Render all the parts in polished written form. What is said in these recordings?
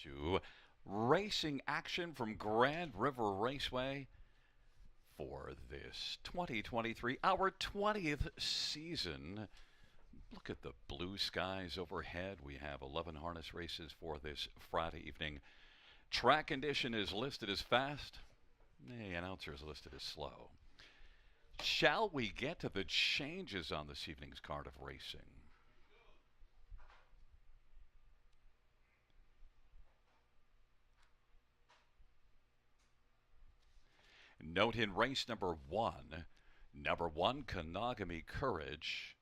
to racing action from Grand River Raceway for this 2023, our 20th season. Look at the blue skies overhead. We have 11 harness races for this Friday evening. Track condition is listed as fast. The announcer is listed as slow. Shall we get to the changes on this evening's card of racing? Note in race number one, Kanagami Courage.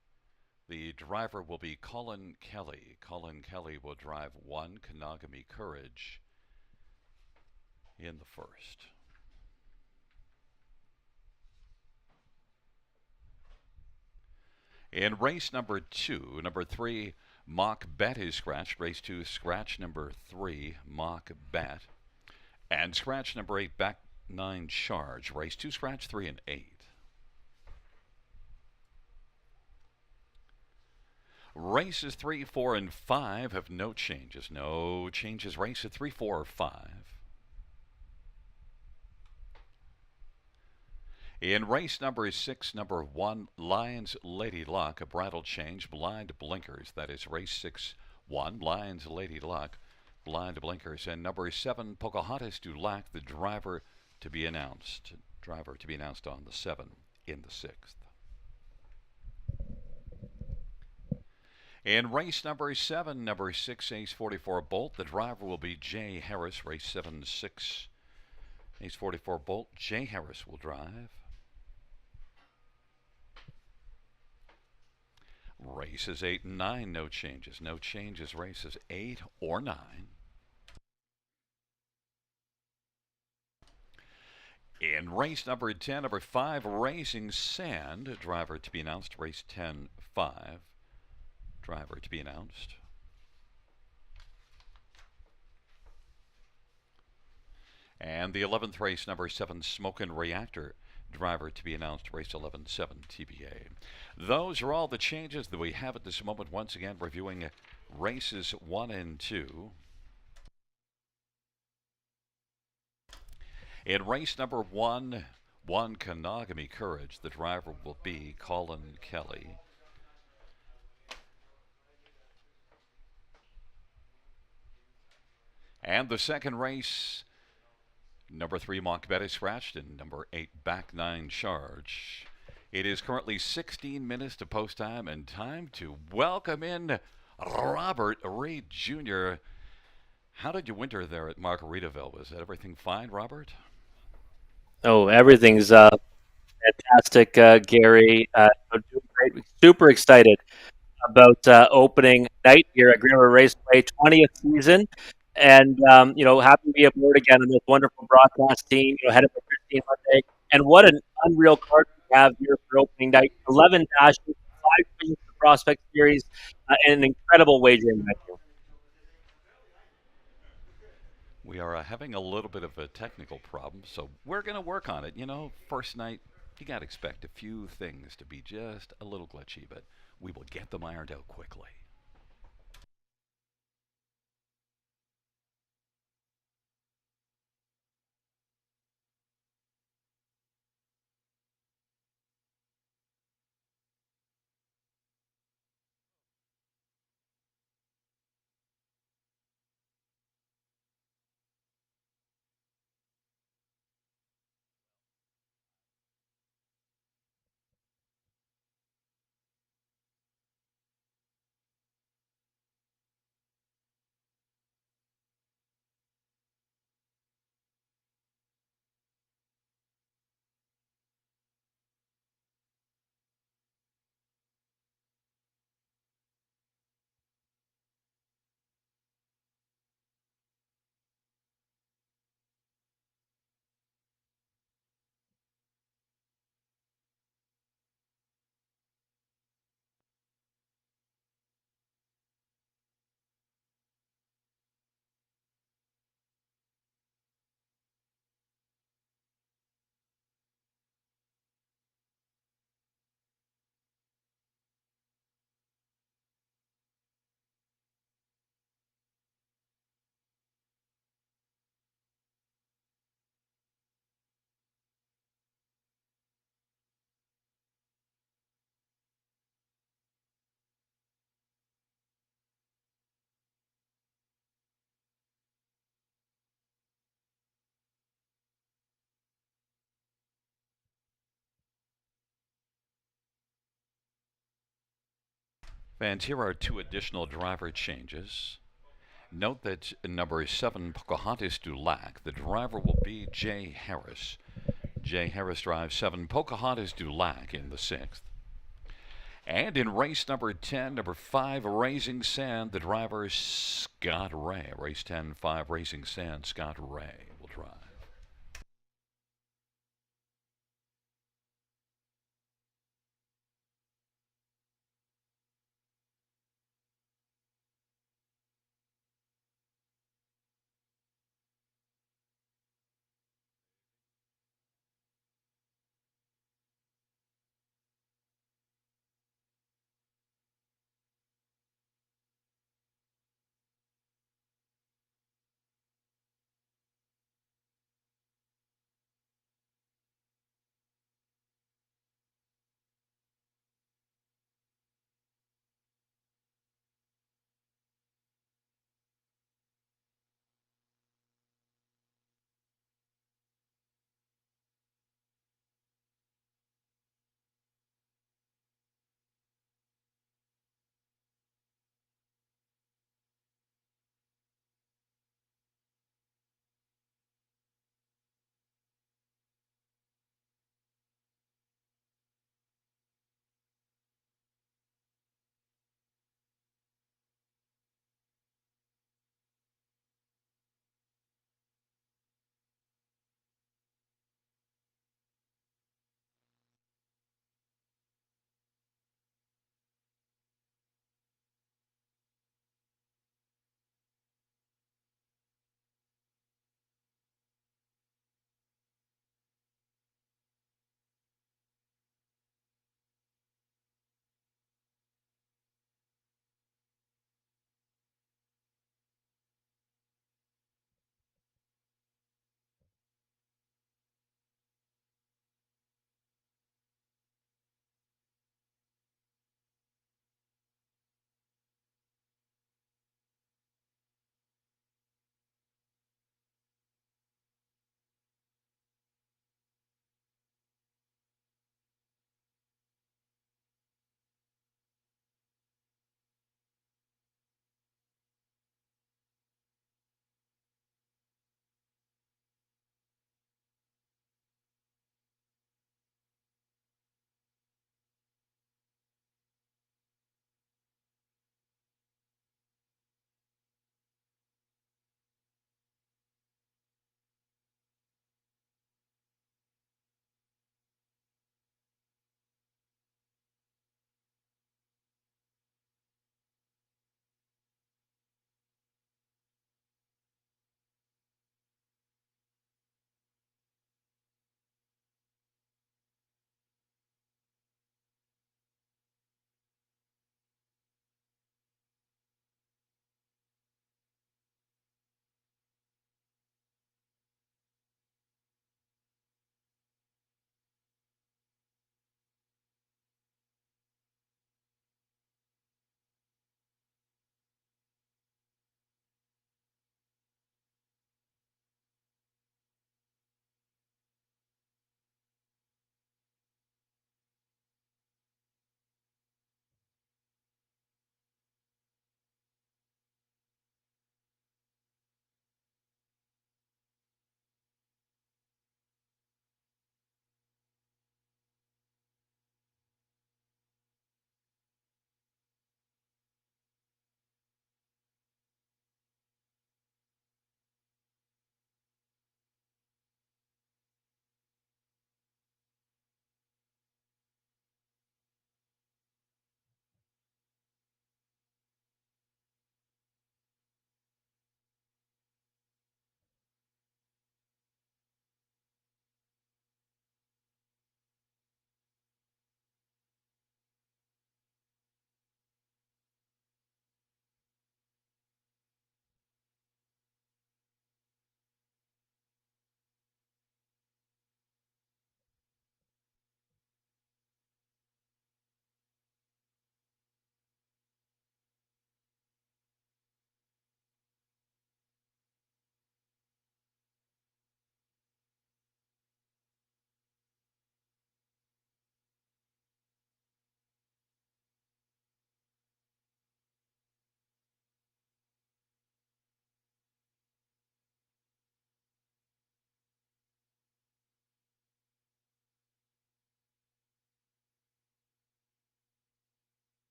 The driver will be Colin Kelly. Colin Kelly will drive one, Kanagami Courage, in the first. In race number two, number three, Mock Bet is scratched. Race two, scratch number three, Mock Bet. And scratch number eight, back nine, Charge. Race two, scratch three and eight. Races 3, 4, and 5 have no changes. No changes. Races 3, 4, or 5. In race number 6, number 1, Lions Lady Luck, a bridle change, blind blinkers. That is race 6, 1, Lions Lady Luck, blind blinkers. And number 7, Pocahontas Du Lac, the driver to be announced. Driver to be announced on the 7 in the 6th. In race number 7, number 6, Ace 44 Bolt, the driver will be Jay Harris. Race 7, 6, Ace 44 Bolt, Jay Harris will drive. Races 8 and 9, no changes. No changes, races 8 or 9. In race number 10, number 5, Racing Sand, driver to be announced. Race 10, 5. Driver to be announced. And the 11th race, number 7, Smokin' Reactor, driver to be announced. Race 11, 7, TBA. Those are all the changes that we have at this moment. Once again, reviewing races 1 and 2. In race number 1, Kanagami Courage, the driver will be Colin Kelly. And the second race, number 3, Mock Bet is scratched, and number 8, Back 9, Charge. It is currently 16 minutes to post time, and time to welcome in Robert Reed Jr. How did you winter there at Margaritaville? Was everything fine, Robert? Oh, everything's fantastic, Gary. Doing great. Super excited about opening night here at Grand River Raceway, 20th season, and happy to be aboard again on this wonderful broadcast team. Headed by Christine Monday, and what an unreal card we have here for opening night. 11 dashes, 5 wins for the Prospect Series, and an incredible wagering venue. We are having a little bit of a technical problem, so we're going to work on it. First night, you got to expect a few things to be just a little glitchy, but we will get them ironed out quickly. And here are two additional driver changes. Note that number 7, Pocahontas Dulac, the driver will be Jay Harris. Jay Harris drives 7, Pocahontas Dulac in the 6th. And in race number 10, number 5, Raising Sand, the driver Scott Ray. Race 10, 5, Raising Sand, Scott Ray will drive.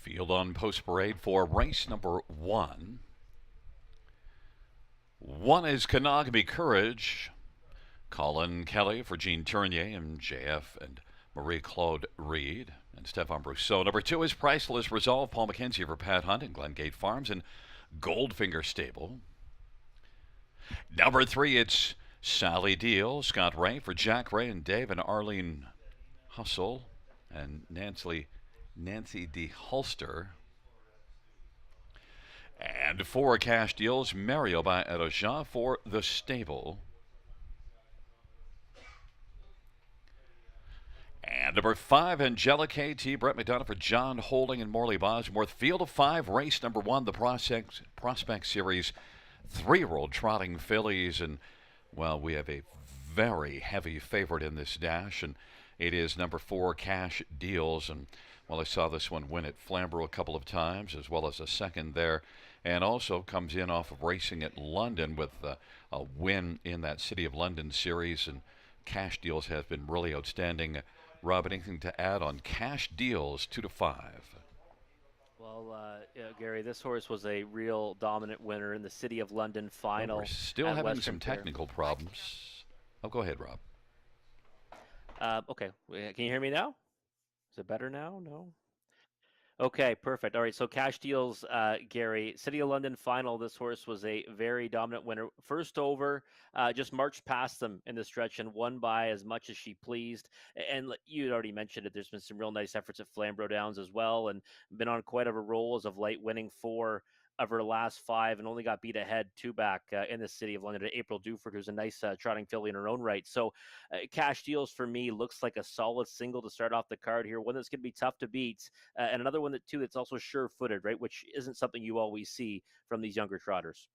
Field on post parade for race number 1. 1 is Kanagami Courage. Colin Kelly for Jean Tournier and JF and Marie-Claude Reed and Stefan Brousseau. Number 2 is Priceless Resolve. Paul McKenzie for Pat Hunt and Glengate Farms and Goldfinger Stable. Number 3, it's Sally Deal. Scott Ray for Jack Ray and Dave and Arlene Hustle and Nancy D. Holster. And 4 cash deals, Mario by Edoja for the stable. And number 5, Angelica T. Brett McDonough for John Holding and Morley Bosworth. Field of 5, race number 1, the Prospect Series 3-year-old trotting fillies. And, well, we have a very heavy favorite in this dash, and it is number 4, Cash Deals. And, well, I saw this one win at Flamborough a couple of times, as well as a second there, and also comes in off of racing at London with a win in that City of London series. And Cash Deals has been really outstanding. Rob, anything to add on Cash Deals 2 to 5? Well, Gary, this horse was a real dominant winner in the City of London final. Well, we're still having Western some technical problems. Oh, go ahead, Rob. Okay, can you hear me now? Is it better now? No? Okay, perfect. All right, so Cash Deals, Gary, City of London final. This horse was a very dominant winner. First over, just marched past them in the stretch and won by as much as she pleased. And you had already mentioned it. There's been some real nice efforts at Flamborough Downs as well, and been on quite a roll as of late, winning 4 of her last 5 and only got beat ahead 2 back in the City of London to April Duford, who's a nice trotting filly in her own right. So Cash Deals for me looks like a solid single to start off the card here, one that's going to be tough to beat, and another one that's also sure-footed, right, which isn't something you always see from these younger trotters.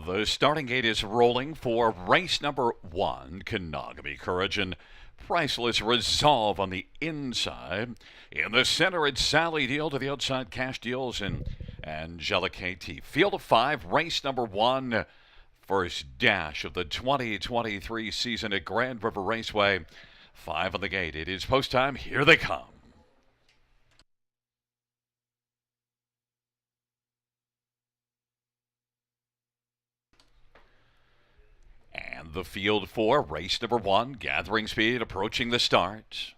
The starting gate is rolling for race number 1, Kanagami Courage and Priceless Resolve on the inside. In the center, it's Sally Deal. To the outside, Cash Deals and Angelica T. Field of 5, race number 1. First dash of the 2023 season at Grand River Raceway. 5 on the gate. It is post time. Here they come. The field for race number 1, gathering speed, approaching the start.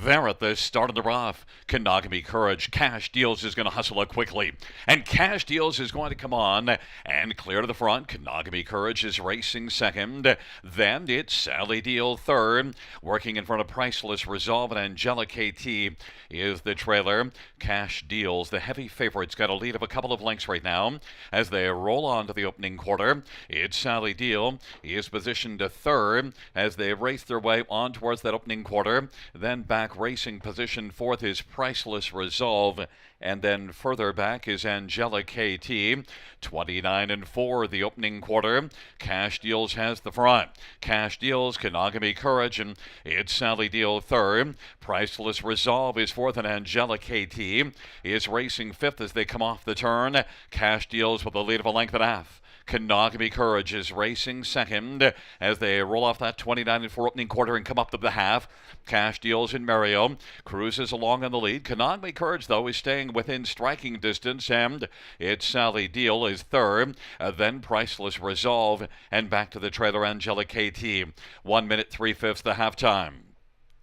There at the start of the rough, Kanagami Courage, Cash Deals is going to hustle up quickly. And Cash Deals is going to come on and clear to the front. Kanagami Courage is racing second. Then it's Sally Deal third. Working in front of Priceless Resolve and Angela KT is the trailer. Cash Deals, the heavy favorite's got a lead of a couple of lengths right now as they roll on to the opening quarter. It's Sally Deal. He is positioned to third as they race their way on towards that opening quarter. Then back racing position fourth is Priceless Resolve, and then further back is Angela KT. 29 and 4 the opening quarter. Cash Deals has the front. Cash Deals, Kanagami Courage, and it's Sally Deal third. Priceless Resolve is fourth, and Angela KT is racing fifth as they come off the turn. Cash Deals with a lead of a length and a half. Kanagami Courage is racing second as they roll off that 29 and 4 opening quarter and come up to the half. Cash Deals in Mario cruises along in the lead. Kanagami Courage, though, is staying within striking distance, and it's Sally Deal is third. Then Priceless Resolve, and back to the trailer Angela KT. 1 minute 3/5 the halftime.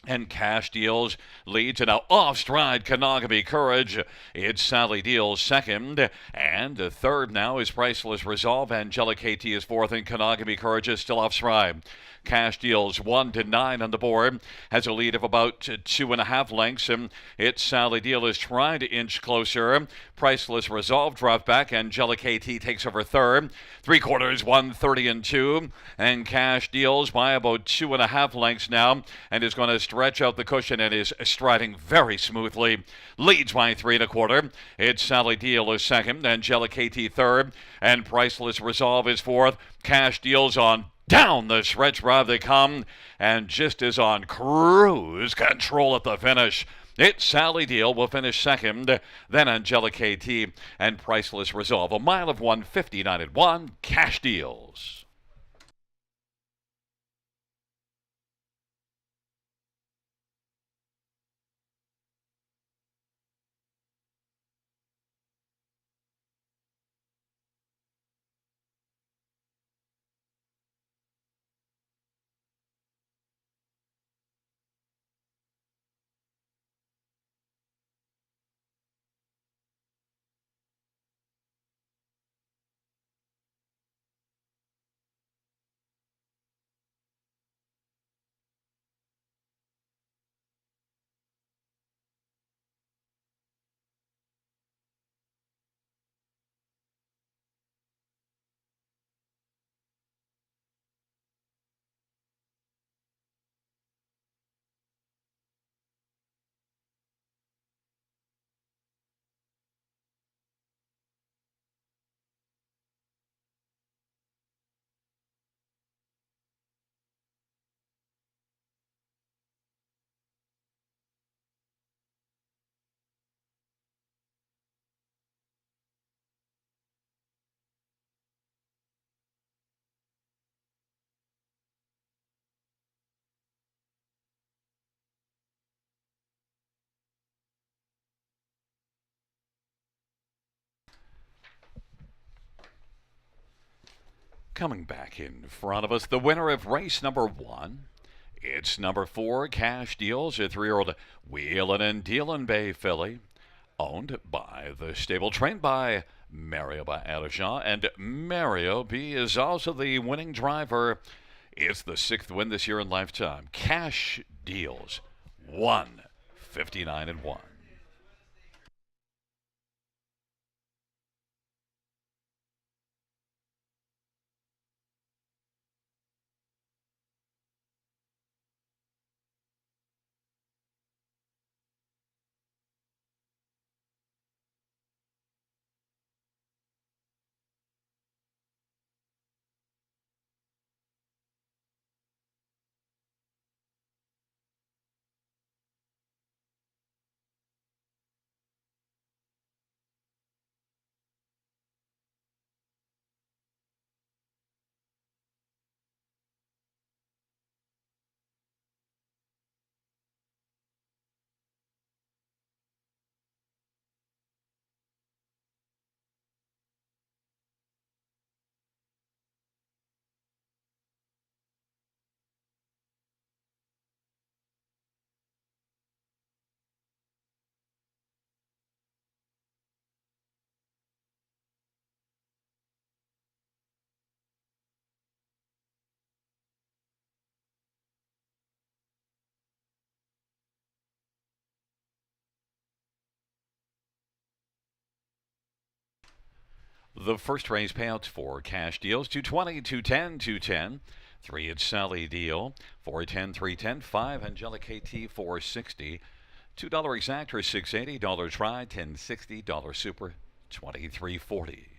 And Cash Deals leads, and now off stride Kanagami Courage. It's Sally Deals second, and third now is Priceless Resolve. Angela KT is fourth, and Kanagami Courage is still off stride. Cash Deals 1 to 9 on the board, has a lead of about 2.5 lengths, and it's Sally Deal is trying to inch closer. Priceless Resolve dropped back. Angela KT takes over third. 3/4, 1:30 and 2, and Cash Deals by about 2.5 lengths now, and is going to stretch out the cushion and is striding very smoothly. Leads by 3 1/4. It's Sally Deal is second, Angela KT third, and Priceless Resolve is fourth. Cash Deals on down the stretch drive they come, and just as on cruise control at the finish. It's Sally Deal will finish second, then Angela KT and Priceless Resolve. A mile of 1:59 and 1. Cash Deals. Coming back in front of us, the winner of race number 1. It's number 4, Cash Deals, a 3-year-old Wheelin' and Dealin' Bay filly, owned by the stable, trained by Mario by Adajean, and Mario B is also the winning driver. It's the 6th win this year in lifetime. Cash Deals 1:59 and 1. The first race payouts for cash deals 220, 210, 210. 3 it's Sally Deal, 410, 310, 5 Angelic KT 460. $2 exact or 680, dollar try 1060, dollar super 2340.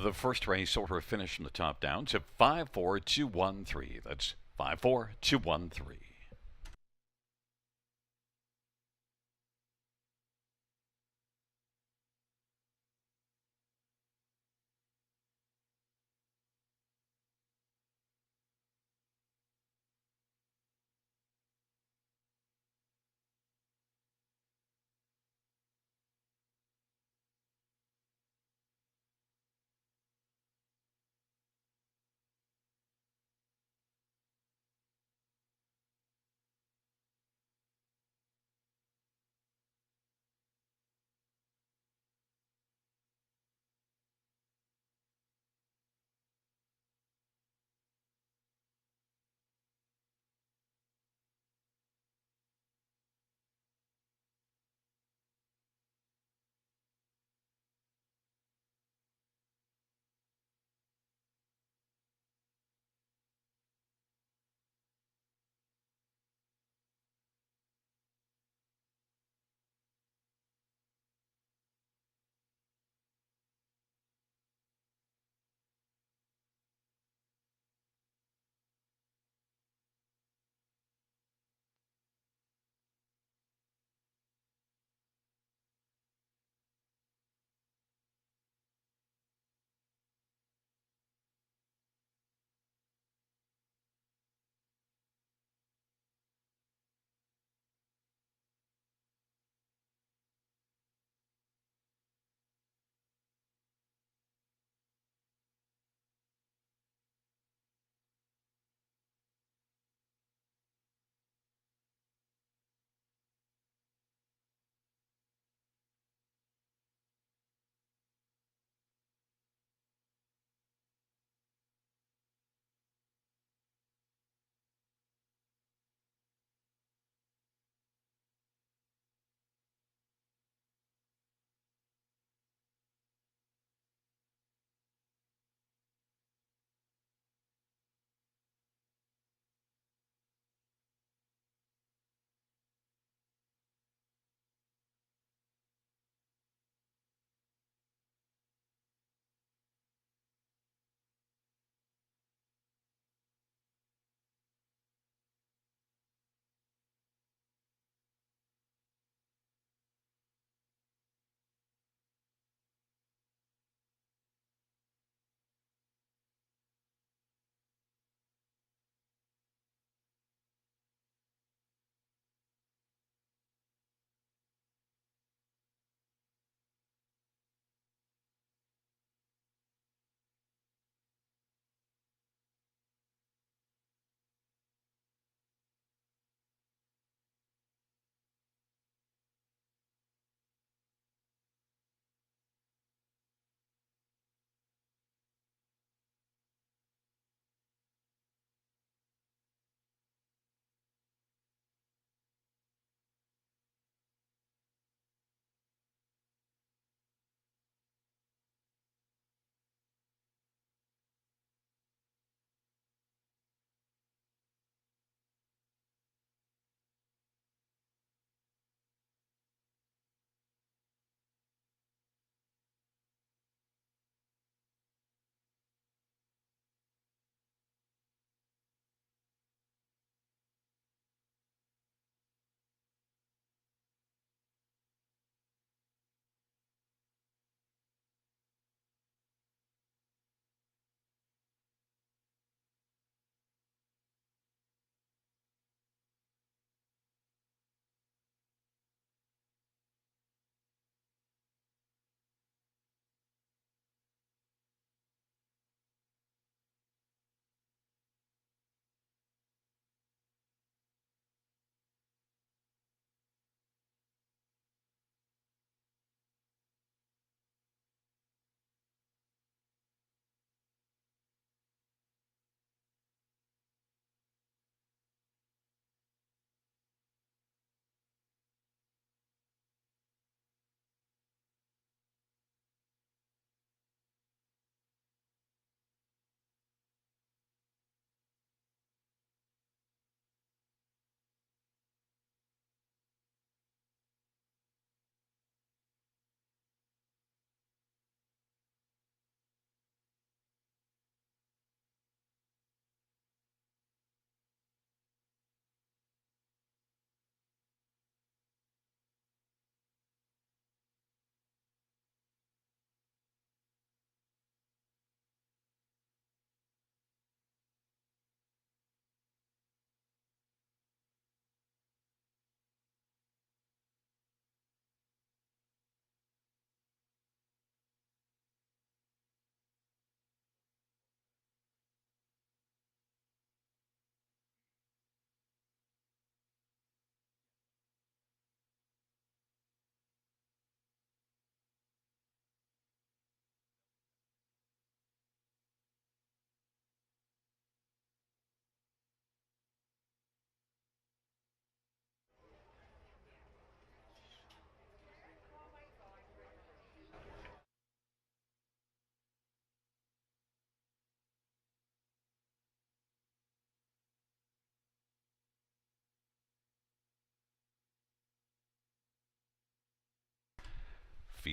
The first race order finish from the top down to 54213. That's 54213.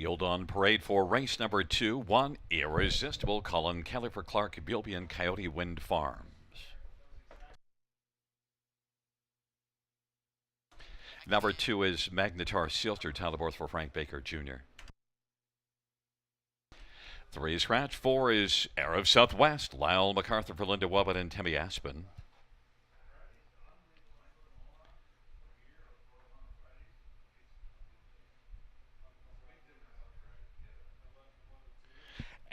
Field on parade for race number 2, 1 Irresistible, Colin Kelly for Clark Bilby and Coyote Wind Farms. Number 2 is Magnetar Silster, Tyler Borth for Frank Baker Jr. 3 scratch. 4 is Air of Southwest, Lyle MacArthur for Linda Wubbin and Timmy Aspen.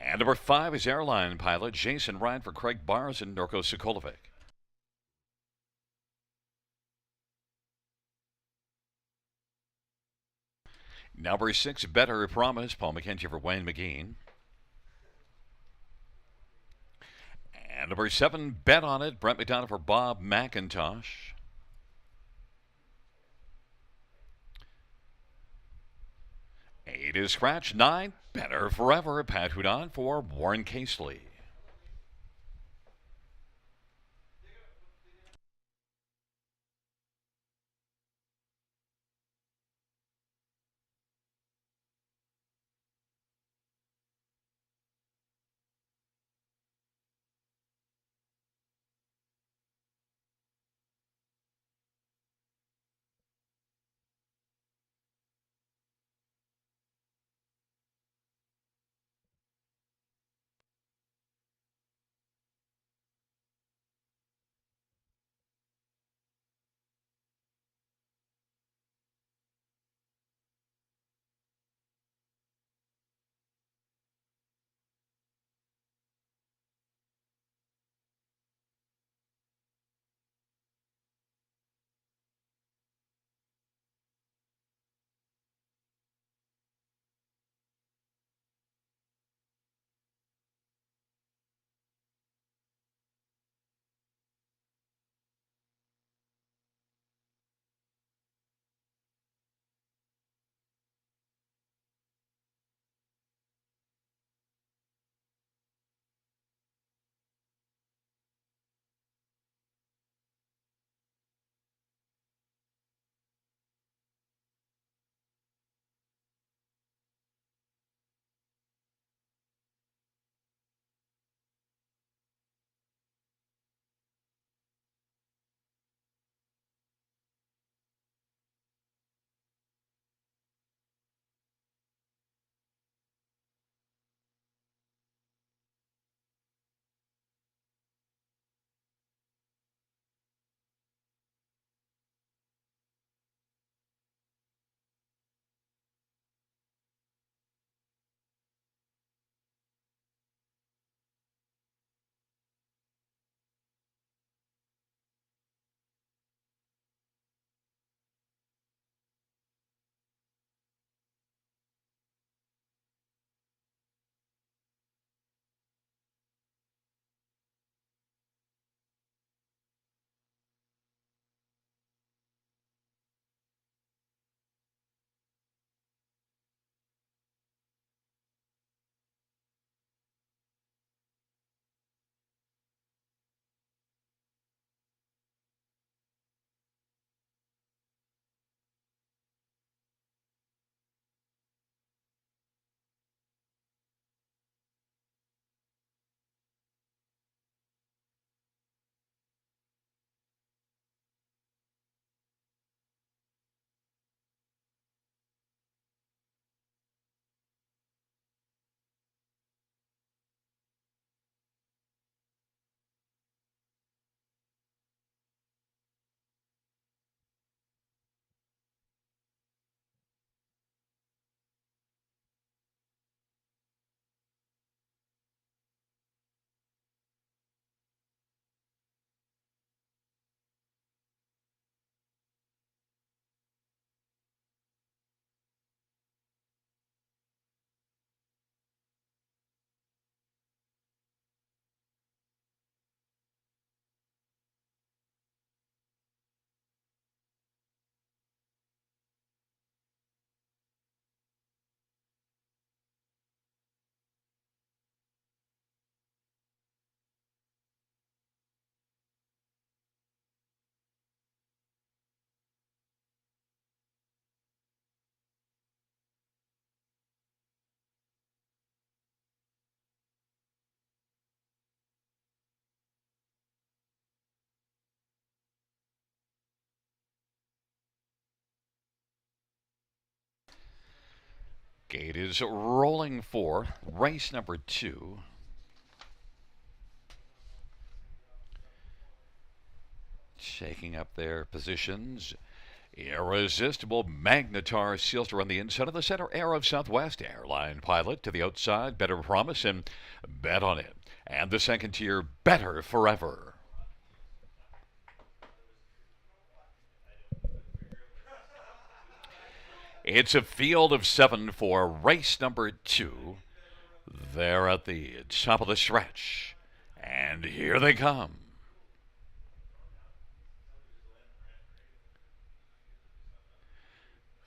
And number 5 is Airline Pilot, Jason Ryan for Craig Bars and Norko Sokolovic. Number 6, Better Promise, Paul McKenzie for Wayne McGean. And number 7, Bet on It, Brent McDonough for Bob McIntosh. 8 is scratch. 9, Better Forever, Pat Houdon for Warren Casely. Gate is rolling for race number 2. Shaking up their positions. Irresistible Magnetar Sealster on the inside of the center. Air of Southwest. Airline Pilot to the outside. Better Promise and Bet on It. And the second tier, Better Forever. It's a field of 7 for race number 2. They're at the top of the stretch. And here they come.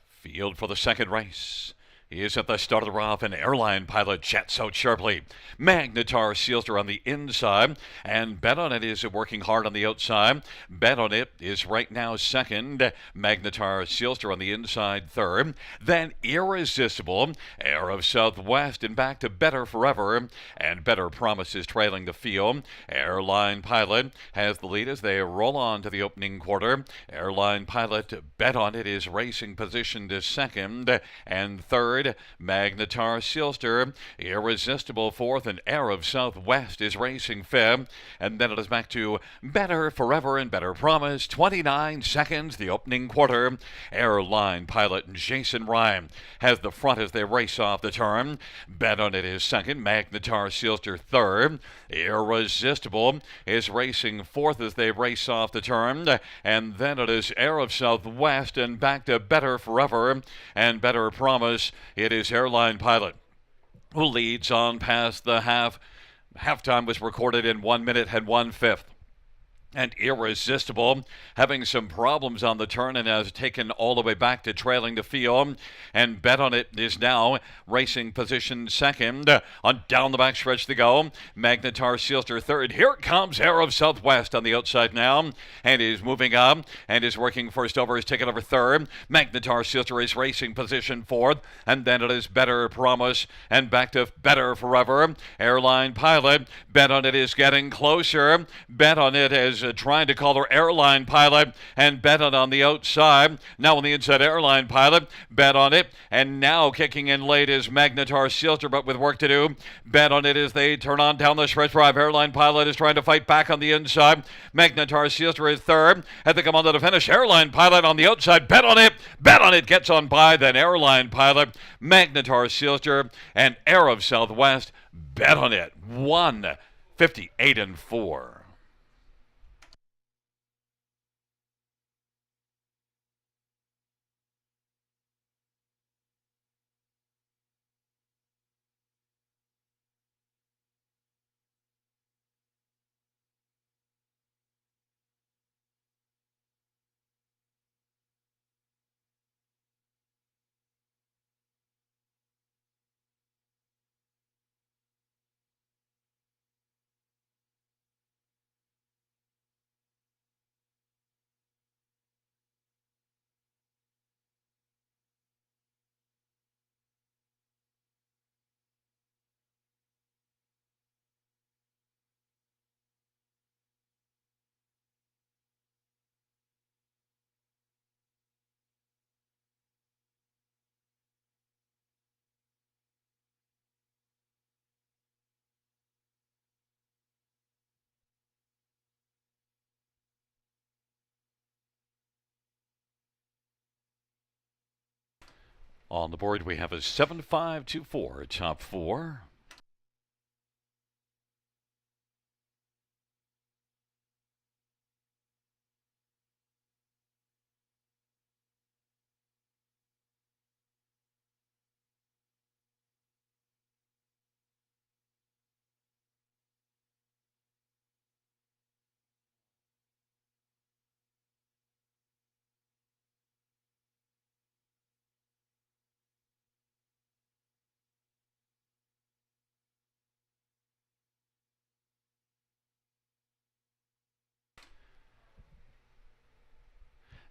Field for the second race. He is at the start of the rough, and Airline Pilot jets out sharply. Magnetar Sealster on the inside, and Bet on It is working hard on the outside. Bet on It is right now second. Magnetar Sealster on the inside third. Then Irresistible, Air of Southwest, and back to Better Forever, and Better Promise is trailing the field. Airline Pilot has the lead as they roll on to the opening quarter. Airline Pilot, Bet on It is racing position to second, and third, Magnetar Sealster. Irresistible fourth, and Air of Southwest is racing fifth. And then it is back to Better Forever and Better Promise. 29 seconds, the opening quarter. Airline Pilot and Jason Ryan has the front as they race off the turn. Bet on It is second. Magnetar Sealster third. Irresistible is racing fourth as they race off the turn. And then it is Air of Southwest and back to Better Forever and Better Promise. It is Airline Pilot who leads on past the half. Halftime was recorded in 1 minute and 1/5. And Irresistible having some problems on the turn and has taken all the way back to trailing the field. And Bet on It is now racing position second. On down the back stretch to go. Magnetar Sealster third. Here comes Air of Southwest on the outside now. And is moving up and is working first over. Is taken over third. Magnetar Sealster is racing position fourth. And then it is Better Promise and back to Better Forever. Airline Pilot. Bet on It is getting closer. Bet on It is trying to call her Airline Pilot and Bet on the outside. Now on the inside, Airline Pilot, Bet on It, and now kicking in late is Magnetar Sealster, but with work to do. Bet on It as they turn on down the stretch drive. Airline Pilot is trying to fight back on the inside. Magnetar Sealster is third. As they come on to the finish, Airline Pilot on the outside. Bet on It gets on by. Then Airline Pilot, Magnetar Sealster, and Air of Southwest. Bet on It. 1:58-4. On the board, we have a 7-5-2-4 top four.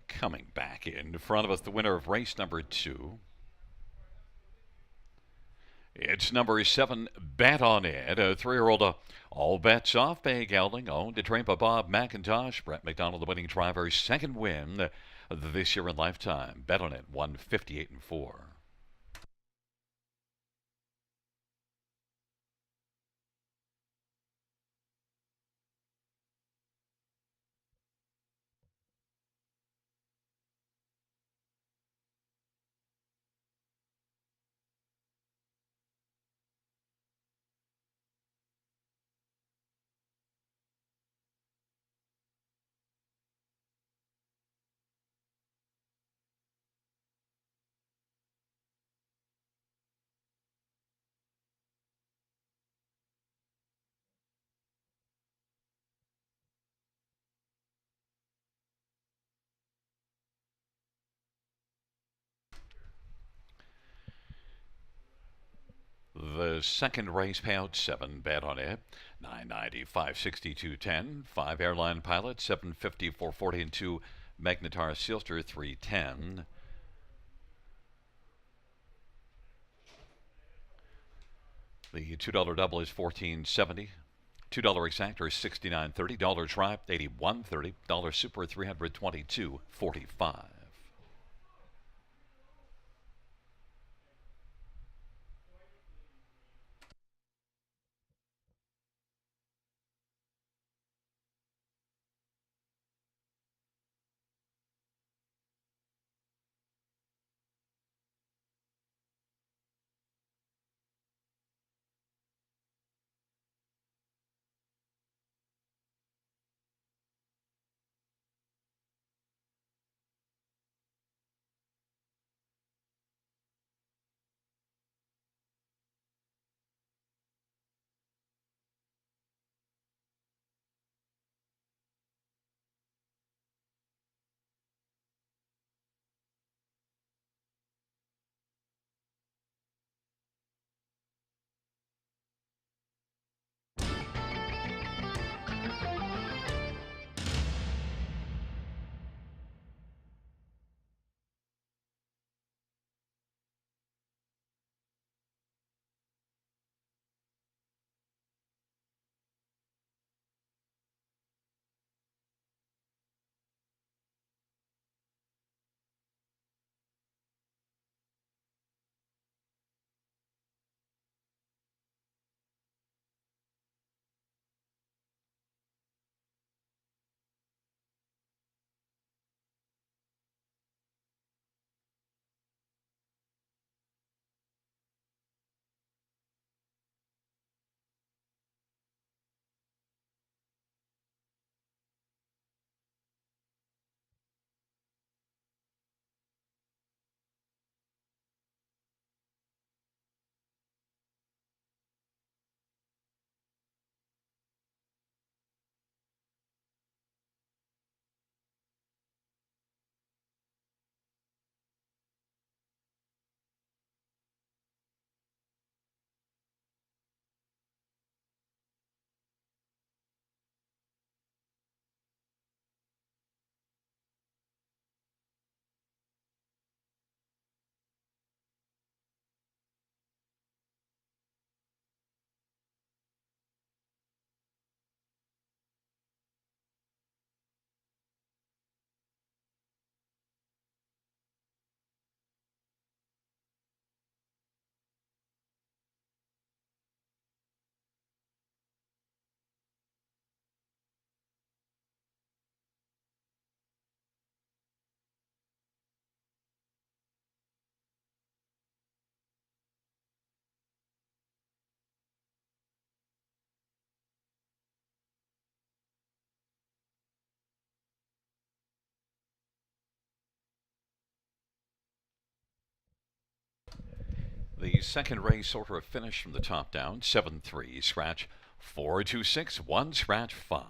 Coming back in front of us, the winner of race number 2. It's number 7, Bet on It, a 3-year-old. All bets off. Bay Gelding, owned and trained by Bob McIntosh. Brett McDonald, the winning driver's second win this year in lifetime. Bet on It, 1:58-4. The second race payout, 7 bet on it. 990, 562, 10. 5 airline pilot, 750, 440, and 2 Magnetar Sealster, 310. The $2 double is 1470. $2 exactor is 69.30. Dollar tribe 81.30. Dollar super 322.45. The second race order of finish from the top down, 7-3, scratch 426, 1, scratch 5.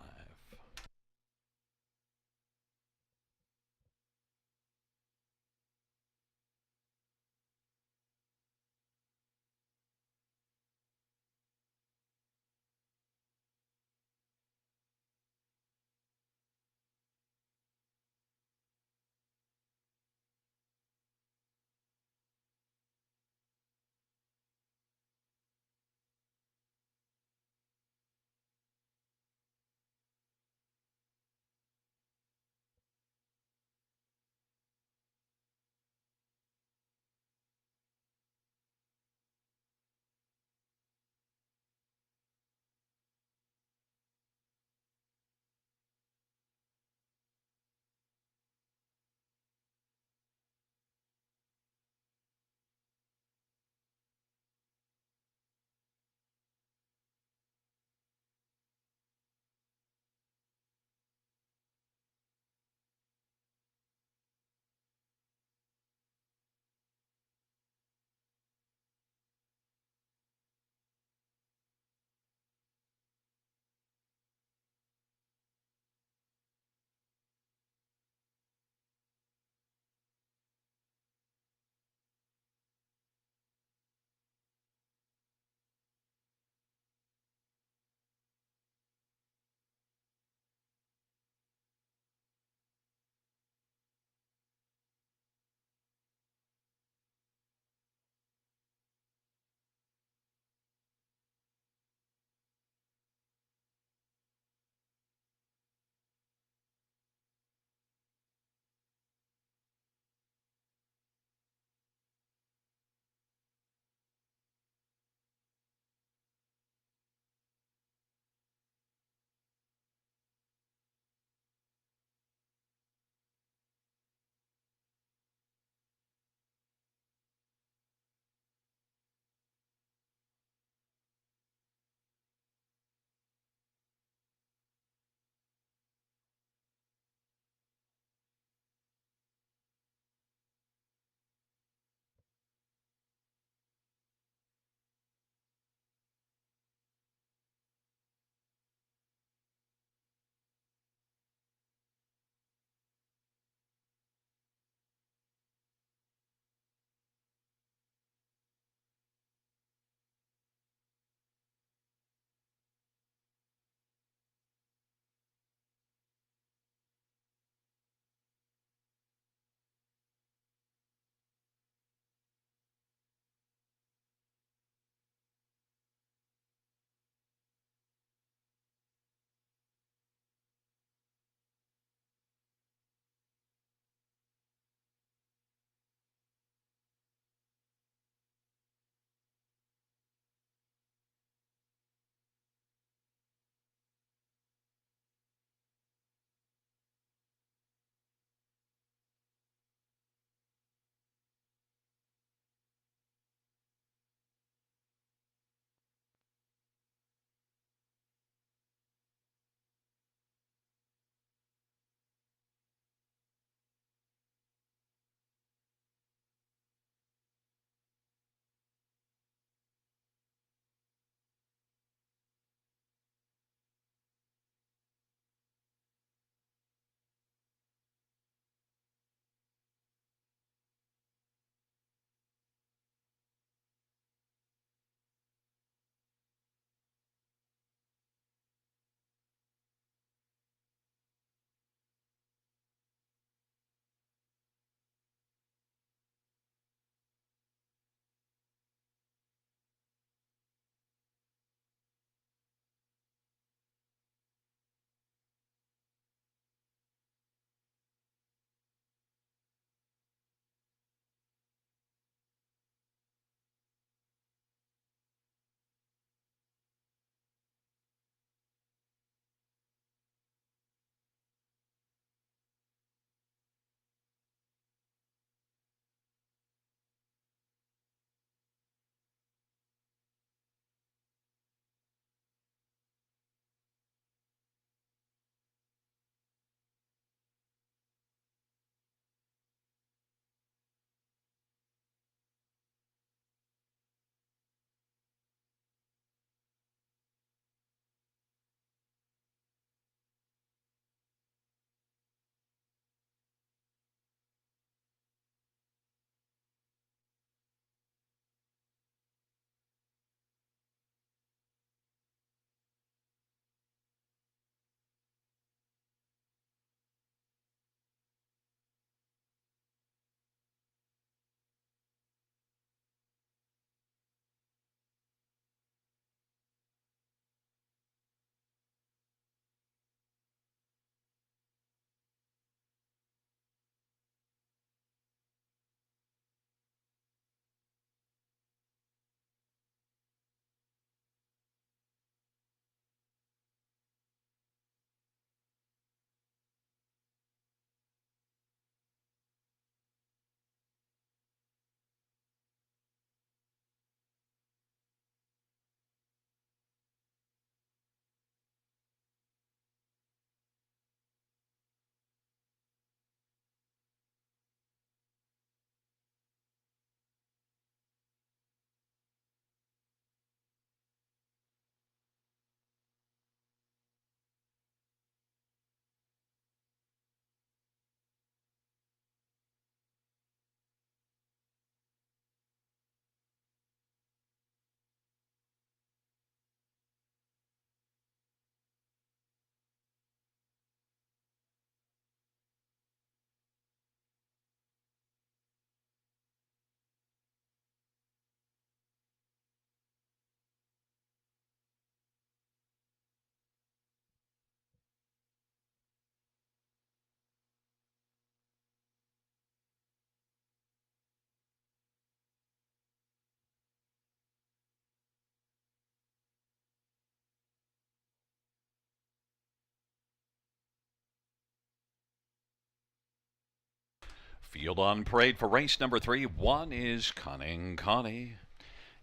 Field on parade for race number 3. 1 is Cunning Connie.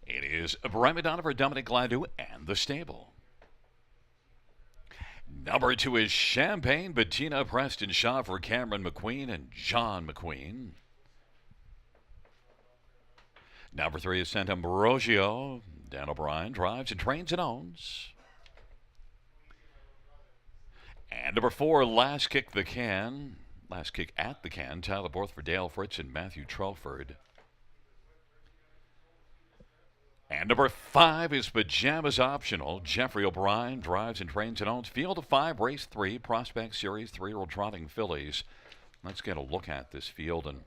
It is Bremy Donover, Dominic Gladue, and the stable. Number 2 is Champagne Bettina, Preston Shaw for Cameron McQueen and John McQueen. Number 3 is Sant'Ambrogio. Dan O'Brien drives and trains and owns. And number 4, Last Kick the Can. Last Kick at the Can. Tyler Borth for Dale Fritz and Matthew Trelford. And number 5 is Pajamas Optional. Jeffrey O'Brien drives and trains and owns. Field of 5, race 3, Prospect Series, 3-year-old trotting fillies. Let's get a look at this field. And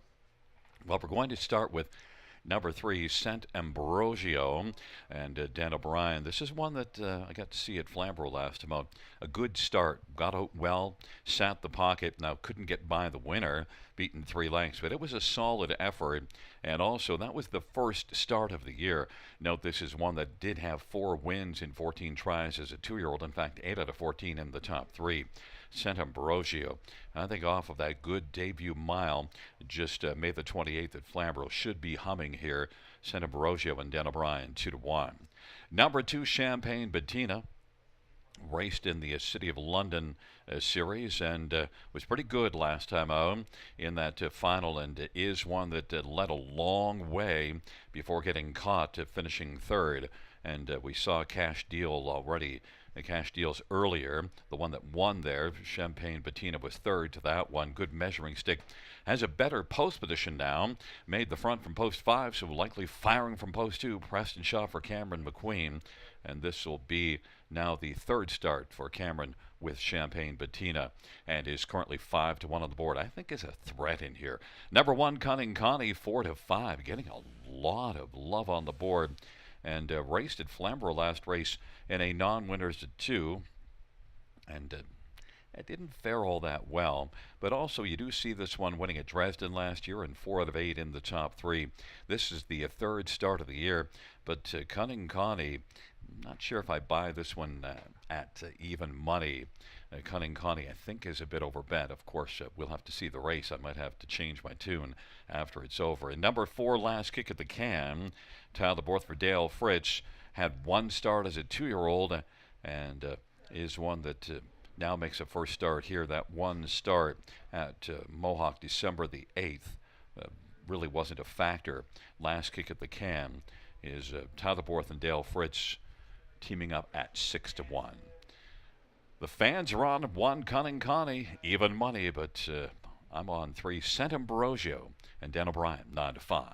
well, we're going to start with number 3, Sant'Ambrogio, and Dan O'Brien. This is one that I got to see at Flamborough last time out. A good start, got out well, sat the pocket. Now couldn't get by the winner, beaten 3 lengths, but it was a solid effort. And also, that was the first start of the year. Note, this is one that did have 4 wins in 14 tries as a 2-year-old. In fact, 8 out of 14 in the top 3. Sant'Ambrogio, I think off of that good debut mile, just May the 28th at Flamborough, should be humming here. Sant'Ambrogio and Dan O'Brien, 2-1. Number 2, Champagne Bettina, raced in the City of London series and was pretty good last time out in that final, and is one that led a long way before getting caught, finishing 3rd. And we saw Cash Deal already. The Cash Deals earlier, the one that won there. Champagne Bettina was 3rd to that one. Good measuring stick. Has a better post position now. Made the front from post 5, so likely firing from post 2. Preston Shaw for Cameron McQueen. And this will be now the 3rd start for Cameron with Champagne Bettina, and is currently 5-1 on the board. I think is a threat in here. Number 1, Cunning Connie, 4-5, getting a lot of love on the board. And raced at Flamborough last race in a non-winners at 2, and it didn't fare all that well. But also, you do see this one winning at Dresden last year and 4 out of 8 in the top 3. This is the 3rd start of the year, but Cunning Connie, not sure if I buy this one at even money. Cunning Connie, I think, is a bit overbet. Of course, we'll have to see the race. I might have to change my tune after it's over. And number 4, Last Kick at the Can. Tyler Borth for Dale Fritz, had 1 start as a 2-year-old, and is one that now makes a first start here. That 1 start at Mohawk December the 8th really wasn't a factor. Last Kick at the Can is Tyler Borth and Dale Fritz teaming up at 6-1. The fans are on 1, Cunning Connie, even money, but I'm on 3, Sant'Ambrogio and Dan O'Brien, 9-5.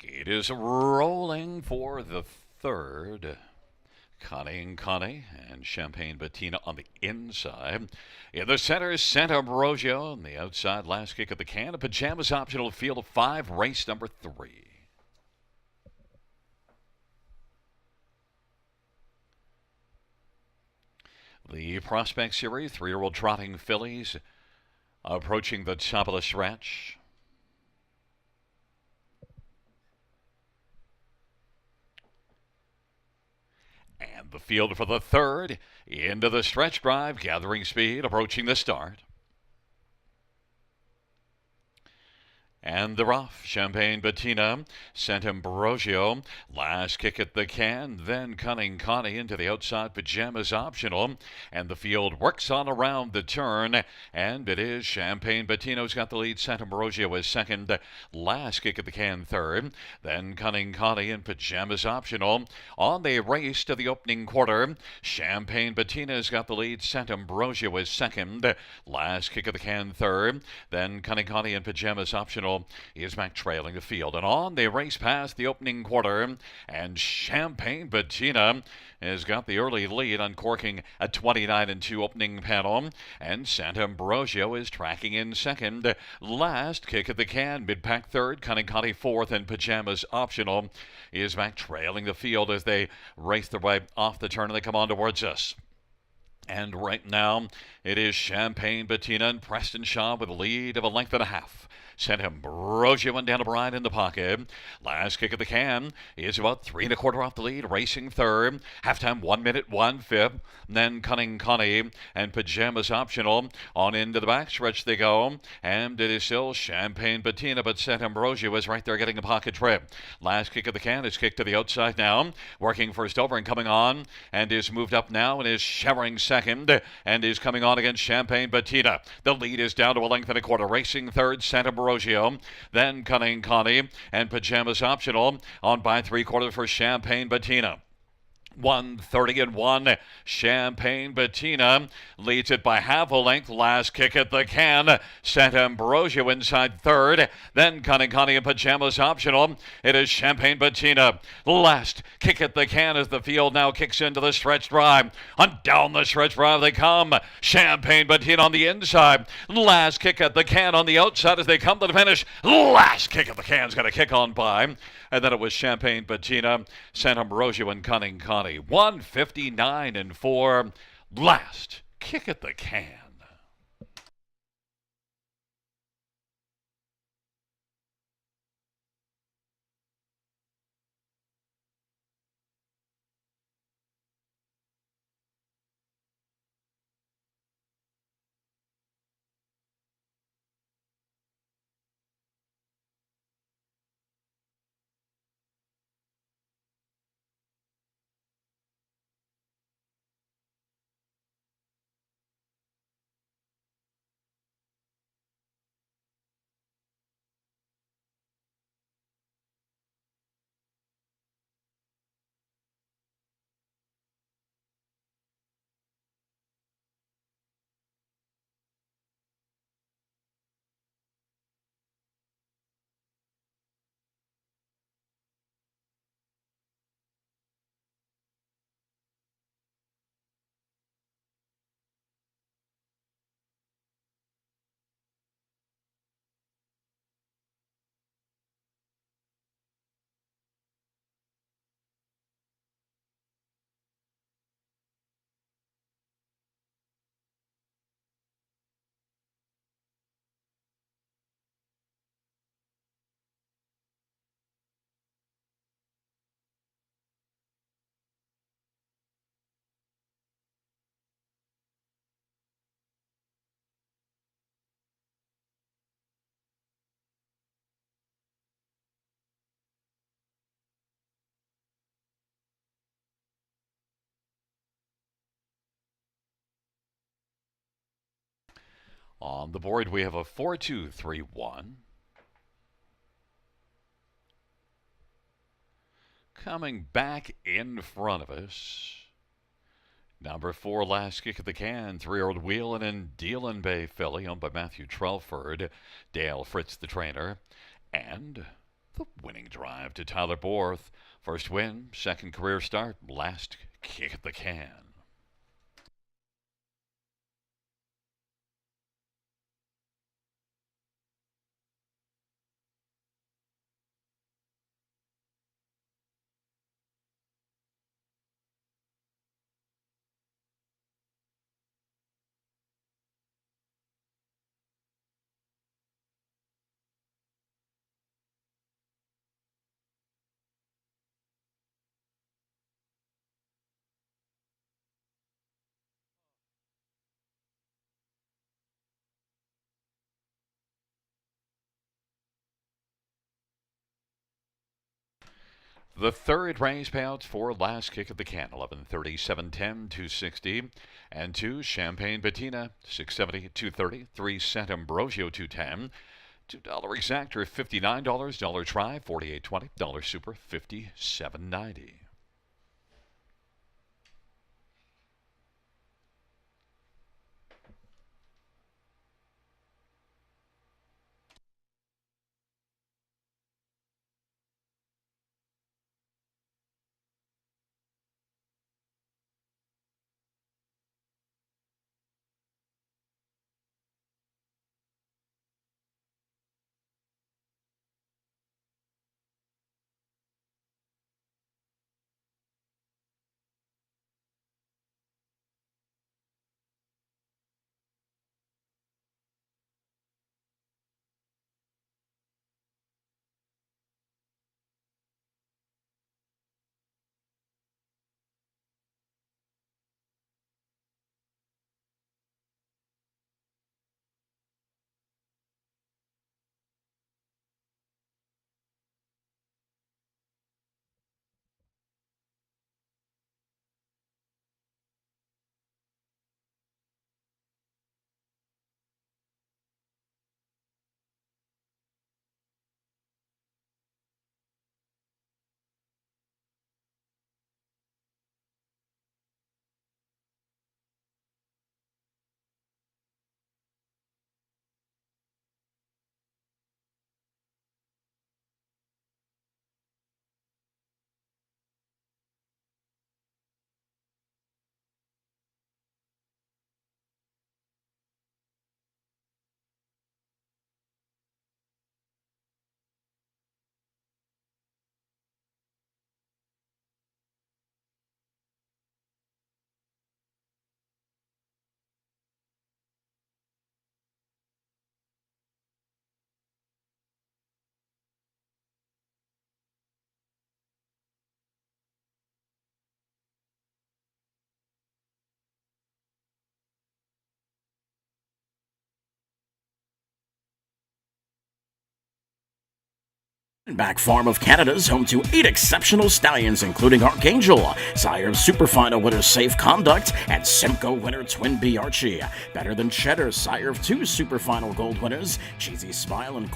Gate is rolling for the third. Connie and Champagne Bettina on the inside. In the center, Santa Ambrosio on the outside. Last kick of the can. A pajamas optional field of 5, race number 3. The Prospect Series, 3-year-old trotting fillies approaching the top of the stretch. And the field for the third. Into the stretch drive, gathering speed, approaching the start. And they're off. Champagne Bettina, Santa Ambrosio. Last kick at the can. Then Cunning Connie into the outside pajamas optional. And the field works on around the turn. And it is Champagne Bettina's got the lead. Santa Ambrosio is second. Last kick at the can third. Then Cunning Connie in pajamas optional. On the race to the opening quarter. Champagne Bettina's got the lead. Santa Ambrosio is second. Last kick of the can third. Then Cunning Connie in pajamas optional is back trailing the field. And on they race past the opening quarter. And Champagne Bettina has got the early lead, uncorking a 29-2 opening panel. And Santa Ambrosio is tracking in second. Last kick at the can, mid-pack third. Cunning Connie fourth, and pajamas optional is back trailing the field as they race their way off the turn and they come on towards us. And right now, it is Champagne Bettina and Preston Shaw with a lead of a length and a half. Santa Ambrosio and Dan O'Brien in the pocket. Last kick of the can is about 3 1/4 off the lead, racing third. Halftime 1 minute 1/5. Then Cunning Connie and pajamas optional on into the backstretch they go. And it is still Champagne Bettina, but Santa Ambrosio is right there getting a pocket trip. Last kick of the can is kicked to the outside now. Working first over and coming on, and is moved up now and is showering second and is coming on against Champagne Bettina. The lead is down to a length and a quarter. Racing third, Santa Ambrosio. Then Cunning Connie and pajamas optional on by 3/4 for Champagne Bettina. 1:30-1. Champagne Bettina leads it by half a length. Last kick at the can. Santa Ambrosio inside third. Then Cunning Connie and pajamas optional. It is Champagne Bettina. Last kick at the can as the field now kicks into the stretch drive. On down the stretch drive they come. Champagne Bettina on the inside. Last kick at the can on the outside as they come to the finish. Last kick at the can's going to kick on by. And then it was Champagne Bettina, Santa Ambrosio, and Cunning Connie. 1:59-4. Last kick at the can. On the board, we have a 4-2-3-1. Coming back in front of us. Number 4, last kick of the can. 3-year-old Wheelin' and Dealin' Bay filly, owned by Matthew Trelford. Dale Fritz, the trainer. And The winning drive to Tyler Borth. First win, second career start, last kick at the can. The third race payouts for last kick at the can, 1130, 710, 260, and 2 Champagne Bettina, 670, 230, 3 Cent Ambrosio, 210, $2 exactor, $59, dollar try, 48.20, dollar super, 57.90. Back Farm of Canada's home to 8 exceptional stallions, including Archangel, Sire of Superfinal winner Safe Conduct, and Simcoe winner Twin B Archie. Better Than Cheddar, Sire of 2 Superfinal Gold winners Cheesy Smile and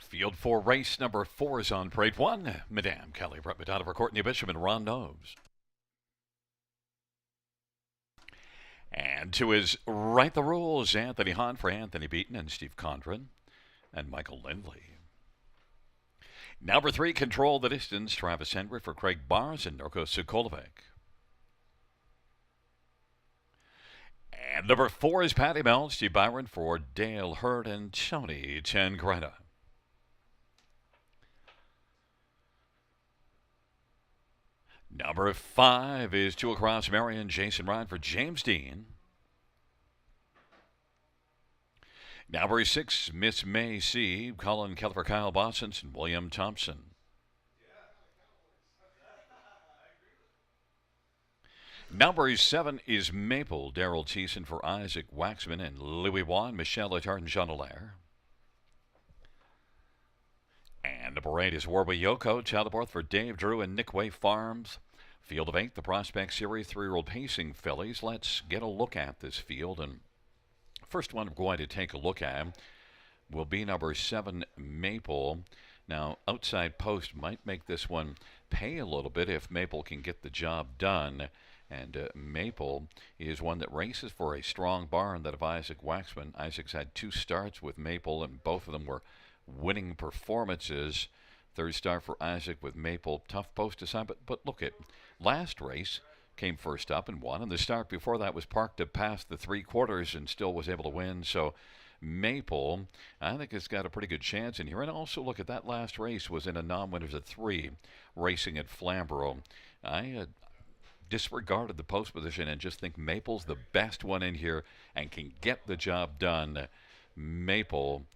Field 4, race number 4 is on parade 1. Madame Kelly, Brett Madonna, Courtney Bishop, and Ron Knobs. And to his right, the rules, Anthony Hahn for Anthony Beaton and Steve Condren and Michael Lindley. Number 3, Control the Distance, Travis Henry for Craig Barnes and Norko Sokolovic. And number 4 is Patty Mel, Steve Byron for Dale Hurd and Tony Tangreta. Number 5 is 2 across Marion, Jason Ryan for James Dean. Number 6, Miss May C, Colin Keller for Kyle Bossens and William Thompson. Number 7 is Maple, Daryl Thiessen for Isaac Waxman and Louis Wan, Michelle Letard and Jean Allaire. And number 8 is Warby Yoko, Chalaborth for Dave Drew and Nick Way Farms. Field of 8, the Prospect Series 3-year-old pacing fillies. Let's get a look at this field. And first one I'm going to take a look at will be number 7, Maple. Now, outside post might make this one pay a little bit if Maple can get the job done. And Maple is one that races for a strong barn that of Isaac Waxman. Isaac's had 2 starts with Maple, and both of them were winning performances. Third start for Isaac with Maple. Tough post to sign, but look at last race. Came first up and won, and the start before that was parked up past the 3/4 and still was able to win. So Maple, I think, has got a pretty good chance in here. And also look at that last race was in a non-winners of 3, racing at Flamborough. I disregarded the post position and just think Maple's the best one in here and can get the job done. Maple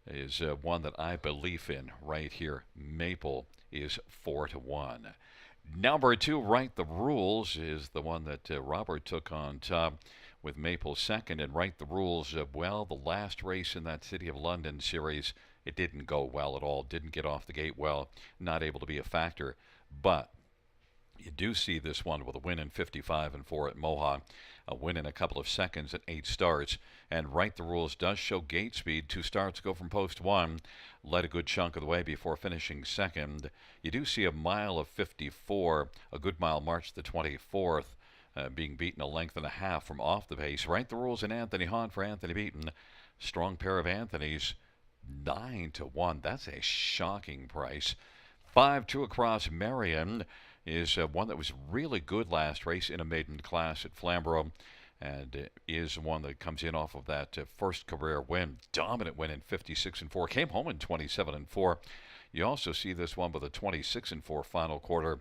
is one that I believe in right here. Maple is 4-1. Number 2, Right the Rules, is the one that Robert took on top with Maple second. And Right the Rules, well, the last race in that City of London series, it didn't go well at all. Didn't get off the gate well. Not able to be a factor. But you do see this one with a win in 55-4 at Mohawk, a win in a couple of seconds at 8 starts. And Right the Rules does show gate speed. 2 starts ago from post 1, led a good chunk of the way before finishing second. You do see a mile of 54, a good mile March the 24th, being beaten a length and a half from off the pace. Right the Rules and Anthony Hahn for Anthony Beaton. Strong pair of Anthony's, 9-1. That's a shocking price. 5-2 across Marion is one that was really good last race in a maiden class at Flamborough, and is one that comes in off of that first career win. Dominant win in 56-4. Came home in 27-4. You also see this one with a 26-4 final quarter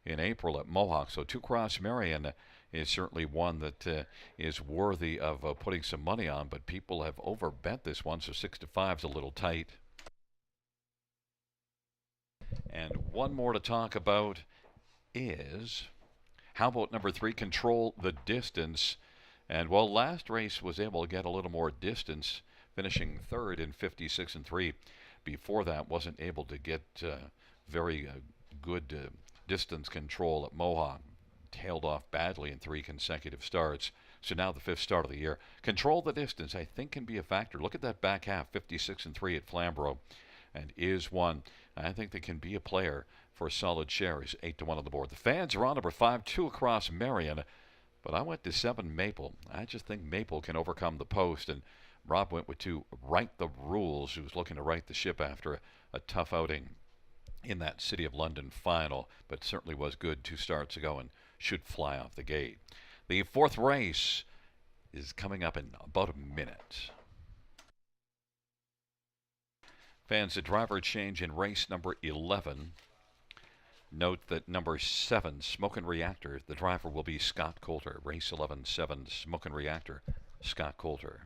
in April at Mohawk. So 2 Cross Marion is certainly one that is worthy of putting some money on, but people have overbet this one, so 6-5 is a little tight. And one more to talk about is, how about number 3, Control the Distance? And while last race was able to get a little more distance, finishing 3rd in 56-3, before that wasn't able to get very good distance control at Mohawk. Tailed off badly in 3 consecutive starts. So now the 5th start of the year. Control the Distance, I think, can be a factor. Look at that back half, 56-3 at Flamborough, and is one I think that can be a player for a solid share. Is 8-1 on the board. The fans are on number 5, 2 across Marion, but I went to 7 Maple. I just think Maple can overcome the post, and Rob went with 2 Right the Rules, who's looking to right the ship after a tough outing in that City of London final, but certainly was good 2 starts ago and should fly off the gate. The 4th race is coming up in about a minute. Fans, the driver change in race number 11. Note that number 7, Smokin' Reactor, the driver will be Scott Coulter. Race 11, 7, Smokin' Reactor, Scott Coulter.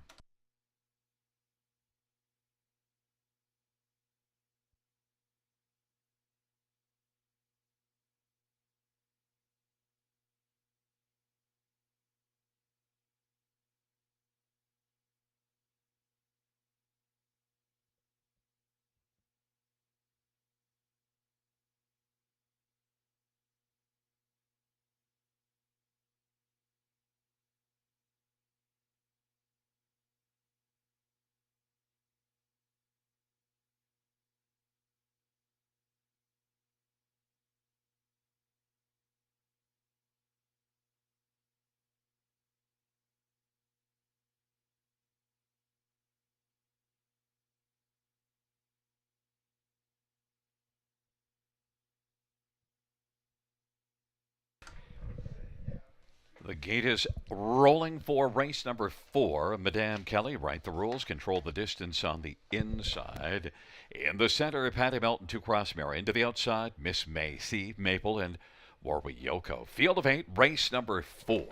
The gate is rolling for race number 4. Madame Kelly, right the rules, control the distance on the inside. In the center, Patty Melton to cross Marion. To the outside, Miss Macy, Maple, and Warwick Yoko. Field of 8, race number 4.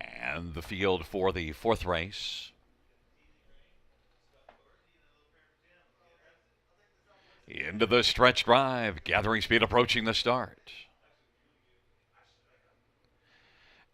And the field for the 4th race. Into the stretch drive, gathering speed approaching the start.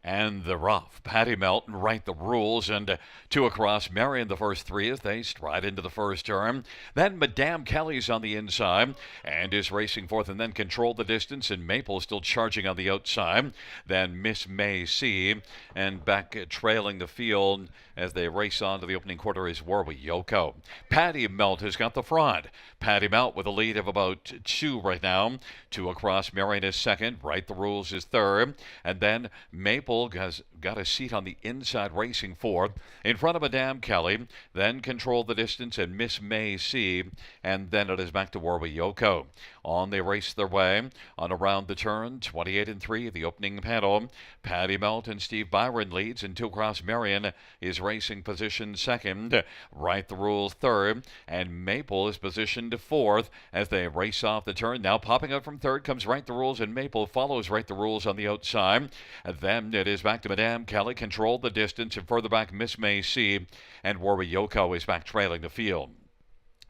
And the rough. Patty Melton, right the rules, and 2 across Marion, the first 3 as they stride into the first turn. Then Madame Kelly's on the inside and is racing forth and then control the distance, and Maple still charging on the outside. Then Miss May C, and back trailing the field as they race on to the opening quarter is Warwick Yoko. Patty Melt has got the front. Patty Melt with a lead of about 2 right now. 2 across Marion is second, right the rules is third, and then Maple has got a seat on the inside racing fourth in front of Madame Kelly, then control the distance and Miss May C, and then it is back to Warwick Yoko. On they race their way on around the turn, 28 and 3, the opening panel. Patty Melt and Steve Byron leads, and 2 across Marion is racing position second, right the rules third, and Maple is positioned fourth as they race off the turn. Now popping up from third comes right the rules, and Maple follows right the rules on the outside. And then it is back to Madame Kelly, control the distance, and further back Miss May C, and Warwick Yoko is back trailing the field.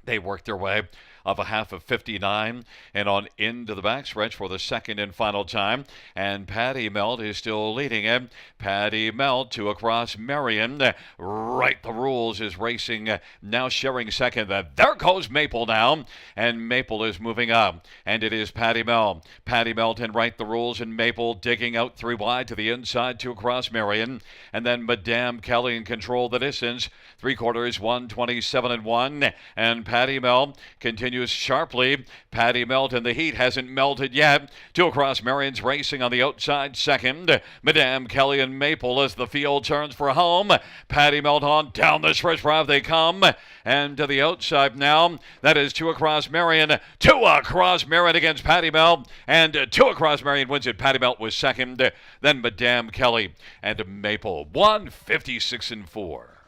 They work their way of a half of 59 and on into the backstretch for the second and final time. And Patty Melt is still leading it. Patty Melt 2 across Marion. Right the rules is racing, now sharing second. There goes Maple now. And Maple is moving up. And it is Patty Melt. Patty Melt and right the rules, and Maple digging out 3 wide to the inside, 2 across Marion. And then Madame Kelly in control the distance. 3/4, 127 and 1. And Patty Melt continues sharply. Patty Melt in the heat hasn't melted yet. 2 across Marion's racing on the outside second. Madame Kelly and Maple as the field turns for home. Patty Melt on down the stretch drive they come. And to the outside now, that is 2 across Marion. 2 across Marion against Patty Melt. And 2 across Marion wins it. Patty Melt was second. Then Madame Kelly and Maple. 156 and 4.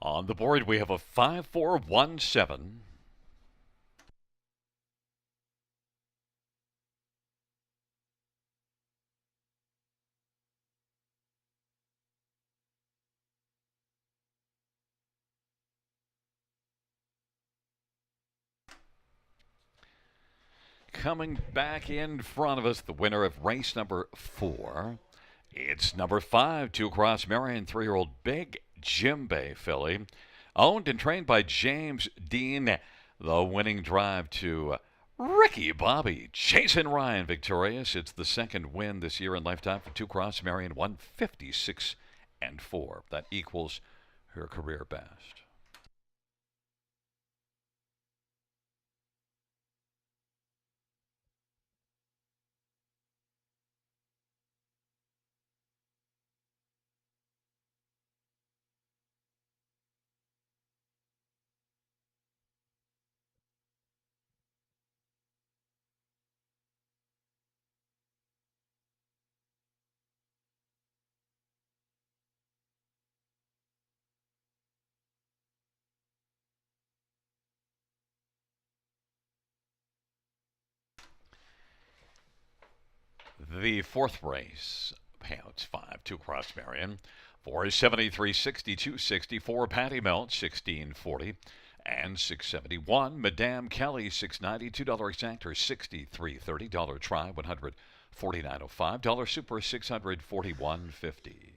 On the board, we have a 5-4-1-7. Coming back in front of us, the winner of race number 4. It's number 5, 2 across Marion, 3-year-old Big Jimbe filly. Owned and trained by James Dean. The winning drive to Ricky Bobby. Jason Ryan victorious. It's the second win this year in lifetime for 2 across Marion, 156 and 4. That equals her career best. The fourth race, payouts 5, 2 Cross Marion, 473.60, 264, Patty Melt, 1640, and 671, Madame Kelly, 690, $2 exactor, 63.30, dollar try, 149.05, dollar super, 641.50.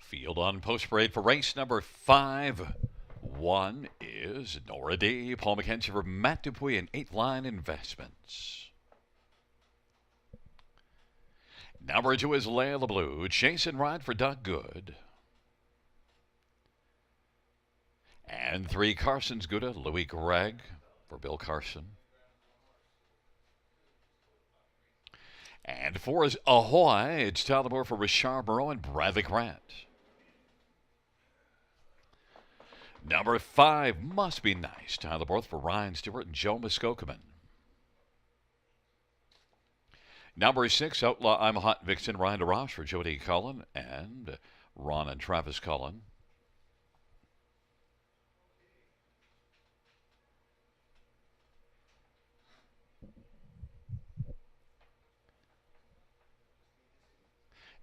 Field on post parade for race number 5. 1 is Nora D. Paul McKenzie for Matt Dupuy and 8 Line Investments. Number 2 is Layla Blue. Chase and Ride for Doug Good. And 3, Carson's Gouda, Louis Gregg for Bill Carson. And 4 is Ahoy. It's Tyler Moore for Richard Moreau and Bradley Grant. Number 5, Must Be Nice. Tyler Borth for Ryan Stewart and Joe Muskokeman. Number 6, Outlaw I'm a Hot Vixen. Ryan DeRoche for Jody Cullen and Ron and Travis Cullen.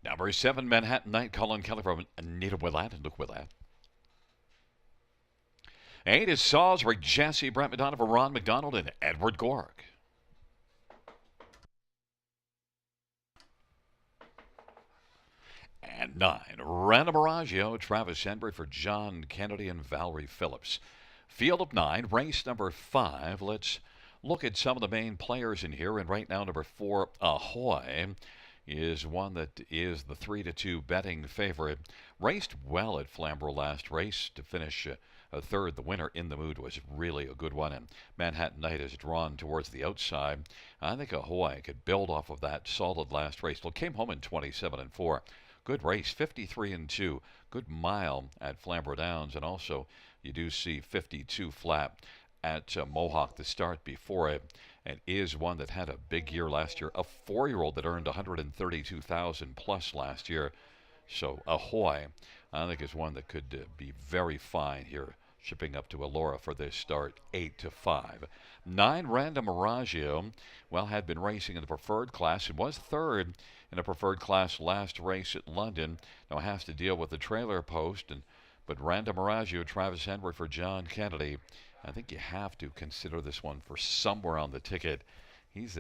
Number 7, Manhattan Night. Colin Kelly from Anita Willett and Luke Willett. 8 is Salisbury Jesse, Brent McDonough for Ron McDonald and Edward Gork. And 9, Random Aragio, Travis Henry for John Kennedy and Valerie Phillips. Field of 9, race number 5. Let's look at some of the main players in here. And right now, number 4, Ahoy, is one that is the 3-2 betting favorite. Raced well at Flamborough last race to finish a third. The winner, In the Mood, was really a good one, and Manhattan Night is drawn towards the outside. I think Ahoy could build off of that solid last race. Well, came home in 27-4. Good race, 53-2. Good mile at Flamborough Downs, and also you do see 52 flat at Mohawk the start before it, and is one that had a big year last year. A 4-year-old that earned $132,000 plus last year. So Ahoy, I think, is one that could be very fine here, shipping up to Elora for this start, 8-5. 9, Random Aragio, well, had been racing in the preferred class and was third in a preferred class last race at London. Now has to deal with the trailer post, but Random Aragio, Travis Henry for John Kennedy. I think you have to consider this one for somewhere on the ticket. She's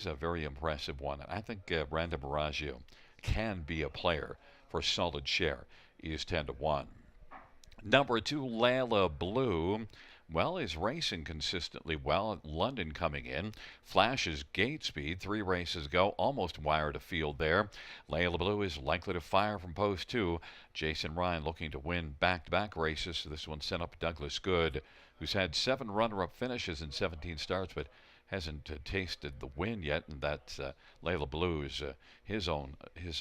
a very impressive one. I think Random Aragio can be a player for a solid share. He is 10-1. Number 2, Layla Blue, well, is racing consistently well at London coming in. Flashes gate speed, 3 races ago, almost wired a field there. Layla Blue is likely to fire from post 2. Jason Ryan looking to win back-to-back races. So this one sent up Douglas Good, who's had 7 runner-up finishes in 17 starts, but hasn't tasted the win yet, and that's Layla Blue's his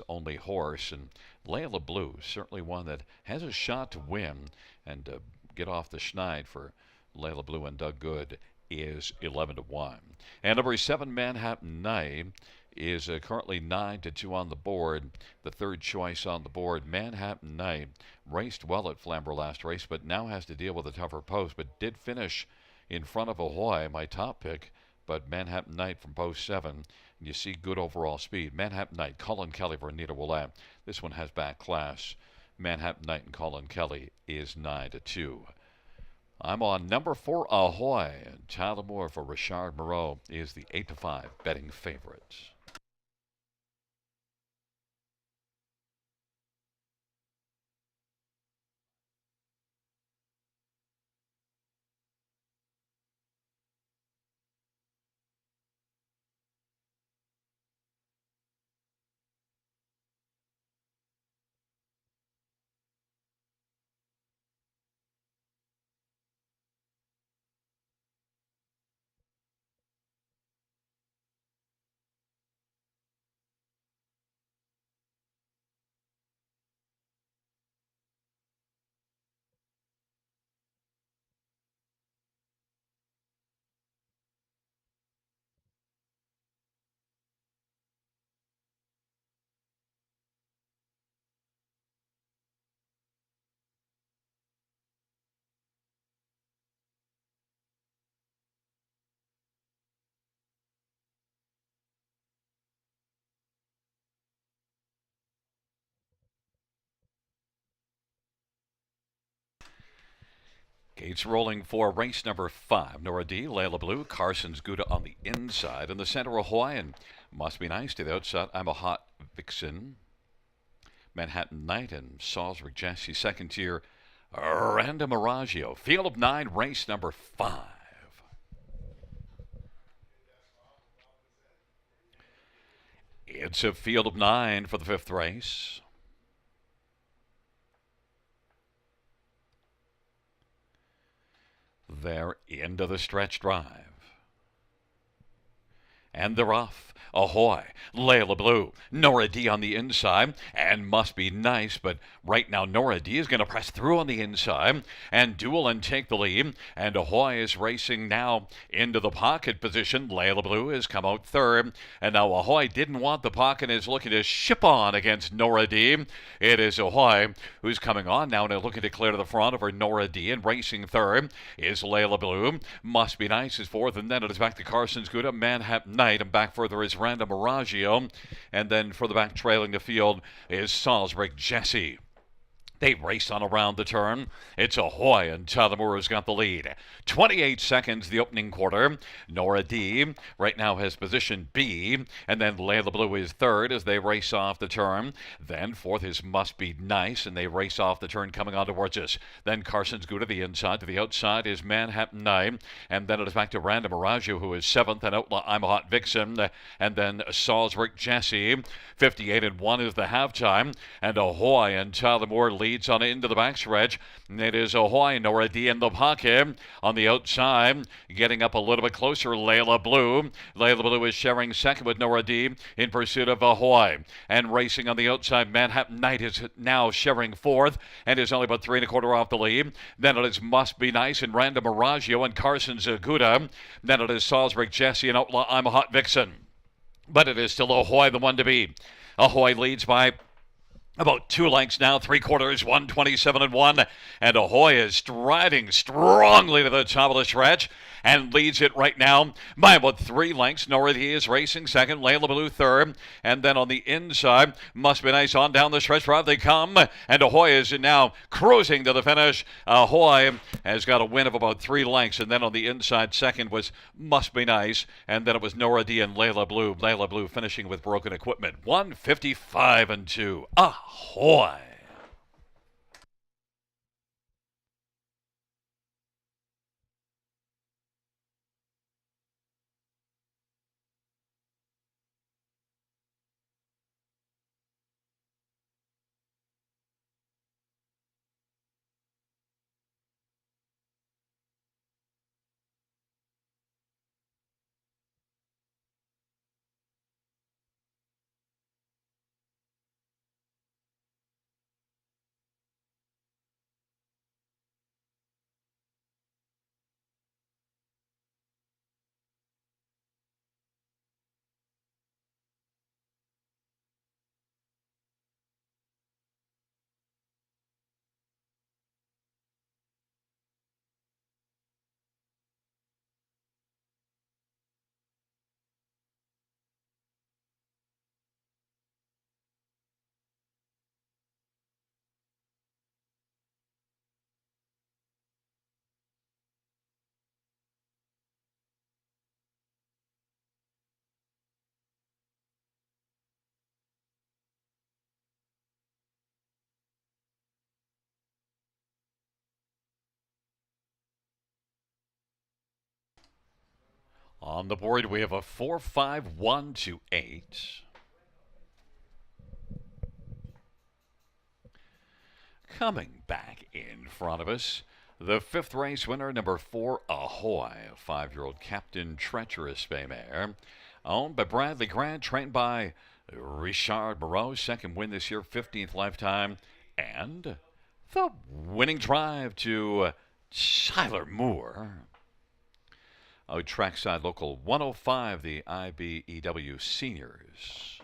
only horse. And Layla Blue, certainly one that has a shot to win and get off the schneid for Layla Blue and Doug Good, is 11-1. And number 7, Manhattan Night, is currently 9-2 on the board. The third choice on the board. Manhattan Night raced well at Flamborough last race, but now has to deal with a tougher post, but did finish in front of Ahoy, my top pick. But Manhattan Night from post 7, and you see good overall speed. Manhattan Night, Colin Kelly for Anita Willett. This one has back class. Manhattan Night and Colin Kelly is 9-2. I'm on number 4, Ahoy, and Tyler Moore for Richard Moreau is the 8-5 betting favorite. Gates rolling for race number 5. Nora D, Layla Blue, Carson's Gouda on the inside. In the center, Ahoy, and Must Be Nice to the outside. I'm a Hot Vixen. Manhattan Knight and Salisbury Jesse. Second tier, Random Aragio. Field of 9, race number 5. It's a field of 9 for the 5th race. They're into the stretch drive. And they're off. Ahoy, Layla Blue, Nora D on the inside, and Must Be Nice, but right now Nora D is going to press through on the inside, and Duel and take the lead, and Ahoy is racing now into the pocket position. Layla Blue has come out third, and now Ahoy didn't want the pocket and is looking to ship on against Nora D. It is Ahoy who's coming on now and looking to clear to the front over Nora D, and racing third is Layla Blue. Must Be Nice is fourth, and then it is back to Carson's Gouda, Manhattan Knight, and back further is Random Aragio, and then for the back trailing the field is Salisbury Jesse. They race on around the turn. It's Ahoy, and Tyler has got the lead. 28 seconds the opening quarter. Nora D right now has position B, and then Layla Blue is third as they race off the turn. Then fourth is Must Be Nice, and they race off the turn coming on towards us. Then Carson's Gouda to the inside. To the outside is Manhattan Knight, and then it is back to Random Aragio, who is seventh, and Outlaw I'm a Hot Vixen, and then Salisbury Jesse. 58-1 is the halftime, and Ahoy and Tyler Moore leads on into the backstretch. It is Ahoy, Nora D in the pocket. On the outside, getting up a little bit closer, Layla Blue. Layla Blue is sharing second with Nora D in pursuit of Ahoy. And racing on the outside, Manhattan Knight is now sharing fourth and is only about 3 1/4 off the lead. Then it is Must Be Nice and Random Aragio and Carson's Gouda. Then it is Salisbury Jesse and Outlaw I'm a Hot Vixen. But it is still Ahoy the one to beat. Ahoy leads by about 2 lengths now, 3/4, 127-1, and Ahoy is striding strongly to the top of the stretch and leads it right now by about 3 lengths. Nora D is racing second, Layla Blue third, and then on the inside, Must Be Nice on down the stretch drive they come, and Ahoy is now cruising to the finish. Ahoy has got a win of about 3 lengths, and then on the inside second was Must Be Nice, and then it was Nora D and Layla Blue. Layla Blue finishing with broken equipment. 155-2. Ahoy! On the board, we have a 4-5-1-8. Coming back in front of us, the 5th race winner, number 4, Ahoy, a 5-year-old Captain Treacherous Bay Mare, owned by Bradley Grant, trained by Richard Moreau. Second win this year, 15th lifetime, and the winning drive to Tyler Moore. Out trackside local 105, the IBEW Seniors.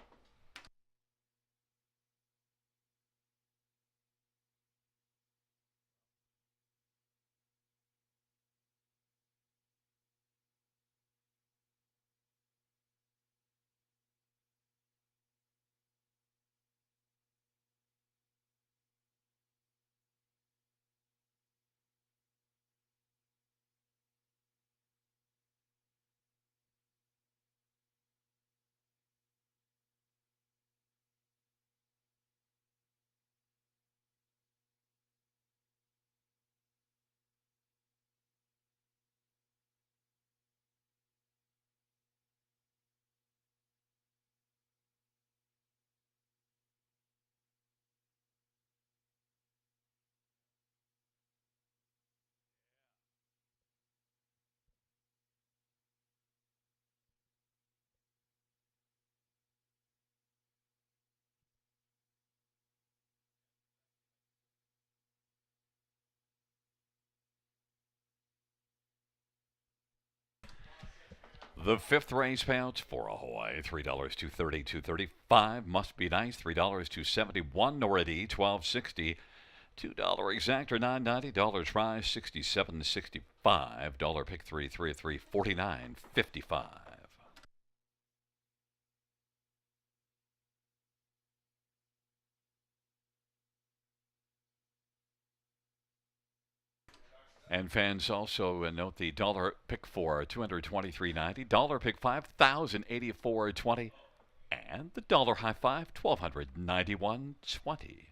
The fifth race payouts for Ahoy: $3 230 235. Must be nice $3 271. Norady $12.60. $2 exactor $9.90. Dollars prize $67.65. Dollar pick 3 $49.55. And fans also note the dollar pick for $223.90, dollar pick $5,084.20, and the dollar high five $1,291.20.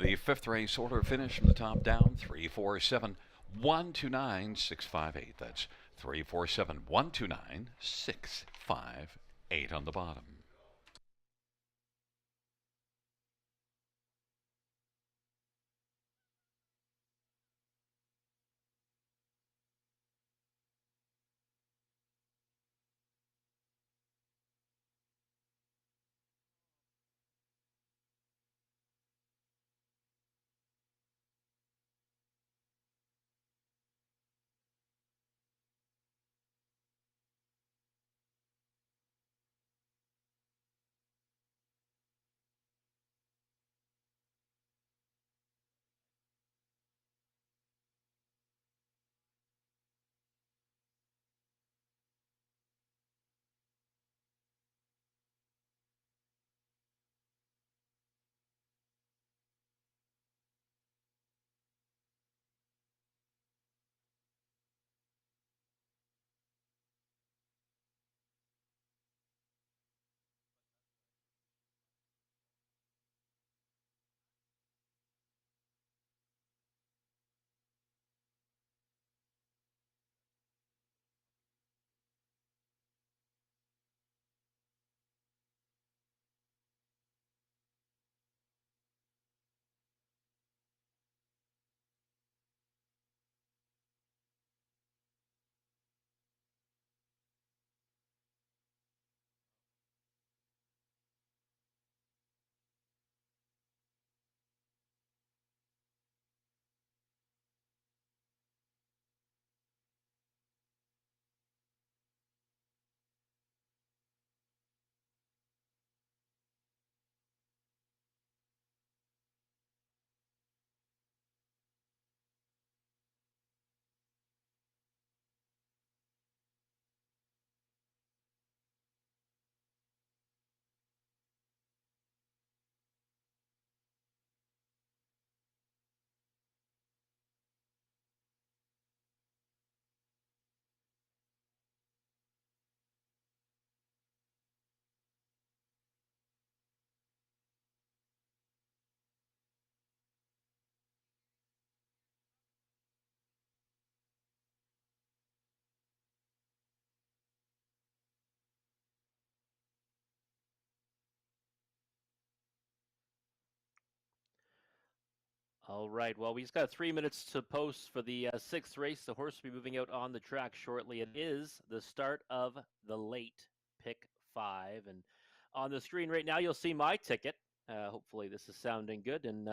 The fifth race order finish from the top down: 347 129 658. That's 347 129 658 on the bottom. All right. Well, we just got 3 minutes to post for the sixth race. The horse will be moving out on the track shortly. It is the start of the late pick 5. And on the screen right now, you'll see my ticket. Hopefully, this is sounding good. And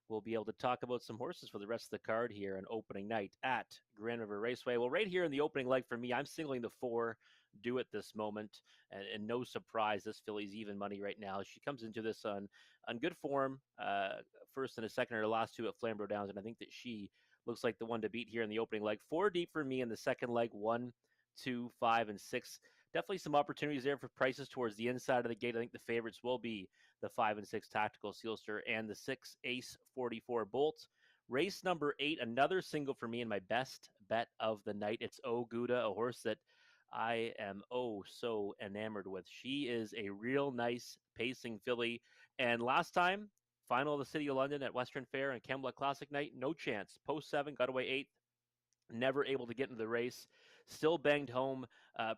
we'll be able to talk about some horses for the rest of the card here on opening night at Grand River Raceway. Well, right here in the opening leg for me, I'm singling the 4 Do at this moment. And no surprise, this filly's even money right now. She comes into this on good form. First and a second, or last 2 at Flamborough Downs, and I think that she looks like the one to beat here in the opening leg. 4 deep for me in the second leg, 1, 2, 5, and 6. Definitely some opportunities there for prices towards the inside of the gate. I think the favorites will be the 5 and 6 Tactical Sealster and the 6 Ace 44 Bolt. Race number 8, another single for me and my best bet of the night. It's O Gouda, a horse that I am so enamored with. She is a real nice pacing filly. And last time, final of the City of London at Western Fair and Kembla Classic night, no chance. Post 7, got away 8th. Never able to get into the race. Still banged home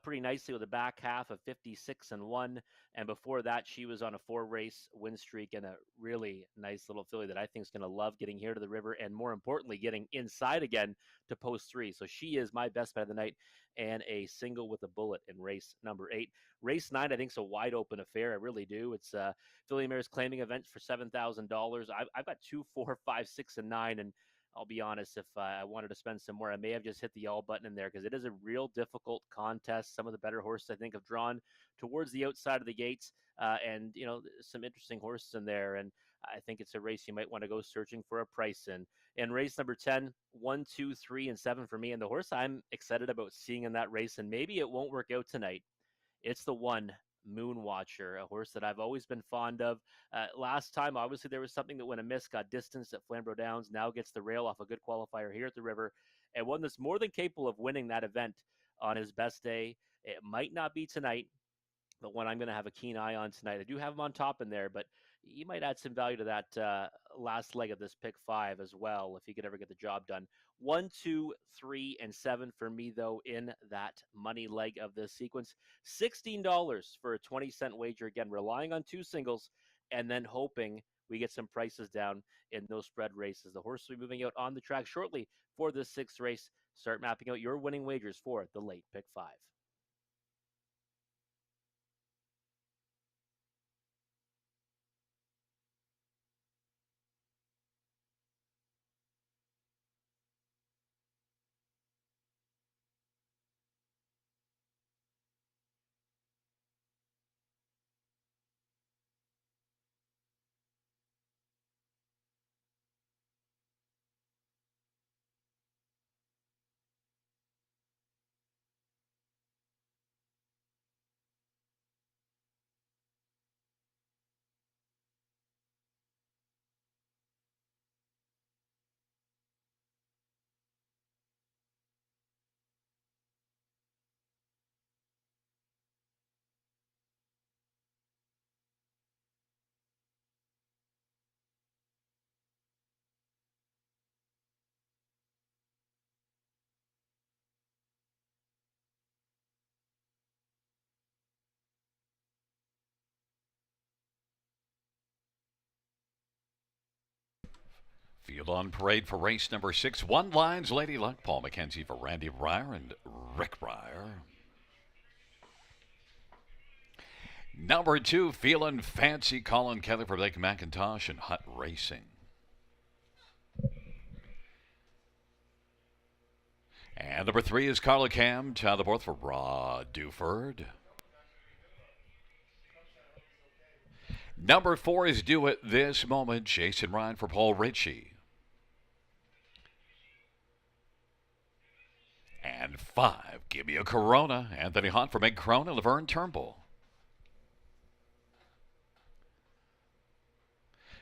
pretty nicely with a back half of 56-1. And before that, she was on a 4-race win streak and a really nice little filly that I think is going to love getting here to the river and, more importantly, getting inside again to post 3. So she is my best bet of the night and a single with a bullet in race number 8. Race 9, I think, is a wide open affair. I really do. It's Filly Mare's claiming event for $7,000. I've got 2, 4, 5, 6, and 9. And I'll be honest, if I wanted to spend some more, I may have just hit the all button in there because it is a real difficult contest. Some of the better horses, I think, have drawn towards the outside of the gates and, some interesting horses in there. And I think it's a race you might want to go searching for a price in. And race number 10, 1, 2, 3, and 7 for me. And the horse I'm excited about seeing in that race, and maybe it won't work out tonight, it's the 1 Moonwatcher, a horse that I've always been fond of. Last time, obviously, there was something that went amiss, got distanced at Flamborough Downs, now gets the rail off a good qualifier here at the river, and one that's more than capable of winning that event on his best day. It might not be tonight, but one I'm going to have a keen eye on tonight. I do have him on top in there, but you might add some value to that last leg of this pick 5 as well, if he could ever get the job done. 1, 2, 3, and 7 for me, though, in that money leg of this sequence. $16 for a 20-cent wager, again, relying on 2 singles, and then hoping we get some prices down in those spread races. The horse will be moving out on the track shortly for this 6th race. Start mapping out your winning wagers for the late pick 5. Field on parade for race number 6. 1 lines, Lady Luck. Paul McKenzie for Randy Breyer and Rick Breyer. Number 2, Feelin' Fancy, Colin Kelly for Blake McIntosh and Hut Racing. And number 3 is Carla Cam, Tyler Borth for Rod Duford. Number 4 is Do It This Moment, Jason Ryan for Paul Ritchie. And 5, Give Me a Corona, Anthony Hunt for Meg Crone and Laverne Turnbull.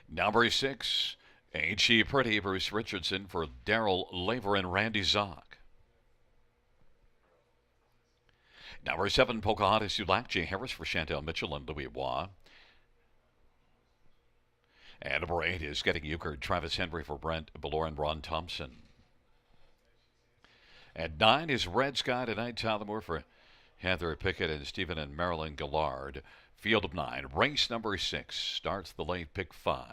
Number 6, Ain't She Pretty, Bruce Richardson for Daryl Laver and Randy Zock. Number 7, Pocahontas Ulac, Jay Harris for Chantel Mitchell and Louis Waugh. And number 8 is Getting Euchred, Travis Henry for Brent Ballor and Ron Thompson. At 9 is Red Sky Tonight, Tyler Moore for Heather Pickett and Stephen and Marilyn Gillard. Field of 9, race number 6 starts the late pick 5.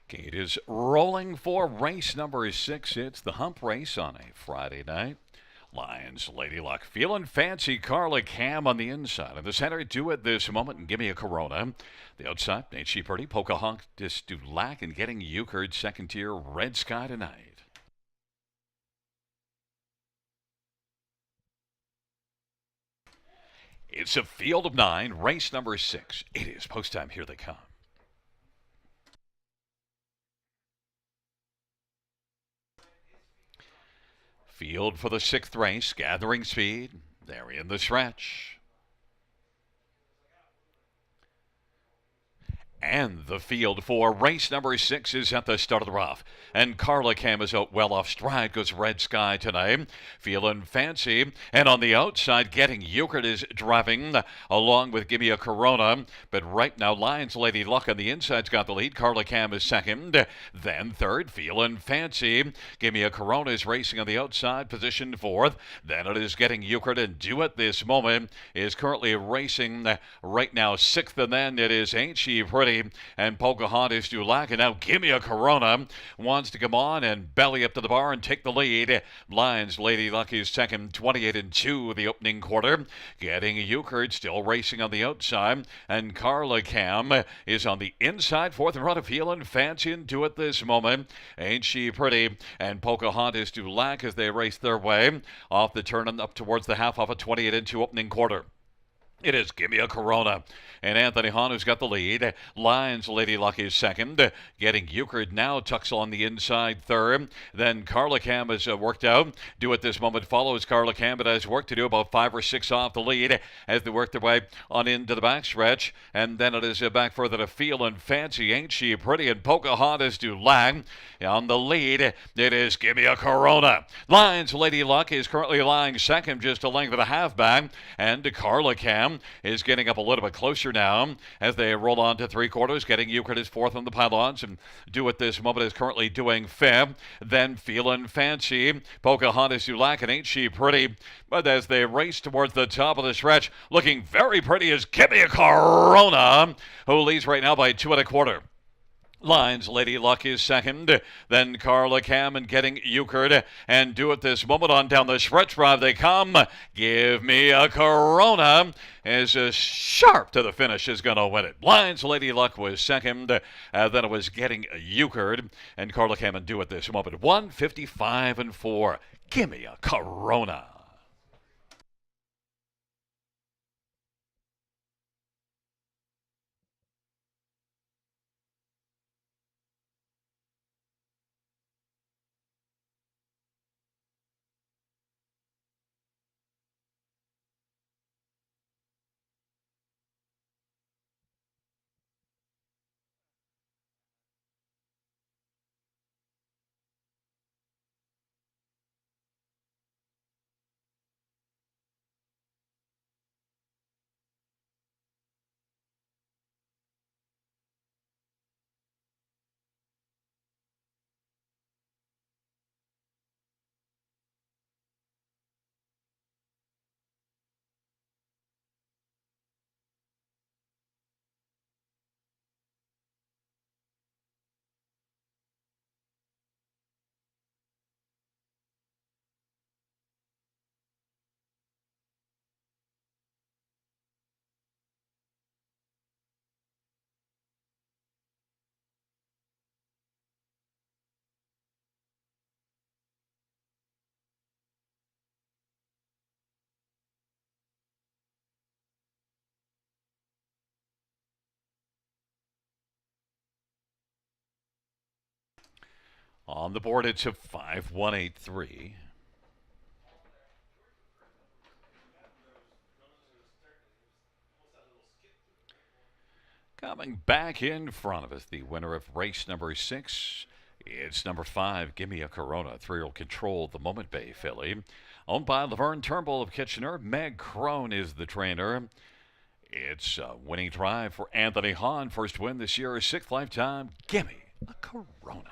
Gate is rolling for race number 6. It's the hump race on a Friday night. Lions, Lady Luck, feeling fancy. Carla Cam on the inside. In the center, do it this moment and give me a Corona. The outside, Nate Sheeperty, Pocahontas Dulac, and getting Euchred second tier. Red Sky tonight. It's a field of 9, race number 6. It is post time. Here they come. Field for the 6th race, gathering speed. They're in the stretch. And the field for race number 6 is at the start of the rough. And Carla Cam is out well off stride. Goes Red Sky tonight. Feeling fancy. And on the outside, getting Euchred is driving along with Gimme a Corona. But right now, Lions Lady Luck on the inside's got the lead. Carla Cam is second. Then third, Feeling Fancy. Gimme a Corona is racing on the outside, positioned fourth. Then it is getting Euchred, and Do It this moment is currently racing right now sixth. And then it is Ain't She Pretty and Pocahontas Dulac. And now Gimme a Corona wants to come on and belly up to the bar and take the lead. Lions Lady Luck is second, 28-2 the opening quarter. Getting Euchred still racing on the outside. And Carla Cam is on the inside. Fourth and run of Feelin' Fancy and Do It this moment. Ain't She Pretty and Pocahontas Dulac as they race their way off the turn and up towards the half of a 28-2 opening quarter. It is Gimme a Corona. And Anthony Hahn, who's got the lead. Lions Lady Luck is second. Getting Euchred now. Tucks on the inside third. Then Carla Cam has worked out. Do It this moment follows Carla Cam, but has work to do, about 5 or 6 off the lead as they work their way on into the backstretch. And then it is back further to Feelin' Fancy, Ain't She Pretty, and Pocahontas Dulac. On the lead, it is Gimme a Corona. Lions Lady Luck is currently lying second, just a length and a half back. And Carla Cam is getting up a little bit closer now as they roll on to three quarters. Getting Euchred is fourth on the pylons, and Do It this moment is currently doing fifth. Then Feelin' Fancy, Pocahontas Dulac, and Ain't She Pretty. But as they race towards the top of the stretch, looking very pretty is Gimme a Corona, who leads right now by 2 1/4. Lions Lady Luck is second. Then Carla Cam and getting Euchred and Do It this moment on down the stretch drive they come. Give Me a Corona is sharp to the finish is going to win it. Lions Lady Luck was second. Then it was getting Euchred and Carla Cam and Do It this moment. 155-4. Give Me a Corona. On the board, it's a 5-1-8-3. Coming back in front of us, the winner of race number 6. It's number 5, Gimme a Corona. 3-year-old Control the Moment Bay filly. Owned by Laverne Turnbull of Kitchener. Meg Crone is the trainer. It's a winning drive for Anthony Hahn. First win this year, 6th lifetime. Gimme a Corona.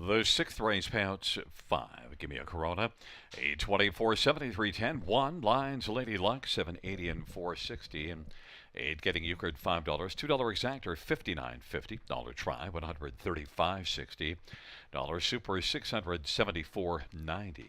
The sixth race payouts 5. Give me a Corona. 824, 73, 10. 1. Lines Lady Luck 780 and 460. And 8 getting Euchred $5. $2 exactor 59.50. Dollar try 135.60. Dollar super 674.90.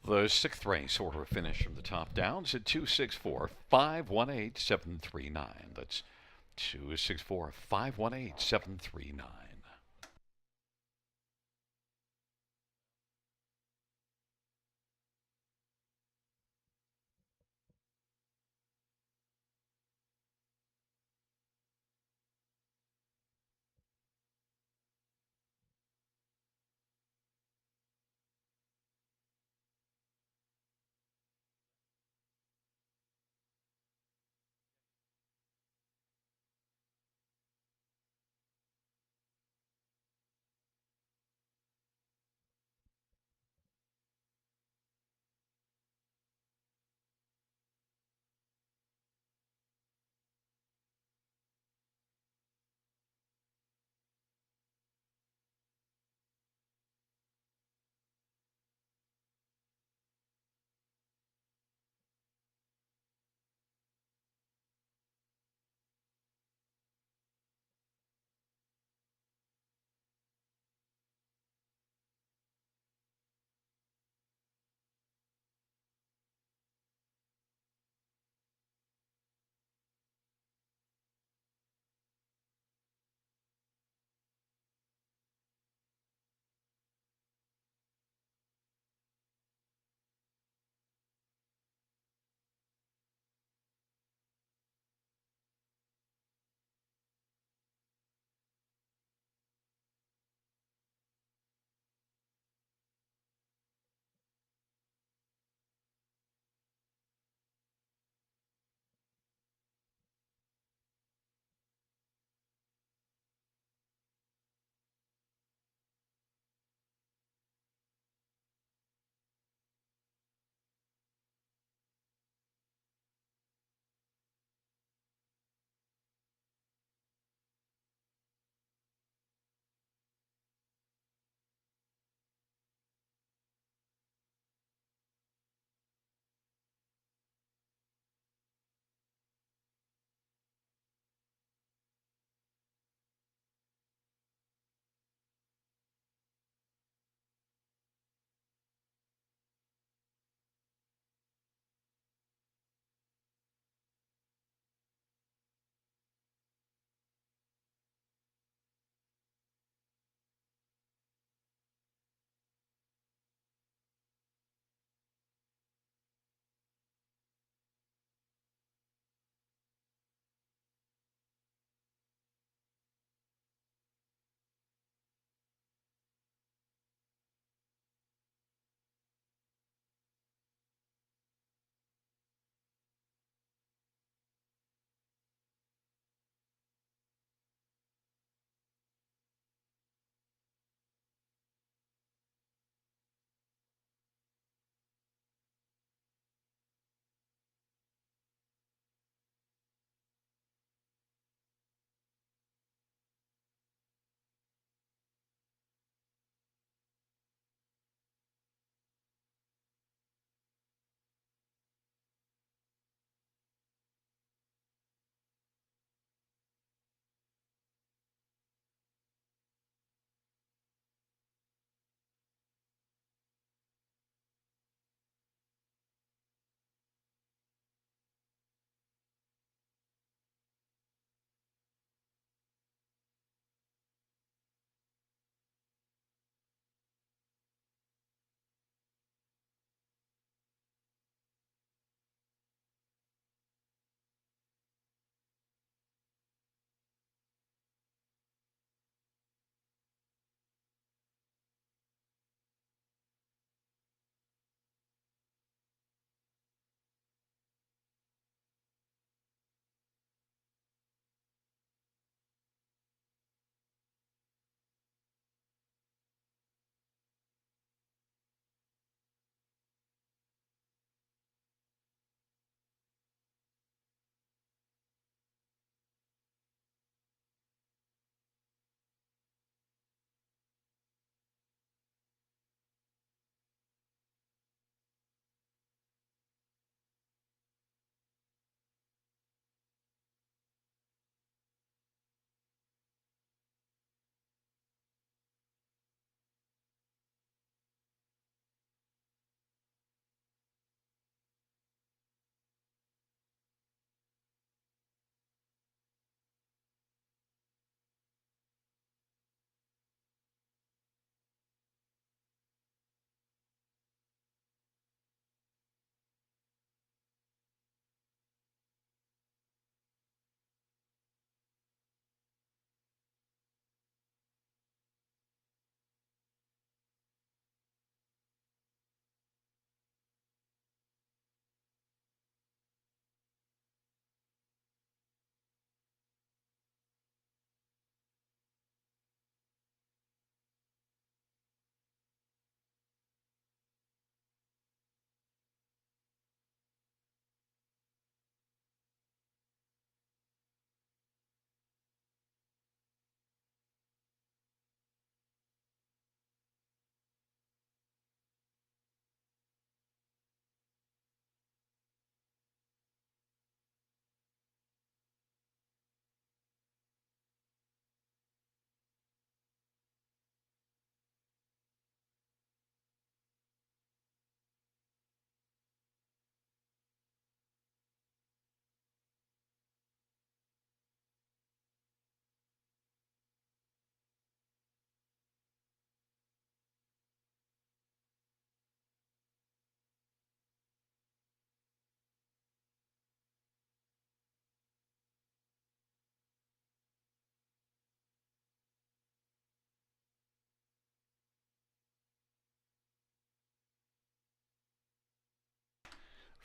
The sixth race order finish from the top down is at 264 518 739. That's 264 518 739.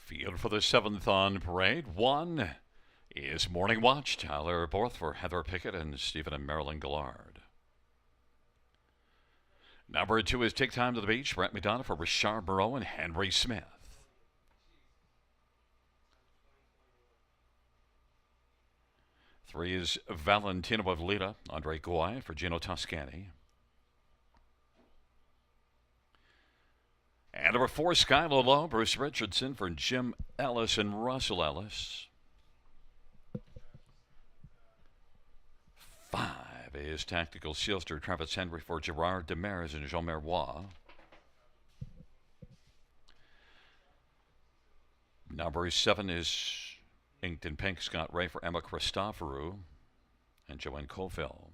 Field for the 7th on parade. 1 is Morning Watch. Tyler Borth for Heather Pickett and Stephen and Marilyn Gillard. Number 2 is Take Time to the Beach. Brett McDonough for Richard Moreau and Henry Smith. 3 is Valentino of Lita. Andre Goy for Gino Toscani. And number 4, Skylo Low, Bruce Richardson for Jim Ellis and Russell Ellis. 5 is Tactical Sealster, Travis Henry for Gerard Demers and Jean Meroy. Number 7 is Inked in Pink, Scott Ray for Emma Christoforou and Joanne Colville.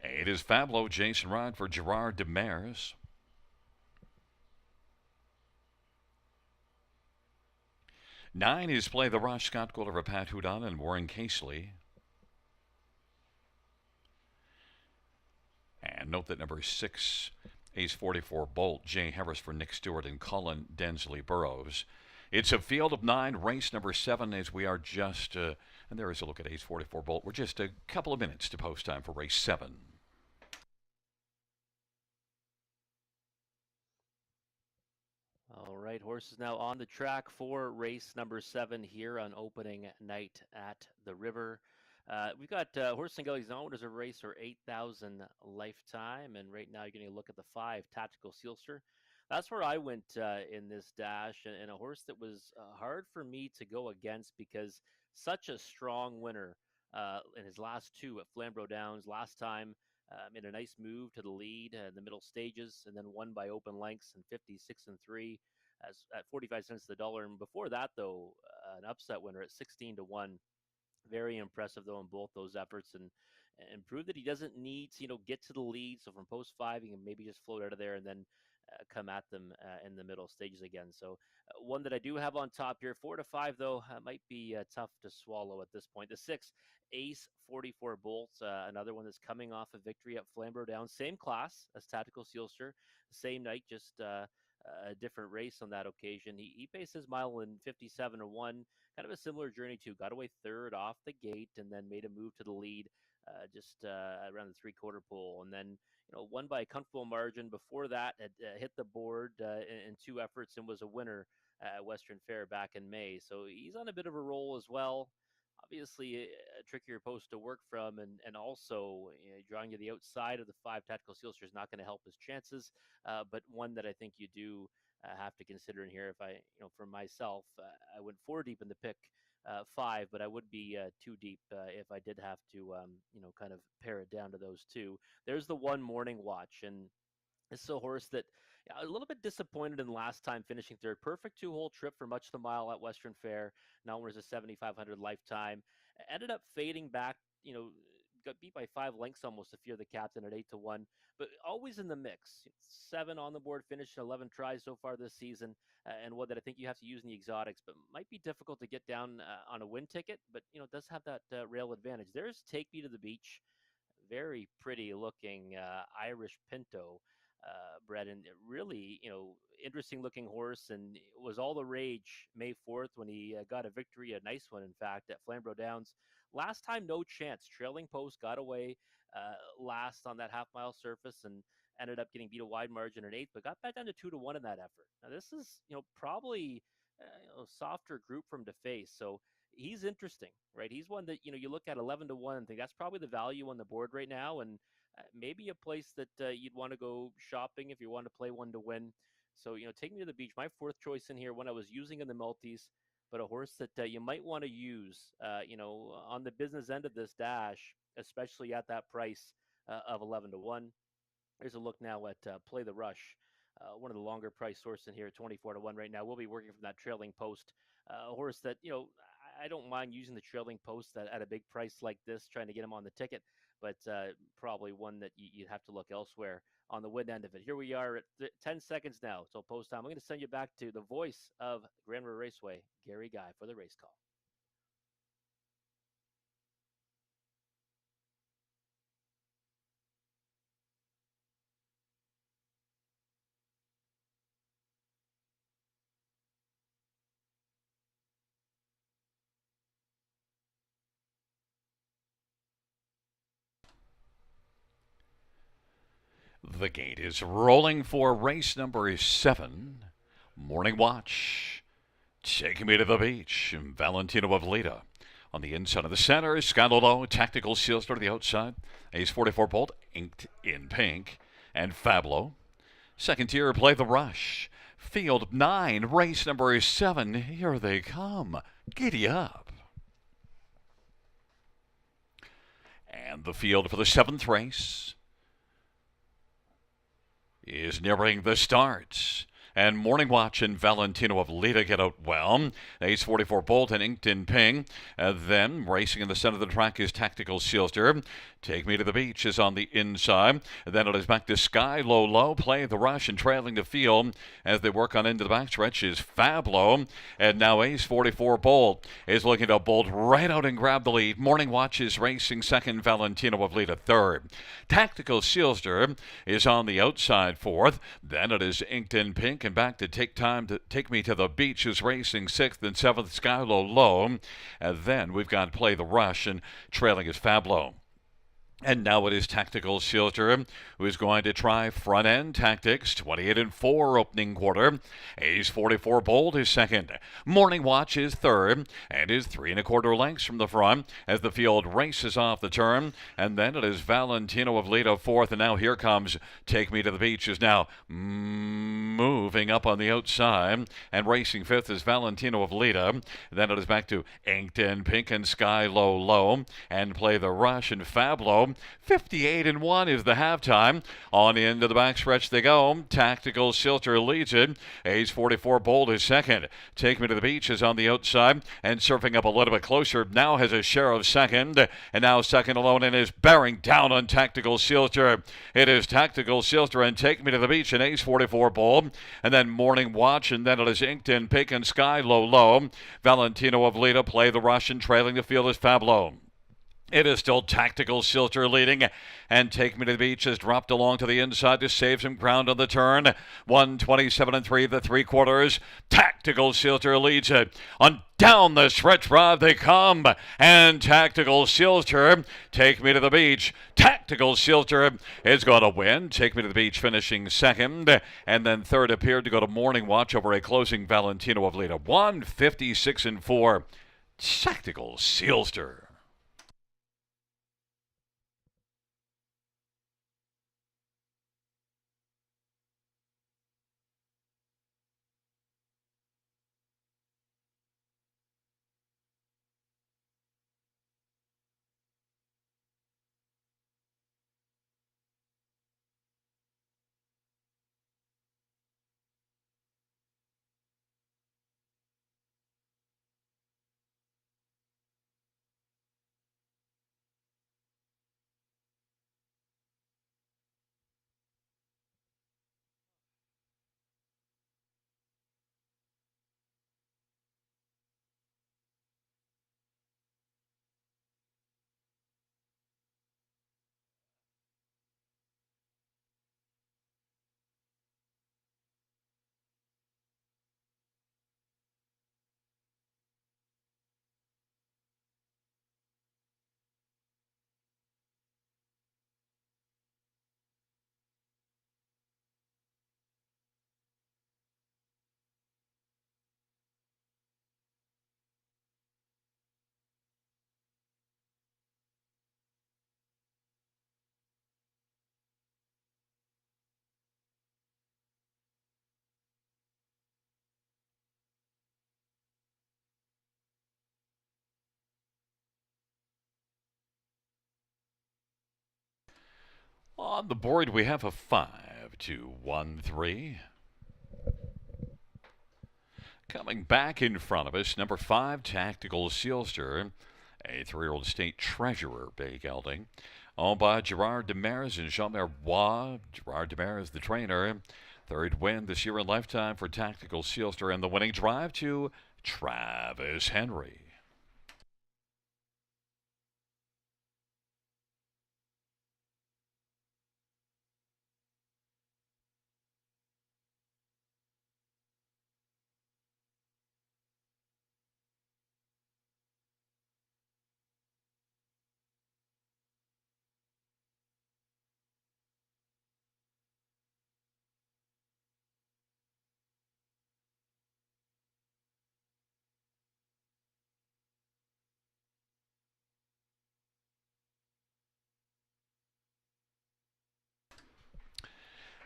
8 is Fablo, Jason Rod for Gerard Demers. 9 is Play the Rush, Scott Golder for Pat Hudon and Warren Casely. And note that number 6, Ace 44 Bolt, Jay Harris for Nick Stewart and Colin Densley Burrows. It's a field of 9, race number 7, as we are just, and there is a look at Ace 44 Bolt. We're just a couple of minutes to post time for race 7. All right, horses now on the track for race number 7 here on opening night at the River. We've got Horse and Gully's own as a race for 8,000 lifetime, and right now you're going to look at the 5 Tactical Sealster. That's where I went in this dash, and a horse that was hard for me to go against because such a strong winner in his last 2 at Flamborough Downs. Last time made a nice move to the lead in the middle stages, and then won by open lengths in 56 and 3 at 45 cents to the dollar. And before that, though, an upset winner at 16 to 1. Very impressive though in both those efforts, and proved that he doesn't need to get to the lead. So from post 5, he can maybe just float out of there and then come at them in the middle stages again. So one that I do have on top here, 4 to 5 though, might be tough to swallow at this point. The 6 Ace 44 Bolt, another one that's coming off a victory at Flamborough Downs, same class as Tactical Sealster, same night, just a different race on that occasion. He paced his mile in 57 to 1. Kind of a similar journey too. Got away third off the gate and then made a move to the lead just around the 3/4 pole. And then, won by a comfortable margin. Before that, had hit the board in 2 efforts and was a winner at Western Fair back in May. So he's on a bit of a roll as well. Obviously, a trickier post to work from, and also drawing to the outside of the 5 Tactical Sealster is not going to help his chances, but one that I think you do have to consider in here. If I, for myself, I went 4 deep in the pick 5, but I would be 2 deep if I did have to, kind of pare it down to those 2. There's the one Morning Watch, and this is a horse that a little bit disappointed in last time finishing third. Perfect 2-hole trip for much of the mile at Western Fair. Now wears a 7,500 lifetime. Ended up fading back, got beat by 5 lengths almost if you're the captain at 8 to 1, but always in the mix. 7 on the board, finished 11 tries so far this season, and one that I think you have to use in the exotics, but might be difficult to get down on a win ticket, but does have that rail advantage. There's Take Me to the Beach. Very pretty looking Irish Pinto. Bred, and really, interesting looking horse, and it was all the rage May 4th when he got a victory, a nice one, in fact, at Flamborough Downs. Last time, no chance. Trailing post, got away last on that half-mile surface, and ended up getting beat a wide margin at 8th, but got back down to 2 to 1 in that effort. Now, this is, probably a softer group from to face, so he's interesting, right? He's one that, you look at 11 to 1 and think that's probably the value on the board right now, and maybe a place that you'd want to go shopping if you want to play one to win. So, Take Me to the Beach, my 4th choice in here, one I was using in the multis, but a horse that you might want to use, on the business end of this dash, especially at that price of 11 to 1. Here's a look now at Play the Rush. One of the longer price source in here, 24 to 1 right now. We'll be working from that trailing post. A horse that, I don't mind using the trailing post at a big price like this, trying to get him on the ticket, but probably one that you'd have to look elsewhere on the win end of it. Here we are at 10 seconds now till post time. I'm going to send you back to the voice of Grand River Raceway, Gary Guy, for the race call. The gate is rolling for race number 7. Morning Watch. Taking me to the beach. Valentino of Lita. On the inside of the center is Skylolo. Tactical Seals to the outside. Ace 44 Bolt, inked in pink. And Fablo. Second tier, Play the Rush. Field 9, race number 7. Here they come. Giddy up. And the field for the 7th race is nearing the start. And Morning Watch and Valentino of Lita get out well. Ace 44 Bolt and inked in ping. Then racing in the center of the track is Tactical Sealster. Take Me to the Beach is on the inside. Then it is back to Sky Low Low. Play the Rush and trailing the field as they work on into the backstretch is Fablo. And now Ace 44 Bolt is looking to bolt right out and grab the lead. Morning Watch is racing second. Valentino of Lita third. Tactical Sealster is on the outside fourth. Then it is inked in pink and back to Take Me to the Beach is racing sixth and seventh. Sky Low Low. And then we've got Play the Rush and trailing is Fablo. And now it is Tactical Shelter, who is going to try front-end tactics. 28-4 opening quarter. Ace 44 Bold is second. Morning Watch is third, and is 3 1/4 lengths from the front as the field races off the turn. And then it is Valentino of Lita fourth, and now here comes Take Me to the Beach is now moving up on the outside, and racing fifth is Valentino of Lita. Then it is back to Inked in Pink and Sky Low Low, and Play the Rush and Fablo. 58-1 is the halftime. On into the backstretch they go. Tactical Shelter leads it. Ace 44 Bold is second. Take Me to the Beach is on the outside and surfing up a little bit closer. Now has a share of second. And now second alone and is bearing down on Tactical Shelter. It is Tactical Shelter and Take Me to the Beach and Ace 44 Bold. And then Morning Watch, and then it is Inked in Pink and Sky Low Low. Valentino of Lita, Play the Rush, and trailing the field is Fablo. It is still Tactical Shelter leading, and Take Me to the Beach has dropped along to the inside to save some ground on the turn. 127-3, the 3/4. Tactical Shelter leads it. On down the stretch rod they come, and Tactical Shelter, Take Me to the Beach. Tactical Shelter is going to win. Take Me to the Beach finishing second, and then third appeared to go to Morning Watch over a closing Valentino of Lita. 156-4. Tactical Shelter. On the board, we have a 5-2-1-3. Coming back in front of us, number 5, Tactical Sealster, a 3-year-old state treasurer, Bay Gelding, owned by Gerard Demers and Jean-Mer Bois. Gerard Demers, the trainer. Third win this year in lifetime for Tactical Sealster, and the winning drive to Travis Henry.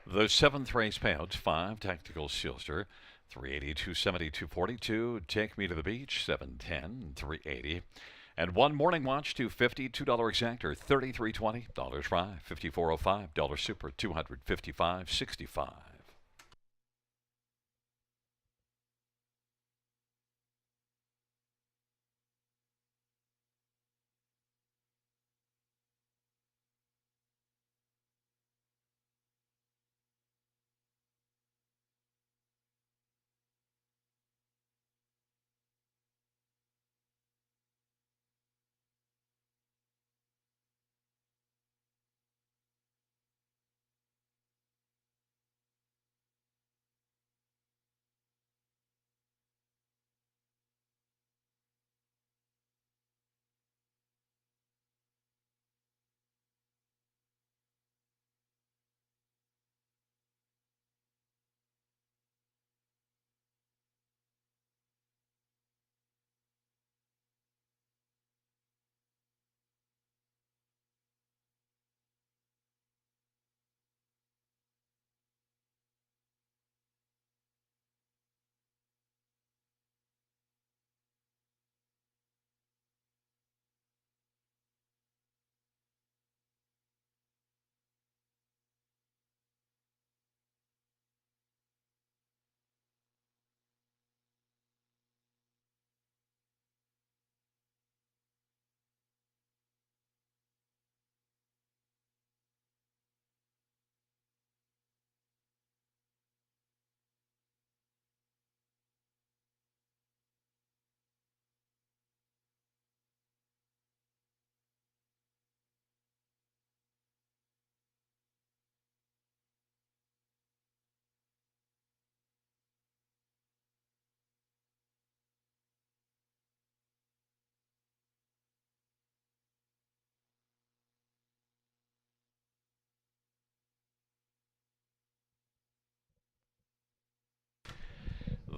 The seventh race payouts, 5 tactical Silster, 380, 270, 242. Take me to the beach, 710, 380. And one morning watch, 250, $2 exactor, 33.20, dollars fry, 54.05, dollar super, 255.65.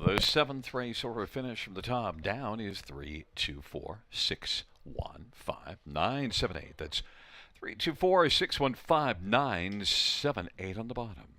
The seventh race order finish from the top down is 3, 2, 4, 6, 1, 5, 9, 7, 8. That's 3, 2, 4, 6, 1, 5, 9, 7, 8 on the bottom.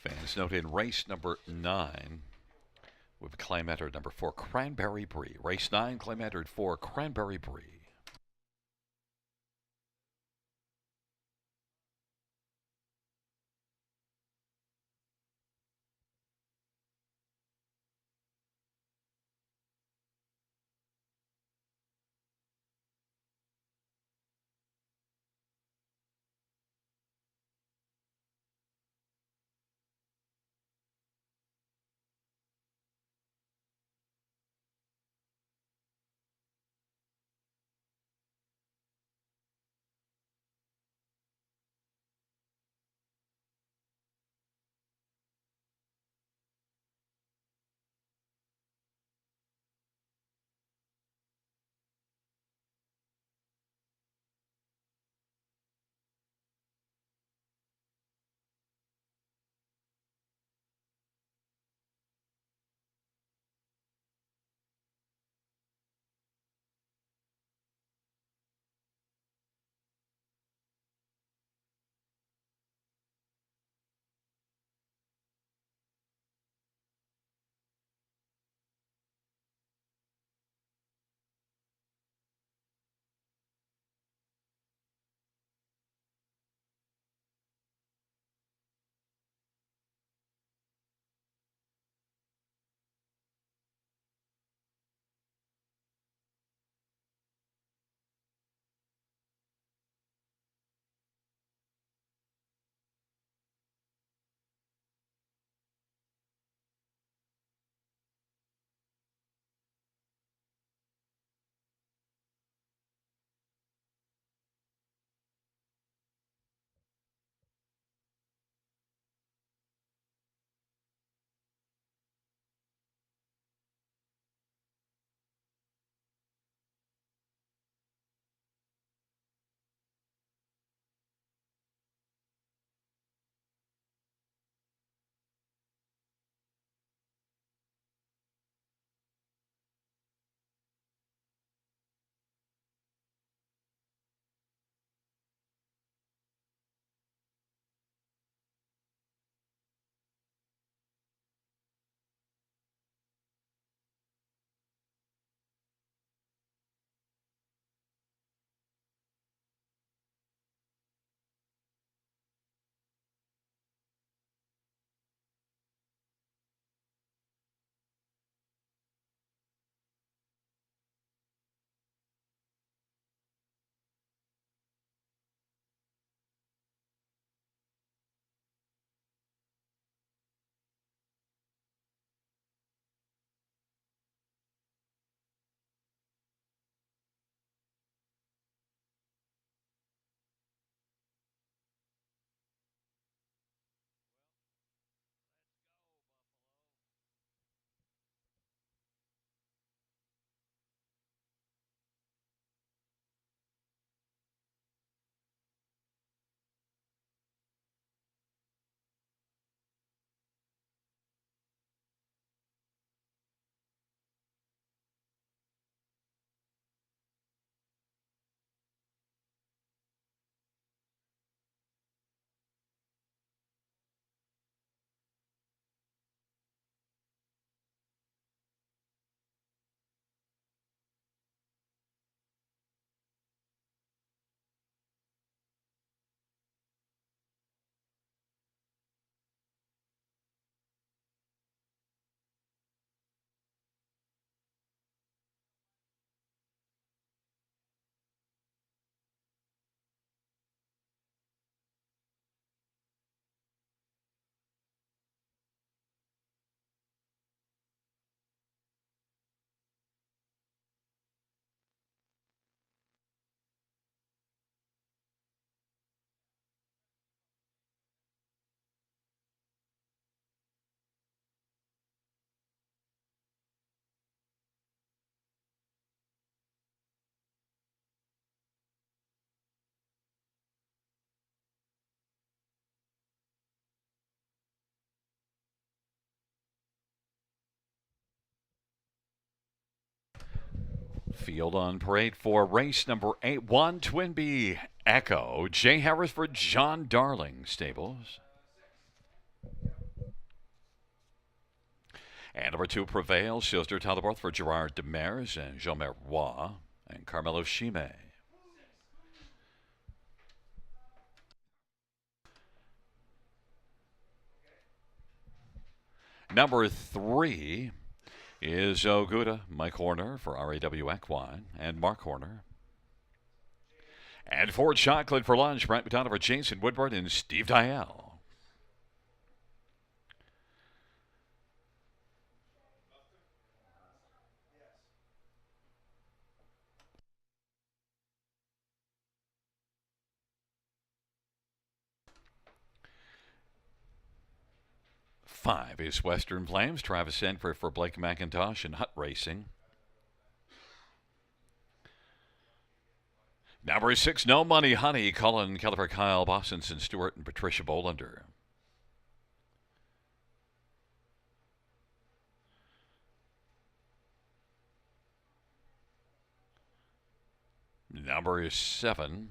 Fans note in race number 9, with claim entered number 4, Cranberry Brie. Race 9, claim entered 4, Cranberry Brie. Field on parade for race number 8, 1 Twin Bee Echo. Jay Harris for John Darling Stables. And number 2 prevails. Silster Talbot for Gerard Demers and Jean-Mer Roy and Carmelo Chime. Number 3 is Oguda, Mike Horner for RAW Equine and Mark Horner. And Ford Chocolate for lunch, Brent McDonough for Jason Woodward and Steve Dial. Five is Western Flames, Travis Enfer for Blake McIntosh and Hut Racing. Number 6, No Money Honey, Colin Keller for Kyle Bostonson Stewart and Patricia Bolander. Number 7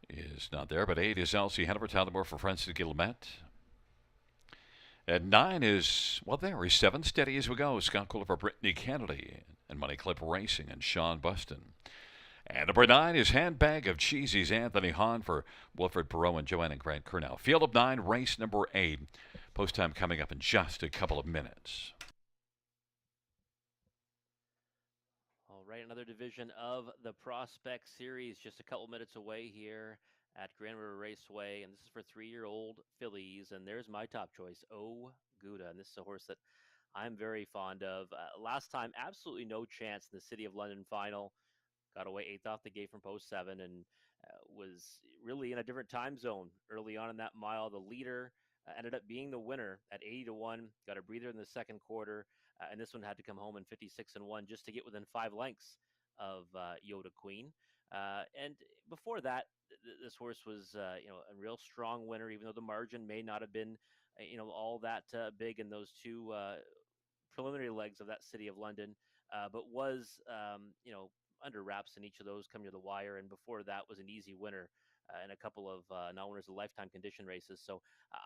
is not there, but 8 is Elsie Hanover Talbot for Francis Guillemette. And 9 is, well, there is 7, steady as we go. Scott Cooler for Brittany Kennedy and Money Clip Racing and Sean Buston. And number 9 is Handbag of Cheesies, Anthony Hahn for Wilfred Perot and Joanne and Grant Kernow. Field of 9, race number 8. Post time coming up in just a couple of minutes. All right, another division of the Prospect Series, just a couple minutes away here at Grand River Raceway, and this is for 3-year-old fillies. And there's my top choice, Oh Gouda, and this is a horse that I'm very fond of. Last time, absolutely no chance in the City of London final. Got away 8th off the gate from post 7 and was really in a different time zone early on in that mile. The leader ended up being the winner at 80-1. Got a breather in the second quarter, and this one had to come home in 56-1 just to get within 5 lengths of Yoda Queen. And before that, this horse was a real strong winner, even though the margin may not have been all that big in those two preliminary legs of that City of London, but was under wraps in each of those coming to the wire. And before that was an easy winner in a couple of non-winners of lifetime condition races. So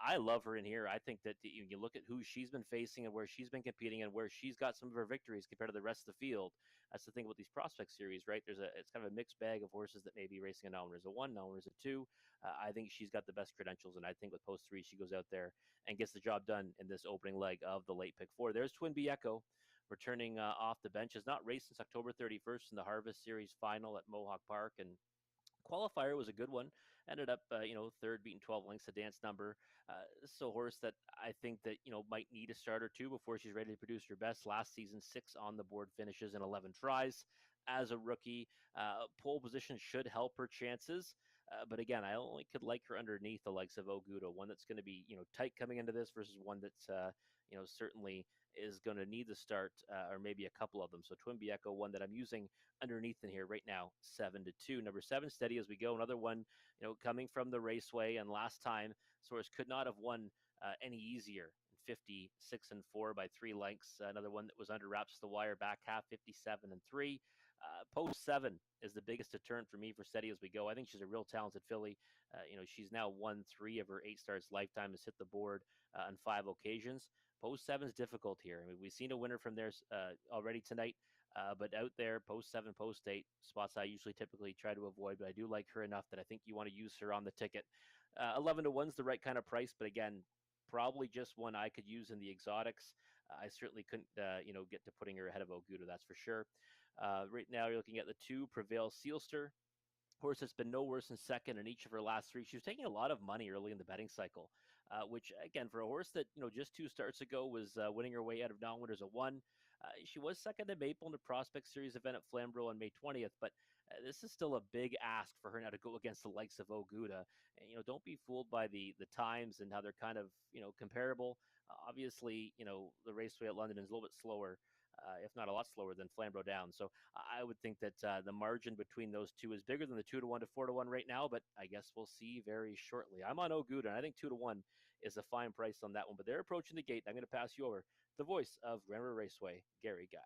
I love her in here. I think that you look at who she's been facing and where she's been competing and where she's got some of her victories compared to the rest of the field. That's the thing with these prospect series, right? It's kind of a mixed bag of horses that may be racing a non-winners of 1, non-winners of 2. I think she's got the best credentials, and I think with post 3 she goes out there and gets the job done in this opening leg of the late pick 4. There's Twin B Echo returning off the bench. Has not raced since October 31st in the Harvest Series final at Mohawk Park, and qualifier was a good one. Ended up, third, beating 12 lengths a dance number. This is a horse that I think that might need a start or two before she's ready to produce her best. Last season, 6 on the board finishes in 11 tries as a rookie. Pole position should help her chances. But again, I only could like her underneath the likes of Ogudo, one that's going to be tight coming into this versus one that's certainly is going to need the start or maybe a couple of them. So Twin B Echo, one that I'm using underneath in here right now, 7-2. Number 7, steady as we go. Another one, coming from the raceway. And last time, Soares could not have won any easier. 56-4 by 3 lengths. Another one that was under wraps to the wire back half, 57-3. Post 7 is the biggest deterrent for me for steady as we go. I think she's a real talented filly. She's now won 3 of her 8 starts lifetime, has hit the board on 5 occasions. Post 7 is difficult here. I mean, we've seen a winner from there already tonight, but out there, post 7, post 8, spots I usually typically try to avoid, but I do like her enough that I think you want to use her on the ticket. 11-1 is the right kind of price, but again, probably just one I could use in the exotics. I certainly couldn't, get to putting her ahead of Oguda, that's for sure. Right now, you're looking at the 2 Prevail Sealster. Horse that's been no worse than second in each of her last 3. She was taking a lot of money early in the betting cycle, which, again, for a horse that, just 2 starts ago was winning her way out of non-winners at 1. She was second to Maple in the Prospect Series event at Flamborough on May 20th, but this is still a big ask for her now to go against the likes of Oguda. And, don't be fooled by the times and how they're kind of, comparable. Obviously, the raceway at London is a little bit slower, if not a lot slower than Flamborough Down. So I would think that the margin between those two is bigger than the 2-1 to 4-1 right now, but I guess we'll see very shortly. I'm on Oguda, and I think 2-1 is a fine price on that one, but they're approaching the gate. I'm going to pass you over the voice of Grand River Raceway, Gary Guy.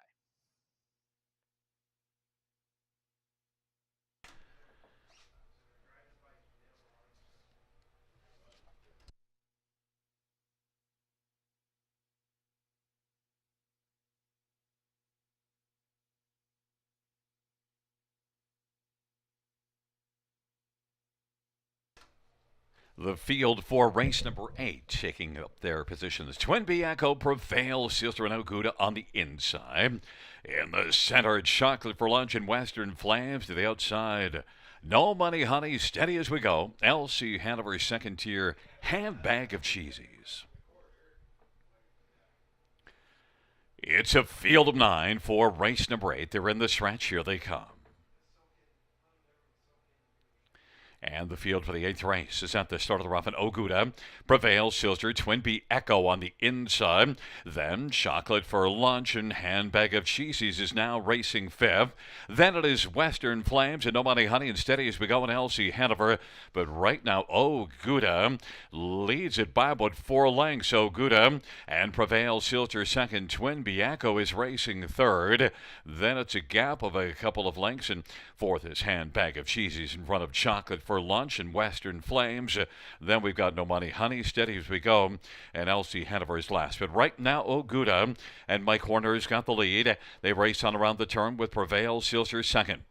The field for race number 8, taking up their positions. Twin B Echo prevails, Sister and Oguda on the inside. In the center, Chocolate for Lunch and Western Flames to the outside. No Money Honey, steady as we go. LC Hanover second tier, Handbag of Cheesies. It's a field of 9 for race number 8. They're in the stretch. Here they come. And the field for the 8th race is at the start of the rough, and Oguda prevails. Silster, Twin B Echo on the inside. Then Chocolate for Lunch and Handbag of Cheesies is now racing 5th. Then it is Western Flames and No Money Honey and steady as we go in LC Hanover. But right now, Oguda leads it by about 4 lengths. Oguda and prevails. Silster second. Twin B Echo is racing 3rd. Then it's a gap of a couple of lengths, and 4th is Handbag of Cheesies in front of Chocolate for Lunch and Western Flames. Then we've got No Money Honey, steady as we go, and LC Hanover is last. But right now, Oguda and Mike Horner's got the lead. They race on around the turn with Prevail Silser second.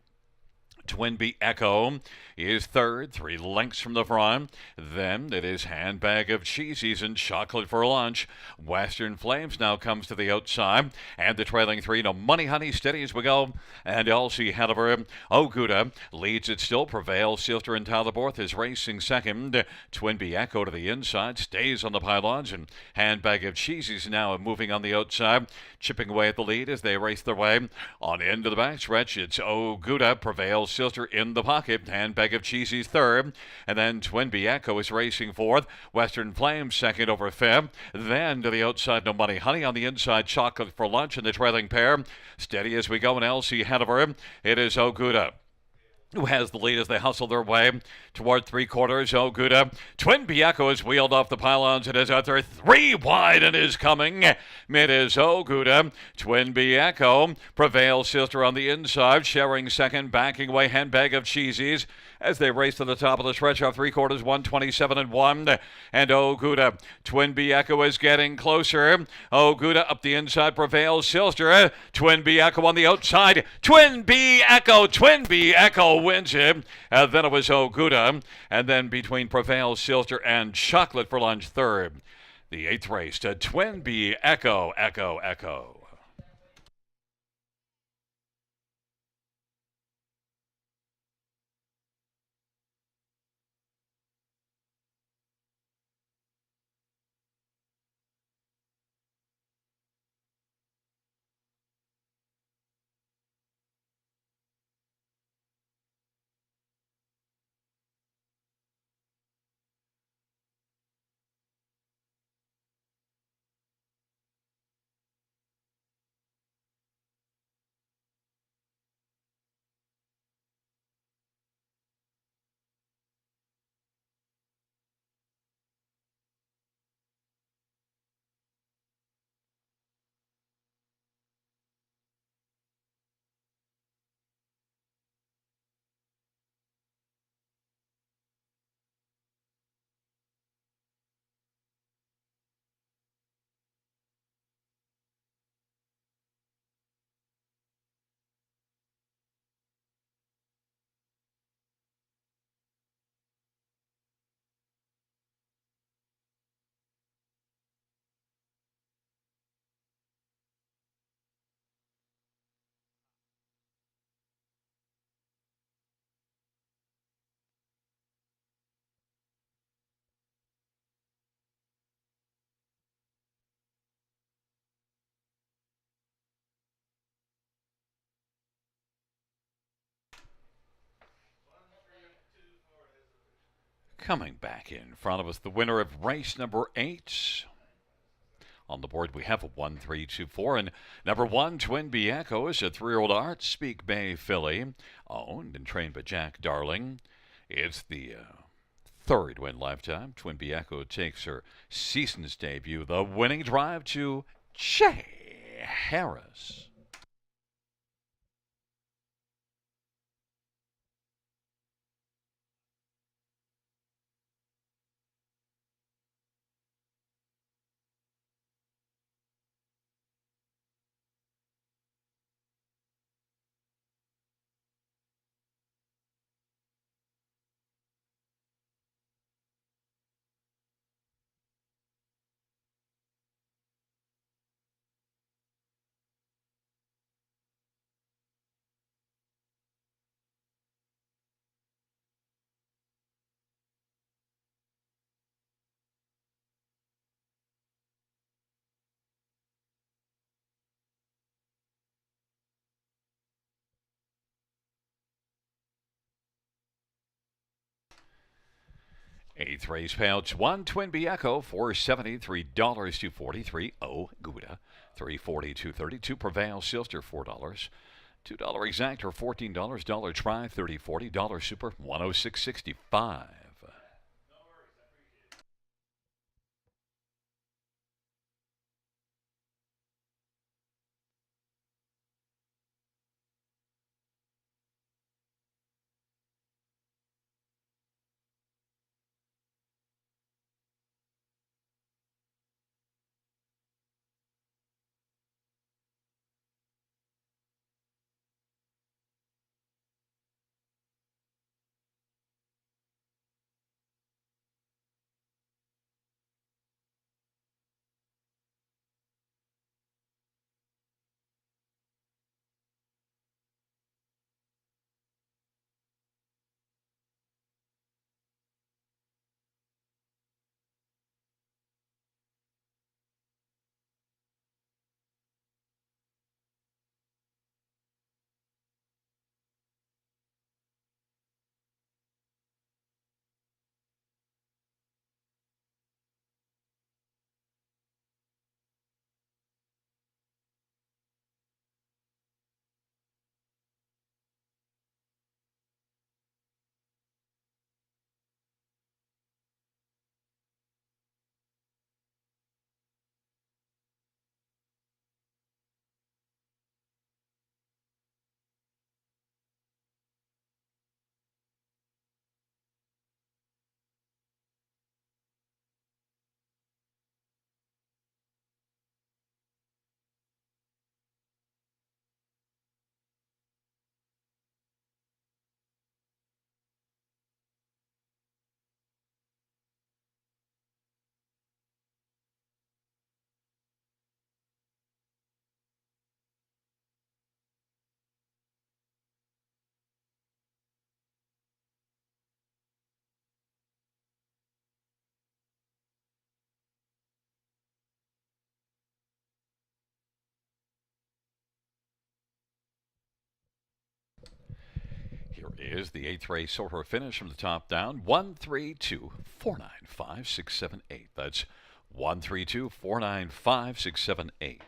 Twin B Echo is 3rd, 3 lengths from the front. Then it is Handbag of Cheesies and Chocolate for Lunch. Western Flames now comes to the outside. And the trailing 3, No Money Honey, steady as we go. And LC Hanover, Oguda leads it still. Prevail, Silter and Tyler Borth is racing second. Twin B Echo to the inside, stays on the pylons. And Handbag of Cheesies now moving on the outside, chipping away at the lead as they race their way on into the backstretch. It's Oguda, Prevail, Silter in the pocket. Handbag of Cheesies 3rd. And then Twin B Echo is racing 4th. Western Flames 2nd over 5th. Then to the outside, No Money Honey. On the inside, Chocolate for Lunch in the trailing pair. Steady as we go in LC Hanover. It is Oguda who has the lead as they hustle their way toward 3/4. Oguda. Twin B Echo is wheeled off the pylons. It is out there 3 wide and is coming. It is Oguda. Twin B Echo prevails. Sister on the inside, sharing second, backing away Handbag of Cheesies as they race to the top of the stretch off 3/4, 1:27 and 1. And Oguda. Twin B Echo is getting closer. Oguda up the inside, prevails. Silster. Twin B Echo on the outside. Twin B Echo wins it. Then it was Oguda. And then between Prevail, Silter, and Chocolate for Lunch 3rd. The 8th race to Twin B Echo, Echo, Echo. Coming back in front of us, the winner of race number 8. On the board, we have a 1, 3, 2, 4. And number 1, Twin B Echo, is a 3-year-old Art Speak Bay filly, owned and trained by Jack Darling. It's the 3rd win lifetime. Twin B Echo takes her season's debut. The winning drive to Jay Harris. Eighth race payouts 1 Twin B Echo $4.70, $3 Oh, Gouda 340 232 Prevail Silster $4. $2 exactor $14, dollar try 30 40 dollar super 106.65. Here is the eighth race order finish from the top down 1 3 2 4 9 5 6 7 8. That's 1 3 2 4 9 5 6 7 8.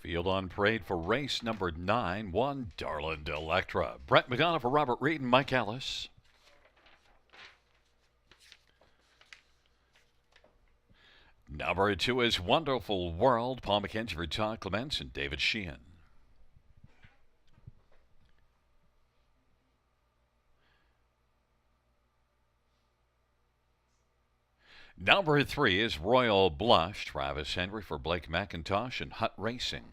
Field on parade for race number 9, one Darland Electra. Brett McGonough for Robert Reed and Mike Ellis. Number 2 is Wonderful World. Paul McKenzie for Todd Clements and David Sheehan. Number 3 is Royal Blush. Travis Henry for Blake McIntosh and Hut Racing.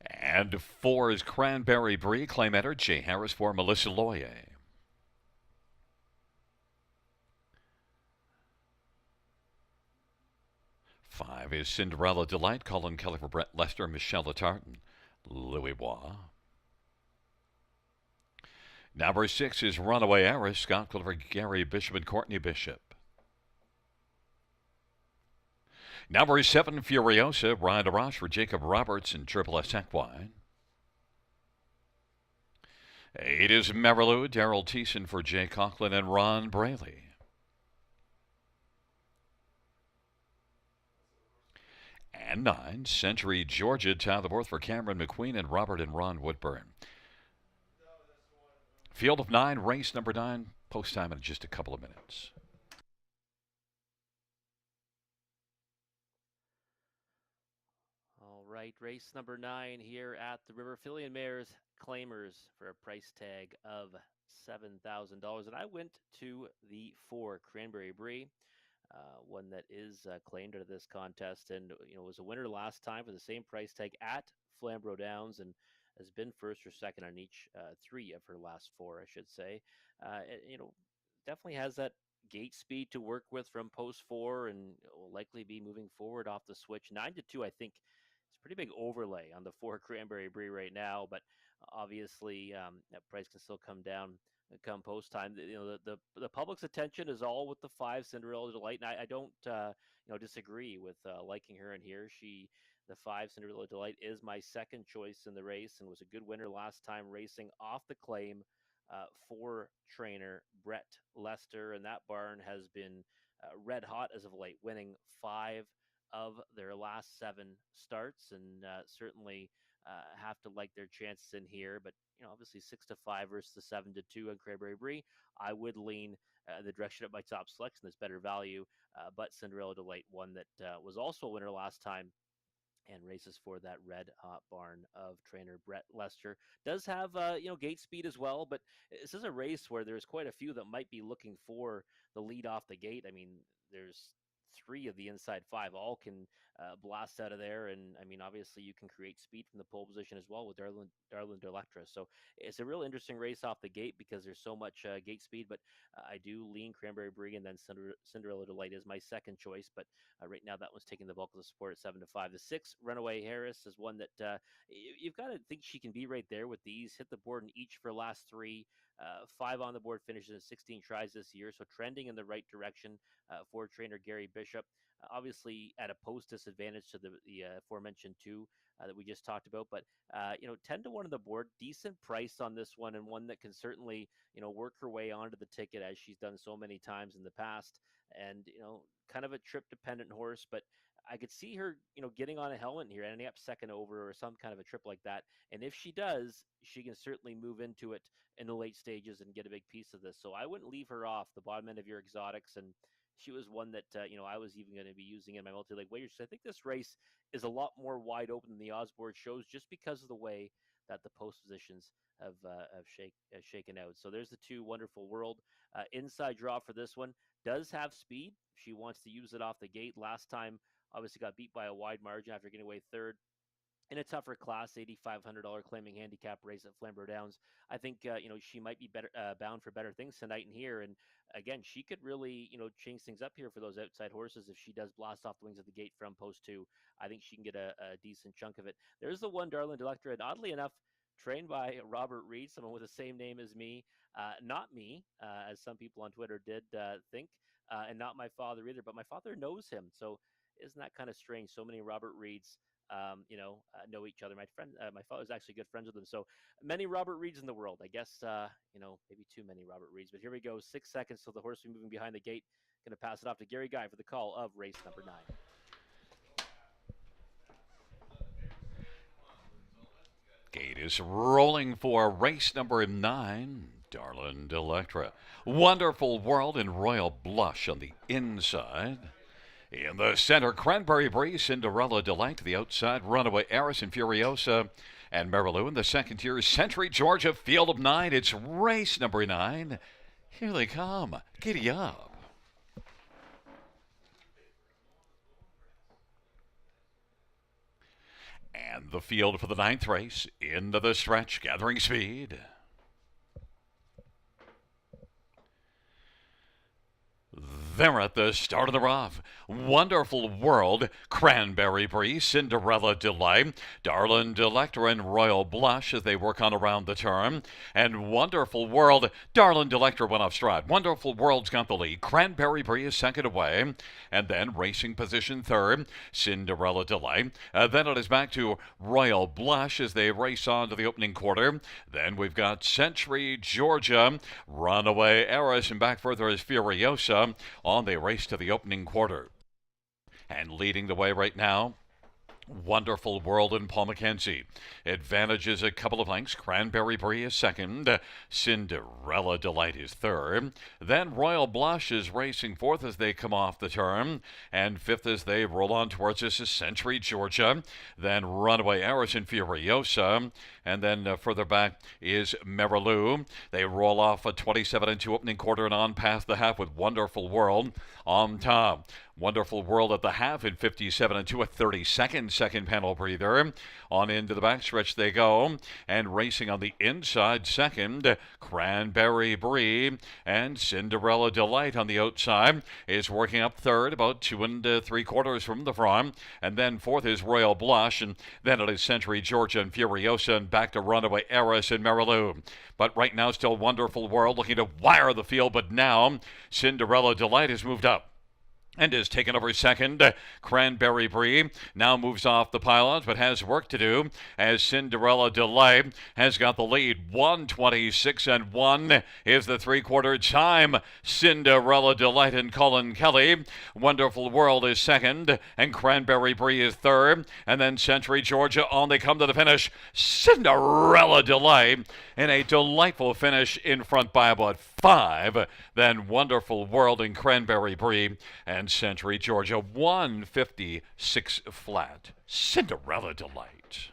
And 4 is Cranberry Brie. Claim enter Jay Harris for Melissa Loyer. Five is Cinderella Delight. Colin Kelly for Brett Lester, Michelle Tartan, Louis Bois. Number 6 is Runaway Heiress. Scott Quiller for Gary Bishop and Courtney Bishop. Number 7, Furiosa. Brian DeRoche for Jacob Roberts and Triple S Equine. 8 is Marilou. Daryl Thiessen for Jay Conklin and Ron Braley. And 9, Century Georgia. Tyler Borth for Cameron McQueen and Robert and Ron Woodburn. Field of 9, race number 9. Post time in just a couple of minutes. All right, race number 9 here at the River. Filly and Mares claimers for a price tag of $7,000. And I went to the 4 Cranberry Brie. One that is claimed under this contest, and was a winner last time for the same price tag at Flamborough Downs, and has been first or second on each 3 of her last 4, I should say. Definitely has that gate speed to work with from post 4, and will likely be moving forward off the switch. 9-2, I think, it's a pretty big overlay on the 4 Cranberry Brie right now, but obviously that price can still come down come post time. The public's attention is all with the 5 Cinderella Delight, and I don't disagree with liking her in here. The 5 Cinderella Delight is my second choice in the race and was a good winner last time racing off the claim for trainer Brett Lester, and that barn has been red hot as of late, winning 5 of their last 7 starts, and certainly have to like their chances in here. But obviously 6-5 versus the 7-2 on Cranberry Brie, I would lean the direction of my top selection. There's better value, but Cinderella Delight, one that was also a winner last time and races for that red hot barn of trainer Brett Lester. Does have gate speed as well, but this is a race where there's quite a few that might be looking for the lead off the gate. I mean, there's 3 of the inside 5 all can blast out of there, and I mean, obviously you can create speed from the pole position as well with Darland Electra. So it's a real interesting race off the gate because there's so much gate speed. But I do lean Cranberry Brie, and then Cinderella Delight is my second choice. But right now that one's taking the bulk of the support at 7-5. The 6 Runaway Harris is one that you've got to think she can be right there with these. Hit the board in each for last 3. 5 on the board finishes in 16 tries this year, so trending in the right direction for trainer Gary Bishop. Obviously, at a post disadvantage to the aforementioned 2 that we just talked about, but 10-1 on the board, decent price on this one, and one that can certainly work her way onto the ticket as she's done so many times in the past, and kind of a trip dependent horse, but I could see her, getting on a helmet here, ending up second over or some kind of a trip like that. And if she does, she can certainly move into it in the late stages and get a big piece of this. So I wouldn't leave her off the bottom end of your exotics. And she was one that, I was even going to be using in my multi-leg wagers. I think this race is a lot more wide open than the odds board shows just because of the way that the post positions have shaken out. So there's the 2 Wonderful World. Inside draw for this one. Does have speed. She wants to use it off the gate. Last time, obviously got beat by a wide margin after getting away third in a tougher class, $8,500 claiming handicap race at Flamborough Downs. I think she might be better bound for better things tonight in here. And again, she could really change things up here for those outside horses if she does blast off the wings of the gate from post 2. I think she can get a decent chunk of it. There's the 1 Darland Electra, and oddly enough, trained by Robert Reed, someone with the same name as me. Not me, as some people on Twitter did think, and not my father either. But my father knows him, so isn't that kind of strange? So many Robert Reeds, know each other. My father's actually good friends with him. So many Robert Reeds in the world. I guess, maybe too many Robert Reeds. But here we go. 6 seconds till the horse will be moving behind the gate. Going to pass it off to Gary Guy for the call of race number 9. is rolling for race number 9, Darlin Electra. Wonderful World and Royal Blush on the inside. In the center, Cranberry Breeze, Cinderella Delight. To the outside, Runaway Eris and Furiosa and Marilou. In the second tier, Century Georgia, Field of 9. It's race number 9. Here they come. Giddy up. And the field for the 9th race. Into the stretch, gathering speed. They're at the start of the rough. Wonderful World, Cranberry Breeze, Cinderella Delight, Darlin Electra, and Royal Blush as they work on around the turn. And Wonderful World, Darlin Electra went off stride. Wonderful World's got the lead. Cranberry Breeze second away. And then racing position third, Cinderella Delight. Then it is back to Royal Blush as they race on to the opening quarter. Then we've got Century Georgia, Runaway Eris, and back further is Furiosa on the race to the opening quarter. And leading the way right now, Wonderful World and Paul McKenzie. Advantages a couple of lengths. Cranberry Brie is second. Cinderella Delight is third. Then Royal Blush is racing fourth as they come off the turn. And fifth as they roll on towards us is Century Georgia. Then Runaway Eris and Furiosa. And then further back is Marilou. They roll off a 27 and 2 opening quarter and on past the half with Wonderful World on top. Wonderful World at the half in 57 and 2, a 32nd second panel breather. On into the backstretch they go, and racing on the inside second, Cranberry Brie, and Cinderella Delight on the outside is working up third, about 2 3/4 from the front, and then fourth is Royal Blush, and then it is Century Georgia and Furiosa, and back to Runaway Eris and Marilou. But right now still Wonderful World looking to wire the field, but now Cinderella Delight has moved up and is taken over second. Cranberry Brie now moves off the pylons, but has work to do as Cinderella Delight has got the lead. 1:26 and 1 is the 3/4 time. Cinderella Delight and Colin Kelly. Wonderful World is second, and Cranberry Brie is third, and then Century Georgia on they come to the finish. Cinderella Delight in a delightful finish in front by about 5. Then Wonderful World and Cranberry Brie and Century Georgia. 156 flat. Cinderella Delight.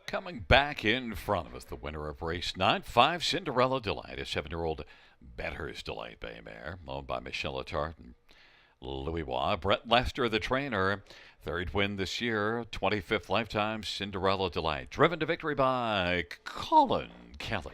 Coming back in front of us, the winner of race 9, 5, Cinderella Delight, a 7-year-old Better's Delight Bay mare, owned by Michelle Attard and Louis Waugh. Brett Lester, the trainer, third win this year, 25th lifetime, Cinderella Delight. Driven to victory by Colin Kelly.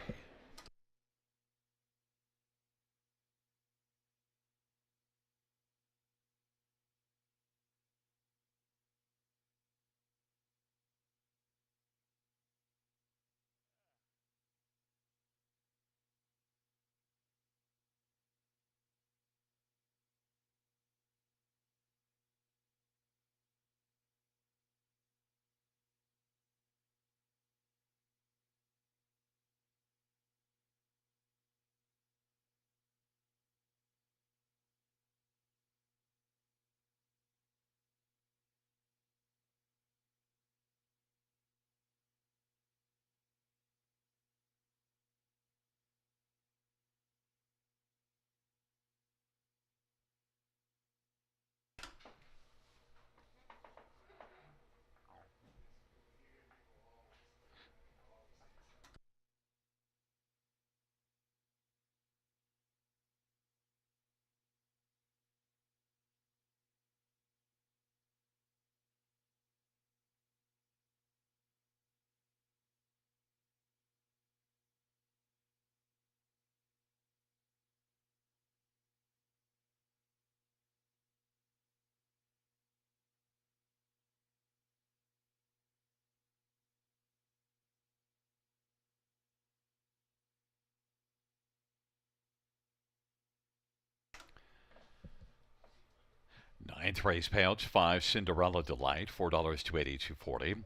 Ninth race payouts, 5 Cinderella Delight, $4 to 82.40.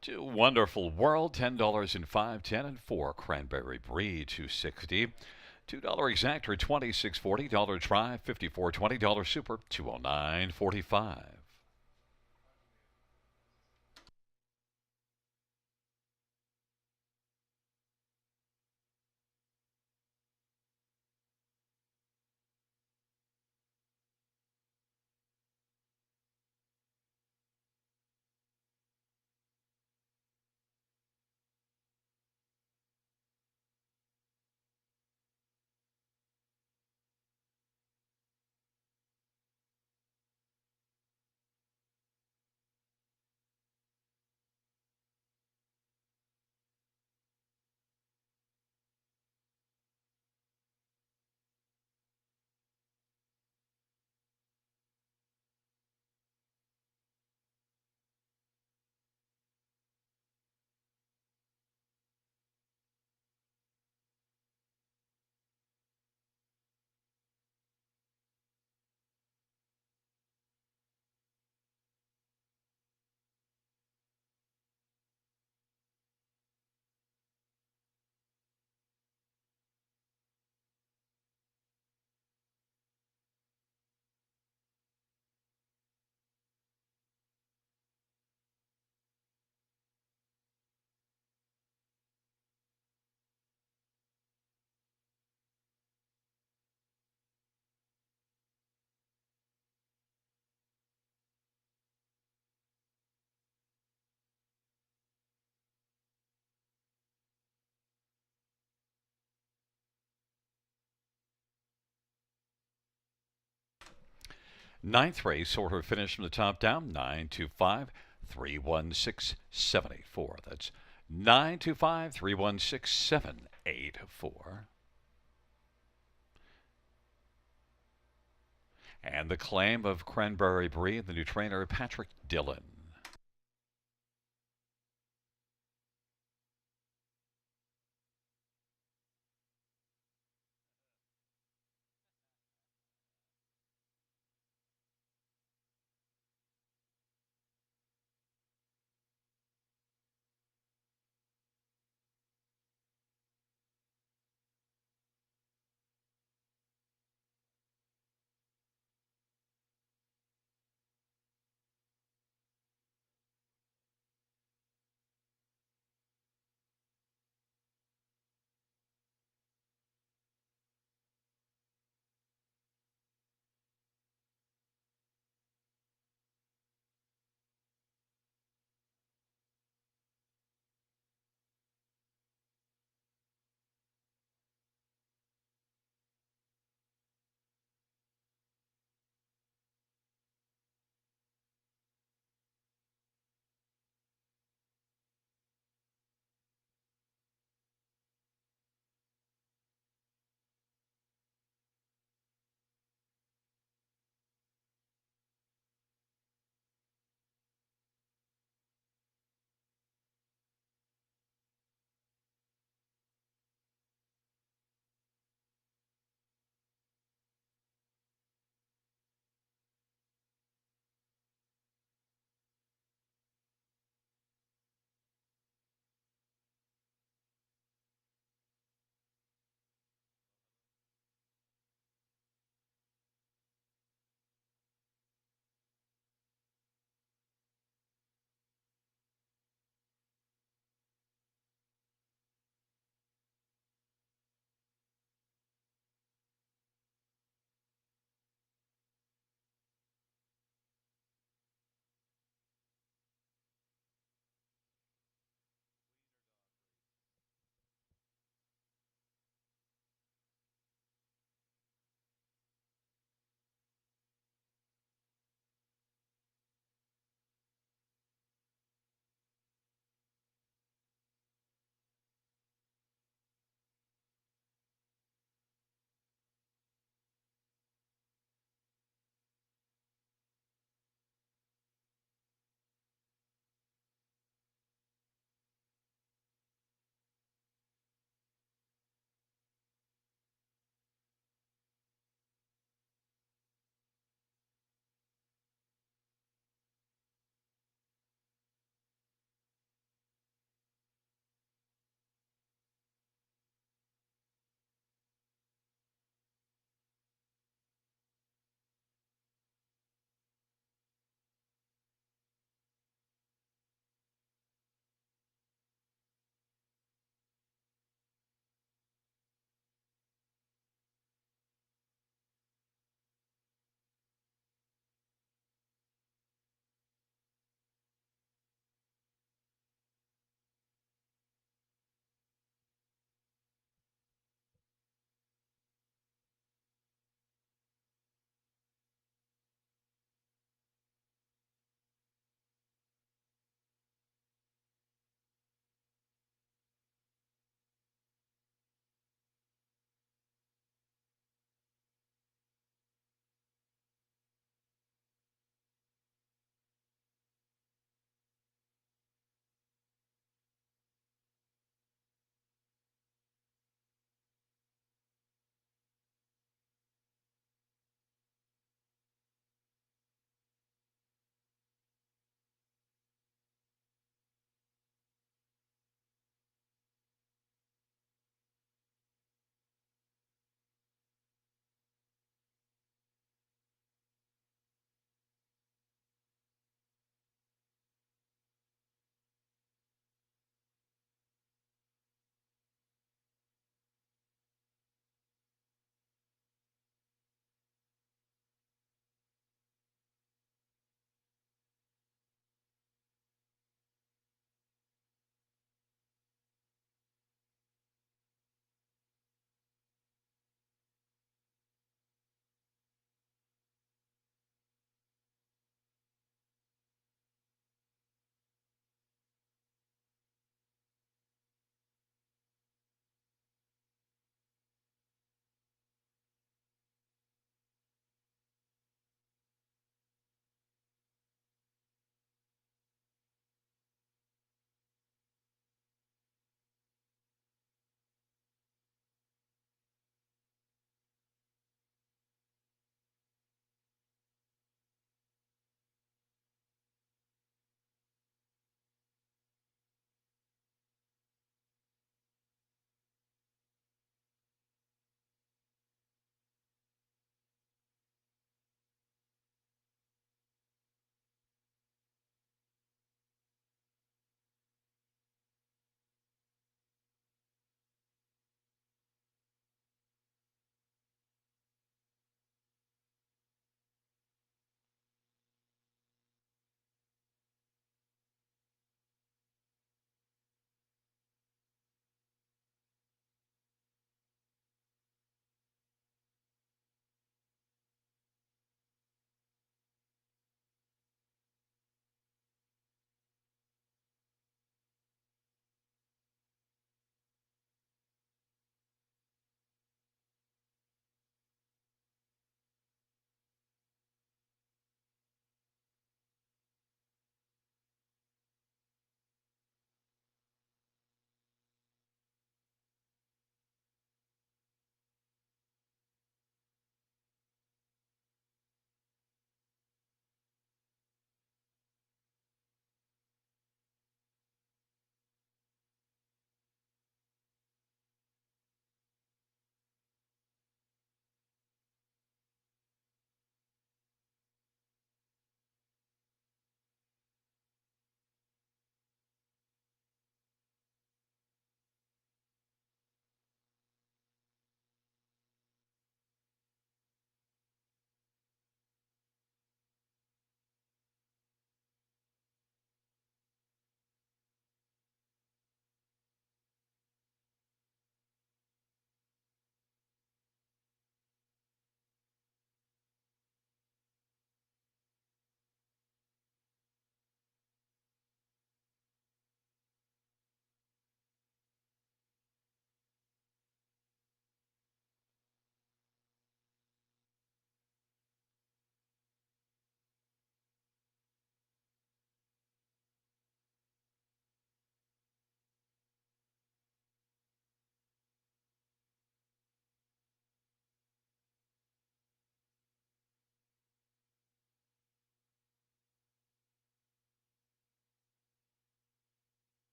2 Wonderful World, $10.05, and 4 Cranberry Brie, $2.60. $2 exactor, $26.40. Dollar Try, $54.20. Dollar Super, $209.45. Ninth race, order finished from the top down, 925 316 784. That's 925 316 784. And the claim of Cranberry Brie, the new trainer, Patrick Dillon.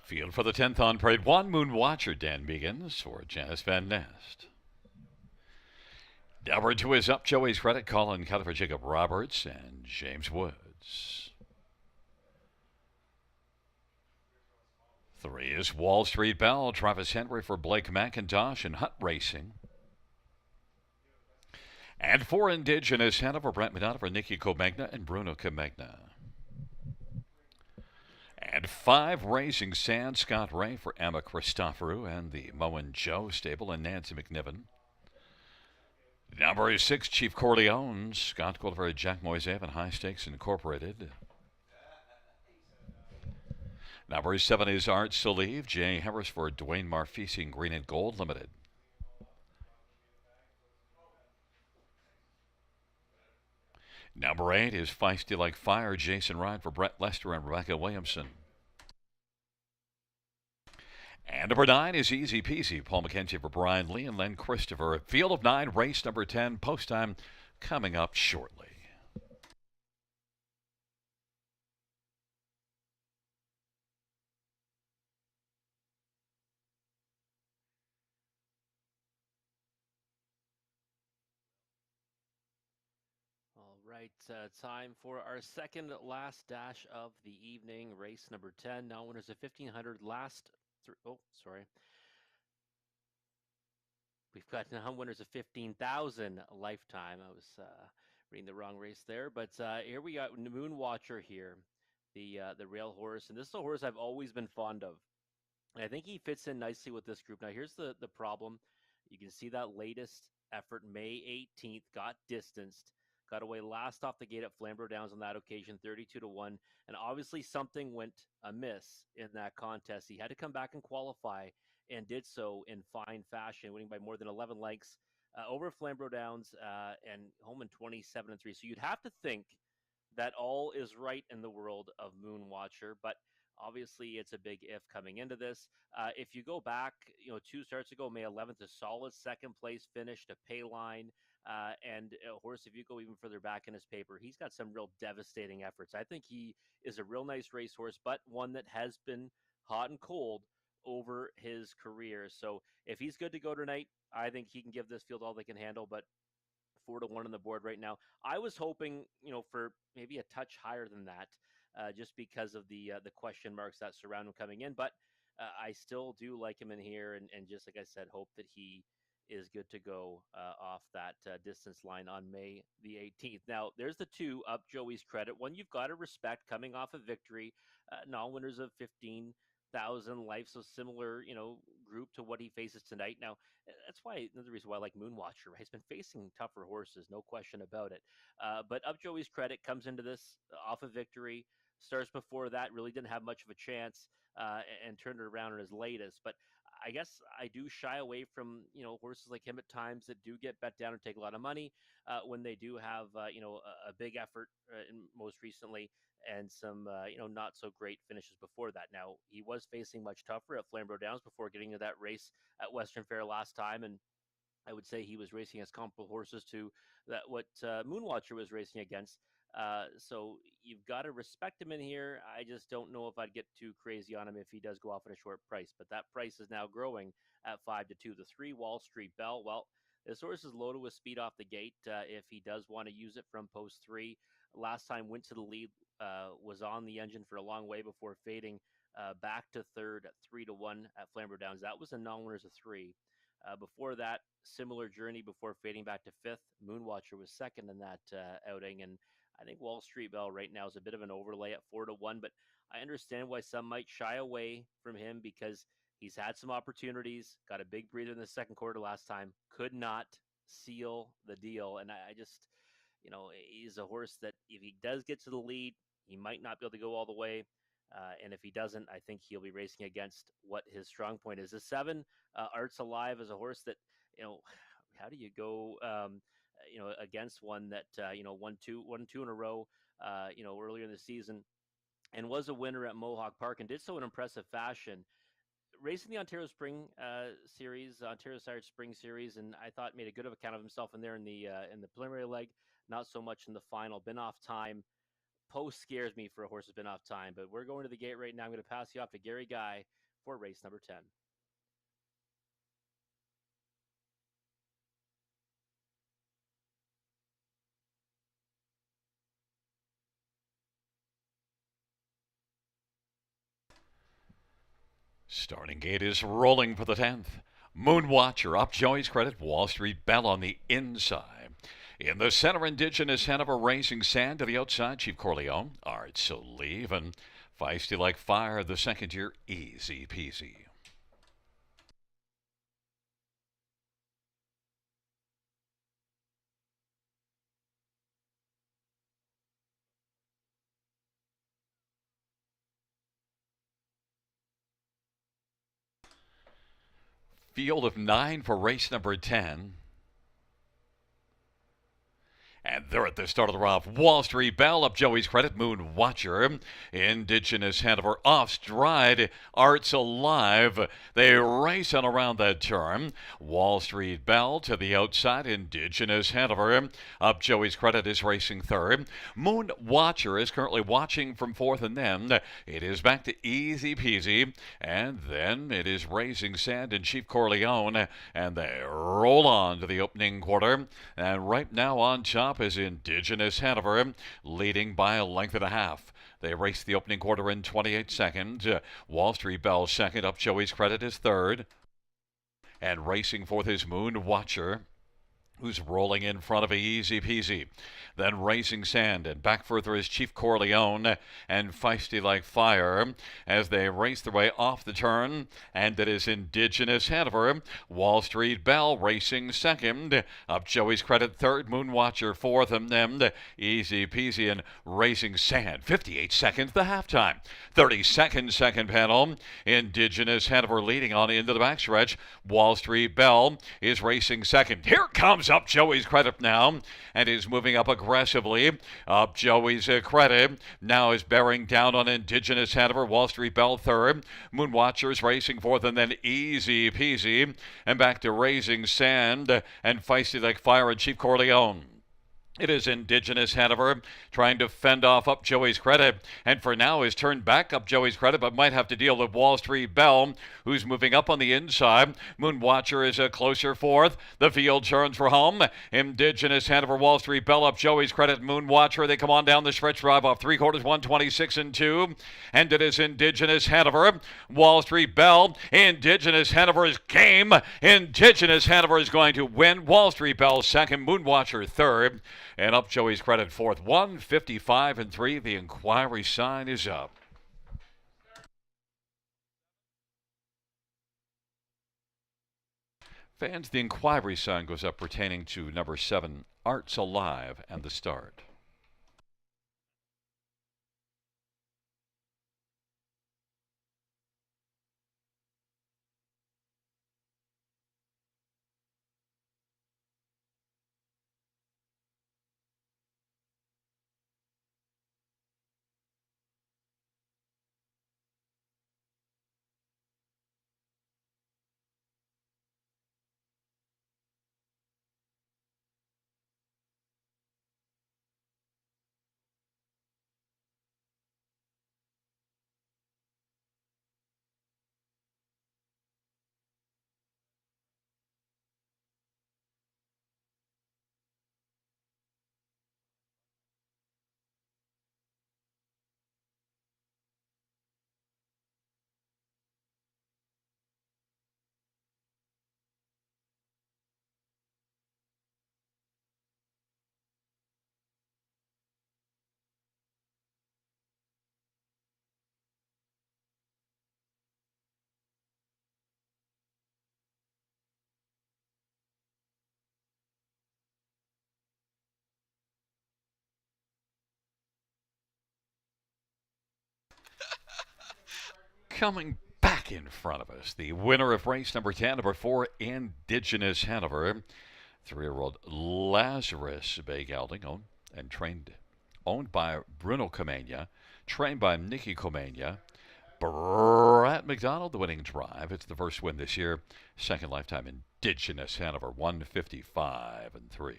Field for the 10th on parade. One Moon Watcher, Dan begins for Janice Van Nest. Number 2 is up. Joey's Credit. Colin Keller for Jacob Roberts and James Woods. 3 is Wall Street Bell. Travis Henry for Blake McIntosh and Hutt Racing. And 4 Indigenous Hanover. Brent Madonna for Nicky Comegna and Bruno Comegna. And 5 Raising Sand. Scott Ray for Emma Christoforou and the Moen Joe stable and Nancy McNiven. Number 6, Chief Corleone. Scott Gold for Jack Moisev and High Stakes Incorporated. Number 7 is Art Salive. Jay Harris for Dwayne Marfisi and Green and Gold Limited. Number 8 is Feisty Like Fire. Jason Ryan for Brett Lester and Rebecca Williamson. And number 9 is Easy Peasy. Paul McKenzie for Brian Lee and Len Christopher. Field of 9, race number 10. Post time coming up shortly. All right, time for our second last dash of the evening, race number 10. Now winners of 1500 last. Oh, sorry. We've got now winners of 15,000 lifetime. I was reading the wrong race there, but here we got Moon Watcher here, the rail horse, and this is a horse I've always been fond of. And I think he fits in nicely with this group. Now, here's the problem. You can see that latest effort, May 18th, got distanced, got away last off the gate at Flamborough Downs on that occasion, 32-1. And obviously something went amiss in that contest. He had to come back and qualify and did so in fine fashion, winning by more than 11 lengths over Flamborough Downs and home in 27-3. So you'd have to think that all is right in the world of Moon Watcher, but obviously, it's a big if coming into this. If you go back, 2 starts ago, May 11th, a solid second place finish to Payline. And a horse, if you go even further back in his paper, he's got some real devastating efforts. I think he is a real nice racehorse, but one that has been hot and cold over his career. So if he's good to go tonight, I think he can give this field all they can handle. But 4-1 on the board right now. I was hoping, for maybe a touch higher than that, just because of the question marks that surround him coming in. But I still do like him in here, and just like I said, hope that he is good to go off that distance line on May the 18th. Now, there's the 2 up Joey's Credit. One you've got to respect coming off a victory, non-winners of 15,000 life, so similar, group to what he faces tonight. Now, that's why another reason why I like Moonwatcher, right? He's been facing tougher horses, no question about it. But up Joey's Credit comes into this off a victory. Stars before that really didn't have much of a chance and turned it around in his latest. But I guess I do shy away from horses like him at times that do get bet down and take a lot of money when they do have a big effort most recently and some not so great finishes before that. Now he was facing much tougher at Flamborough Downs before getting to that race at Western Fair last time, and I would say he was racing as comparable horses to that what Moonwatcher was racing against. So you've got to respect him in here. I just don't know if I'd get too crazy on him if he does go off at a short price. But that price is now growing at 5-2. The 3 Wall Street Bell. Well, this horse is loaded with speed off the gate. If he does want to use it from post 3, last time went to the lead, was on the engine for a long way before fading back to third at 3-1 at Flamborough Downs. That was a non-winners of 3. Before that, similar journey before fading back to 5th. Moonwatcher was second in that outing, and I think Wall Street Bell right now is a bit of an overlay at 4-1, but I understand why some might shy away from him because he's had some opportunities, got a big breather in the second quarter last time, could not seal the deal. And I just, he's a horse that if he does get to the lead, he might not be able to go all the way. And if he doesn't, I think he'll be racing against what his strong point is. The 7, Arts Alive, is a horse that, how do you go, against one that, won two in a row, earlier in the season and was a winner at Mohawk Park and did so in impressive fashion. Racing the Ontario Spring Series, Ontario Sire Spring Series, and I thought made a good of account of himself in there in the preliminary leg, not so much in the final. Been off time. post scares me for a horse that's been off time. But we're going to the gate right now. I'm going to pass you off to Gary Guy for race number 10. Starting gate is rolling for the 10th. Moonwatcher up Joey's Credit, Wall Street Bell on the inside. In the center, Indigenous Hanover Racing Sand to the outside, Chief Corleone, Art So Leave, and Feisty Like Fire, the second year, Easy Peasy. Field of 9 for race number 10. And they're at the start of the rough. Wall Street Bell up Joey's Credit, Moon Watcher. Indigenous Hanover off stride, Arts Alive. They race on around that turn. Wall Street Bell to the outside, Indigenous Hanover. Up Joey's Credit is racing third. Moon Watcher is currently watching from fourth, and then it is back to Easy Peasy. And then it is Raising Sand and Chief Corleone. And they roll on to the opening quarter. And right now on top is Indigenous Hanover, leading by a length and a half. They race the opening quarter in 28 seconds. Wall Street Bell second, up Joey's Credit is third. And racing fourth is Moon Watcher, who's rolling in front of Easy Peasy. Then Racing Sand, and back further is Chief Corleone and Feisty Like Fire as they race their way off the turn. And it is Indigenous Hanover. Wall Street Bell racing second. Up Joey's Credit third. Moonwatcher fourth. And then Easy Peasy and Racing Sand. 58 seconds the halftime. 30-second second panel. Indigenous Hanover leading on into the backstretch. Wall Street Bell is racing second. Here comes up Joey's Credit now and is moving up aggressively. Up Joey's Credit now is bearing down on Indigenous Hanover. Wall Street Bell third. Moonwatcher's racing fourth, and then Easy Peasy. And back to Raising Sand and Feisty Like Fire and Chief Corleone. It is Indigenous Hanover trying to fend off up Joey's Credit, and for now is turned back up Joey's Credit, but might have to deal with Wall Street Bell, who's moving up on the inside. Moonwatcher is a closer fourth. The field turns for home. Indigenous Hanover, Wall Street Bell up Joey's Credit, Moonwatcher. They come on down the stretch, drive off three quarters, 126 and 2. And it is Indigenous Hanover, Wall Street Bell. Indigenous Hanover is game. Indigenous Hanover is going to win. Wall Street Bell second, Moonwatcher third. And up Joey's Credit fourth, 155 and 3. The inquiry sign is up. Fans, the inquiry sign goes up pertaining to number 7, Arts Alive, and the start. Coming back in front of us, the winner of race number 10, number 4, Indigenous Hanover. 3-year-old Lazarus Bay Gelding, owned by Bruno Comania, trained by Nicky Comania. Brett McDonald, the winning drive. It's the first win this year. Second lifetime, Indigenous Hanover, 155 and 3.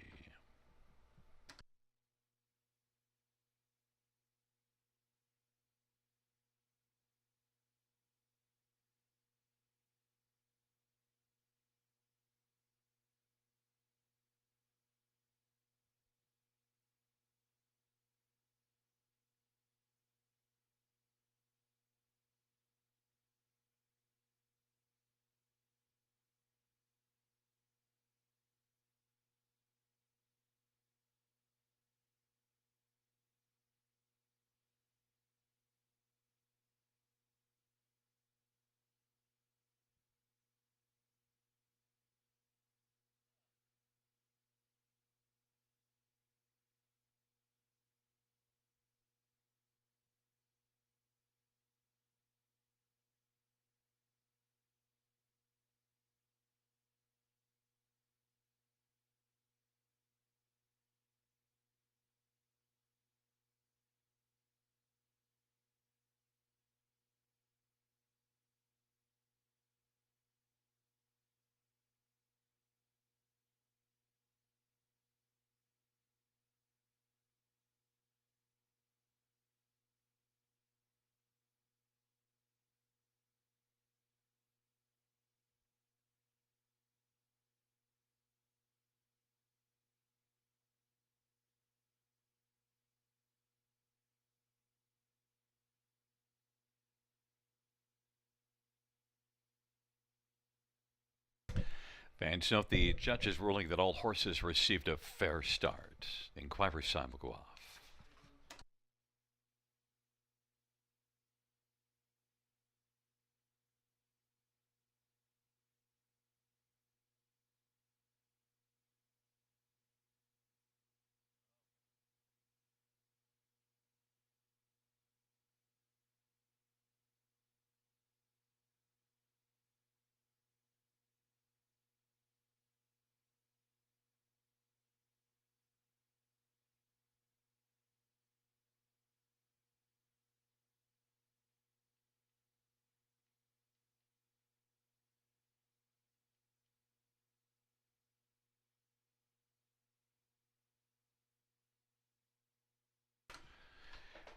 Fans note the judge's ruling that all horses received a fair start. Inquiry's time will go off.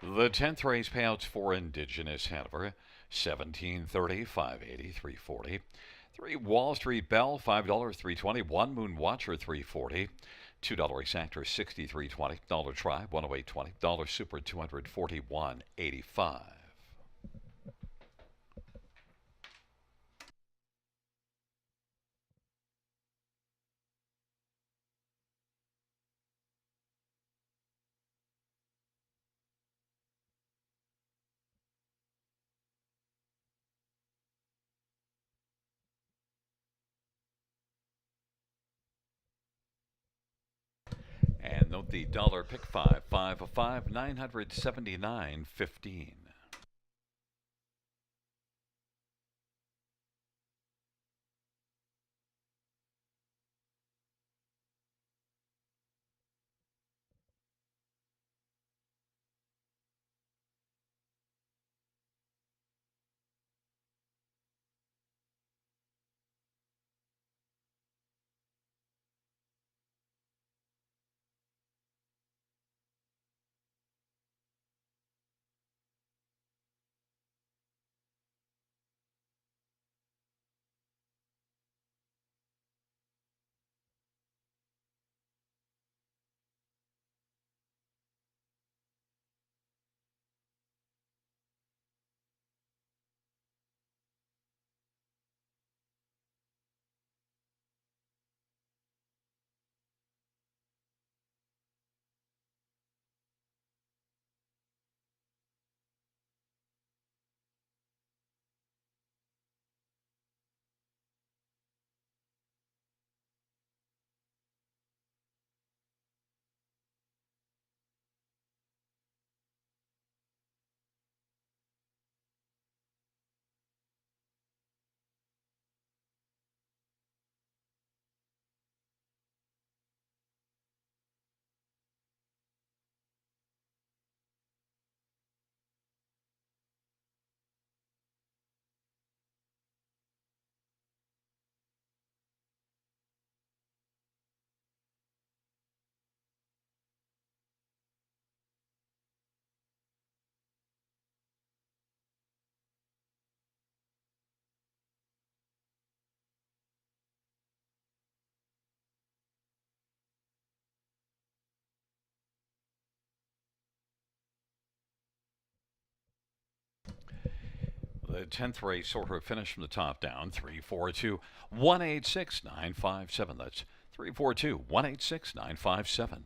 The 10th race payouts for Indigenous Hanover 1730, 580, 340. 3 Wall Street Bell, $5, 320. 1 Moon Watcher, 340. $2 Exactor, 63.20. Dollar Tribe, 108.20. Dollar Super, 241.85. And note the dollar pick 5 of 5, 979.15. The 10th race sort of finished from the top down 342 186 957. That's 342 186 957.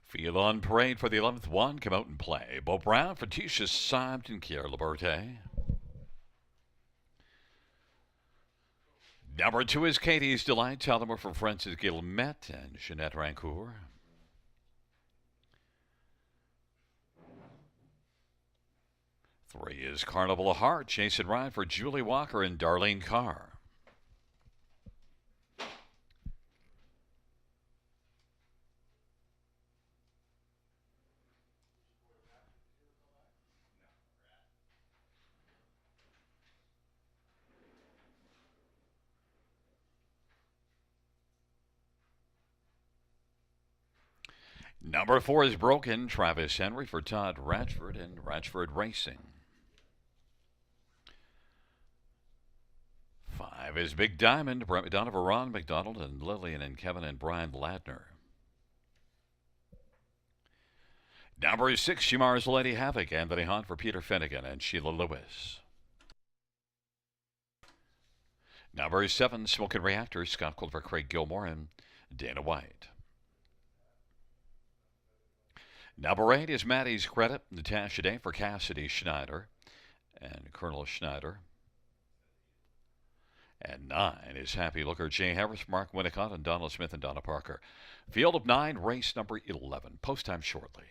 Field on parade for the 11th one. Come out and play. Bo Brown, Fatitius Sabt, and Kier Liberte. Number 2 is Katie's Delight. Telemer for Francis Guillemette and Jeanette Rancourt. 3 is Carnival of Heart. Jason Ryan for Julie Walker and Darlene Carr. Number 4 is Broken. Travis Henry for Todd Ratchford and Ratchford Racing. 5 is Big Diamond. Brett McDonough for Ron McDonald and Lillian and Kevin and Brian Ladner. Number 6, Shimar's Lady Havoc. Anthony Hunt for Peter Finnegan and Sheila Lewis. Number 7, Smoking Reactor. Scott Cold for Craig Gilmore and Dana White. Number 8 is Maddie's Credit. Natasha Day for Cassidy Schneider and Colonel Schneider. And 9 is Happy Looker. Jay Harris, Mark Winnicott, and Donald Smith and Donna Parker. Field of 9, race number 11. Post time shortly.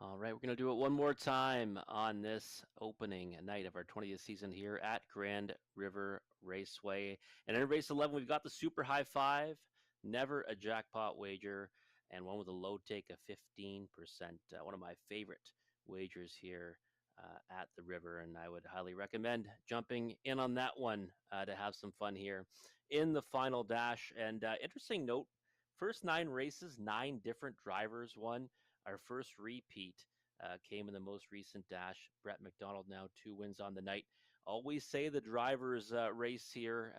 All right, we're going to do it one more time on this opening night of our 20th season here at Grand River Raceway. And in race 11, we've got the super high five, never a jackpot wager, and one with a low take of 15%. One of my favorite wagers here at the river, and I would highly recommend jumping in on that one to have some fun here in the final dash. And interesting note, first 9 races, 9 different drivers won. Our first repeat came in the most recent dash. Brett McDonald now 2 wins on the night. Always say the drivers' race here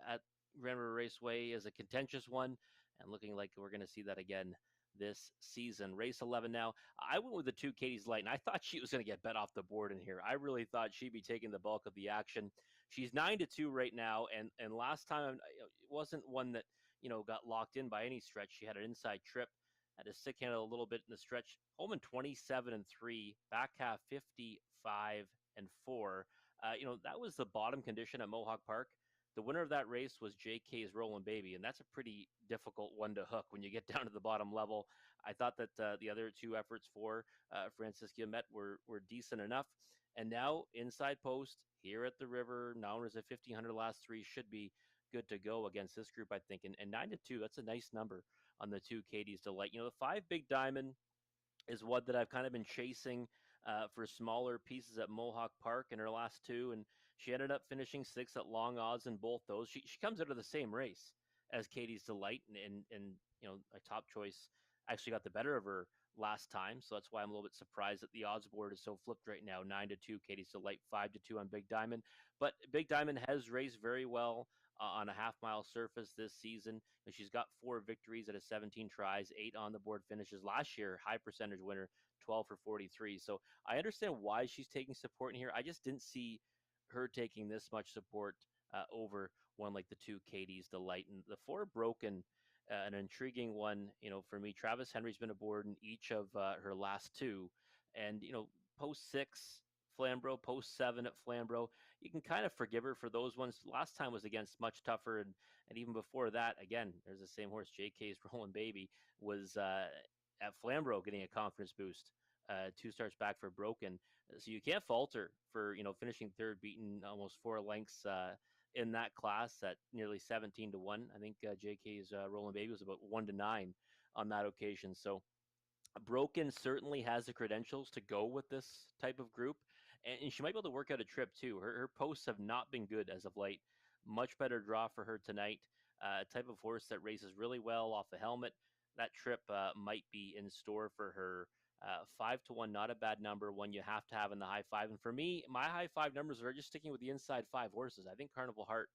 at Grand River Raceway is a contentious one, and looking like we're going to see that again this season. Race 11 now. I went with the 2 Katie's Light, and I thought she was going to get bet off the board in here. I really thought she'd be taking the bulk of the action. She's 9-2 right now, and last time it wasn't one that got locked in by any stretch. She had an inside trip. Had to stick handle a little bit in the stretch. Home in 27-3, back half 55-4. That was the bottom condition at Mohawk Park. The winner of that race was JK's Rollin' Baby, and that's a pretty difficult one to hook when you get down to the bottom level. I thought that the other 2 efforts for Francis Guillemette were decent enough. And now inside post here at the river, now there's a 1,500 last 3, should be good to go against this group, I think. And 9-2, that's a nice number on the 2 Katie's Delight. The 5 Big Diamond is one that I've kind of been chasing for smaller pieces at Mohawk Park in her last 2, and she ended up finishing 6th at long odds in both those. She comes out of the same race as Katie's Delight, and a top choice actually got the better of her last time, so that's why I'm a little bit surprised that the odds board is so flipped right now. 9-2 Katie's Delight, 5-2 on Big Diamond, but Big Diamond has raced very well on a half-mile surface this season. And she's got 4 victories out of 17 tries, 8 on the board finishes. Last year, high percentage winner, 12 for 43. So I understand why she's taking support in here. I just didn't see her taking this much support over one like the 2 Katie's Delight. And the 4 Broken, an intriguing one, for me. Travis Henry's been aboard in each of her last 2. And, post 6, Flamborough, post 7 at Flamborough. You can kind of forgive her for those ones. Last time was against much tougher, and even before that, again, there's the same horse, JK's Rollin' Baby, was at Flamborough getting a confidence boost. 2 starts back for Broken. So you can't falter for, finishing 3rd, beating almost 4 lengths in that class at nearly 17-1. I think JK's Rollin' Baby was about 1-9 on that occasion. So Broken certainly has the credentials to go with this type of group, and she might be able to work out a trip too. Her posts have not been good as of late. Much better draw for her tonight. Type of horse that races really well off the helmet. That trip might be in store for her. 5-1, not a bad number. One you have to have in the high 5. And for me, my high 5 numbers are just sticking with the inside 5 horses. I think Carnival Heart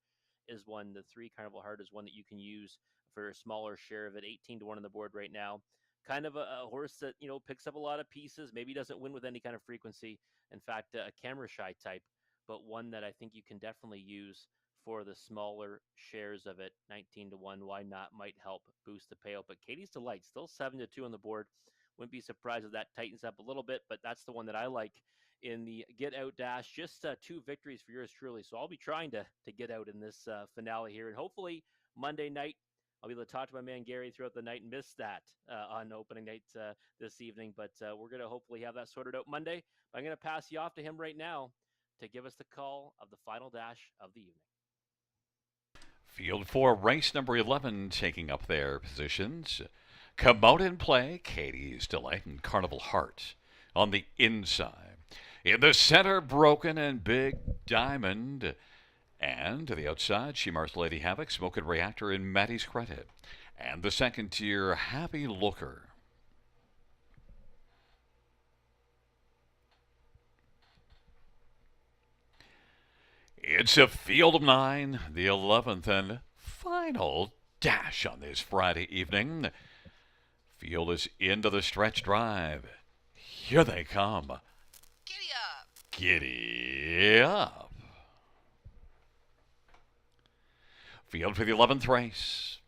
is one. The 3 Carnival Heart is one that you can use for a smaller share of it. 18-1 on the board right now. kind of a horse that picks up a lot of pieces. Maybe doesn't win with any kind of frequency. In fact, a camera shy type, but one that I think you can definitely use for the smaller shares of it. 19 to 1, why not? Might help boost the payout. But Katie's Delight still 7 to 2 on the board. Wouldn't be surprised if that tightens up a little bit, but that's the one that I like in the get out dash. Just 2 victories for yours truly. So I'll be trying to get out in this finale here, and hopefully Monday night I'll be able to talk to my man Gary throughout the night and miss that on opening night this evening. But we're going to hopefully have that sorted out Monday. I'm going to pass you off to him right now to give us the call of the final dash of the evening. Field 4, race number 11, taking up their positions. Come out and play Katie's Delight and Carnival Heart on the inside. In the center, Broken and Big Diamond. And to the outside, Shimar's Lady Havoc, Smoking Reactor, and Maddie's Credit. And the second tier, Happy Looker. It's a field of 9, the 11th and final dash on this Friday evening. Field is into the stretch drive. Here they come. Giddy up! Giddy up. Field for the 11th race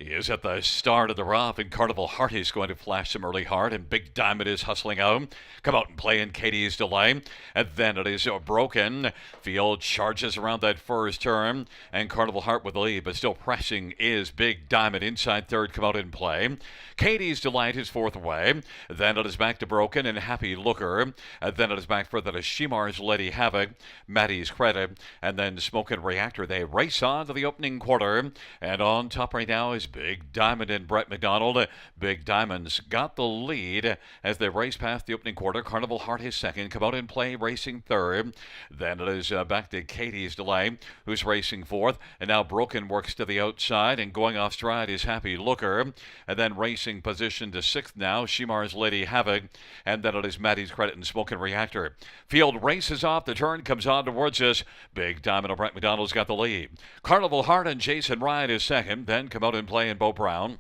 is at the start of the rough, and Carnival Heart is going to flash some early hard, and Big Diamond is hustling out. Come out and play in Katie's Delight, and then it is Broken. Field charges around that first turn, and Carnival Heart with the lead, but still pressing is Big Diamond inside third. Come out and play. Katie's Delight is fourth away. Then it is back to Broken and Happy Looker. And then it is back further to Shimar's Lady Havoc, Maddie's Credit, and then Smoking Reactor. They race on to the opening quarter, and on top right now is Big Diamond and Brett McDonald. Big Diamond's got the lead as they race past the opening quarter. Carnival Heart is second. Come out and play, racing third. Then it is back to Katie's Delight, who's racing fourth. And now Broken works to the outside, and going off stride is Happy Looker. And then racing position to sixth now, Shimar's Lady Havoc. And then it is Maddie's Credit and Smoking Reactor. Field races off the turn, comes on towards us. Big Diamond and Brett McDonald's got the lead. Carnival Heart and Jason Ryan is second. Then come out and play in Bo Brown.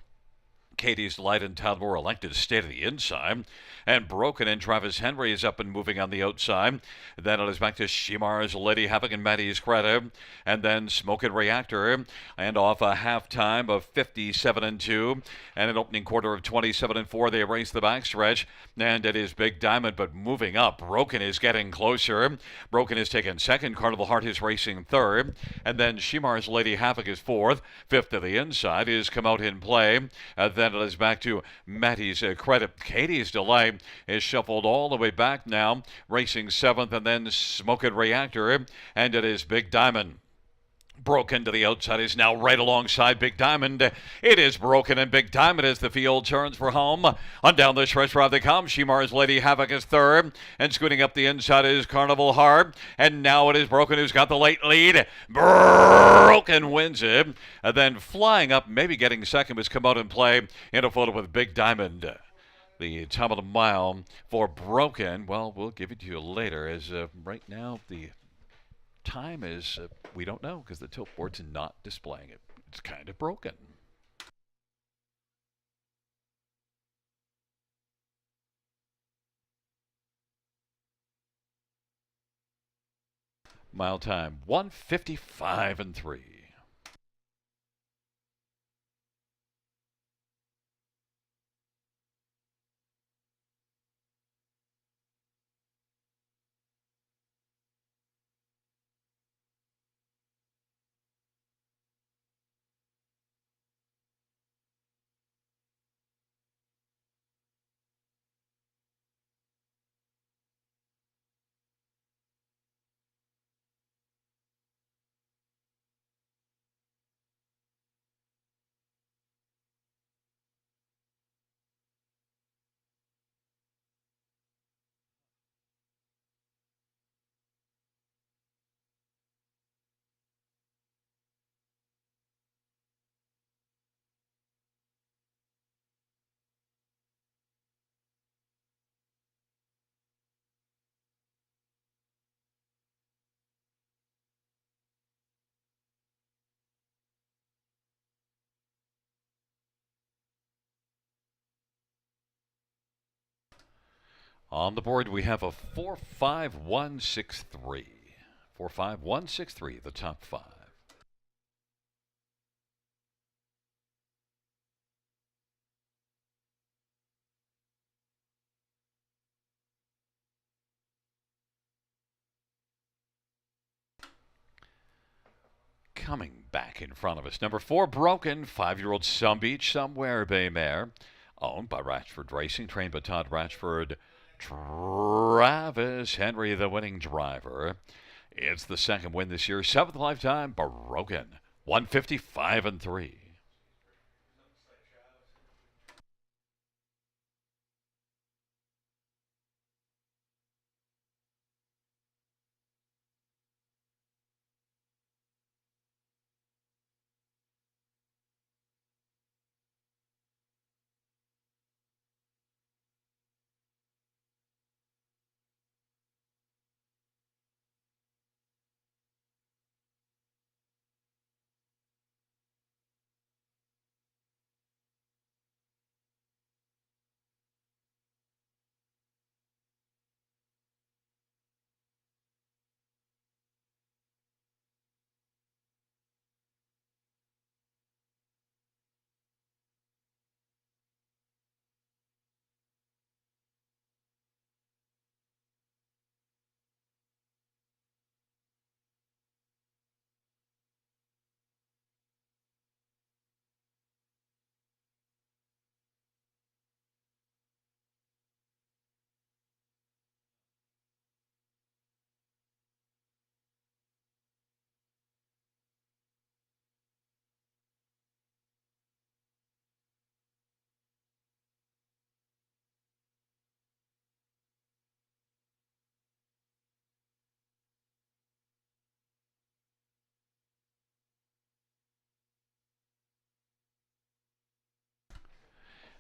Katie's Delight and Talbot elected to stay to the inside. And Broken and Travis Henry is up and moving on the outside. Then it is back to Shimar's Lady Havoc and Maddie's Credit. And then Smoking Reactor. And off a halftime of 57-2. And an opening quarter of 27-4. They race the backstretch. And it is Big Diamond, but moving up. Broken is getting closer. Broken is taking second. Carnival Heart is racing third. And then Shimar's Lady Havoc is fourth. Fifth to the inside is Come Out in Play. Then it is back to Maddie's Credit. Katie's Delight is shuffled all the way back now, racing seventh, and then Smoking Reactor, and it is Big Diamond. Broken to the outside is now right alongside Big Diamond. It is Broken and Big Diamond as the field turns for home. On down the stretch drive they come. Shimar's Lady Havoc is third. And scooting up the inside is Carnival Heart. And now it is Broken who's got the late lead. Broken wins it. And then flying up, maybe getting second, was Come Out and Play in a photo with Big Diamond. The top of the mile for Broken, well, we'll give it to you later, as right now the time is, we don't know because the tilt board's not displaying it. It's kind of broken. Mile time 1:55.3. On the board, we have a 45163. 45163, the top five. Coming back in front of us, number 4, Broken, 5-year-old Some Beach Somewhere Bay Mare, owned by Ratchford Racing, trained by Todd Ratchford. Travis Henry, the winning driver. It's the second win this year, 7th lifetime, Broken, 155-3.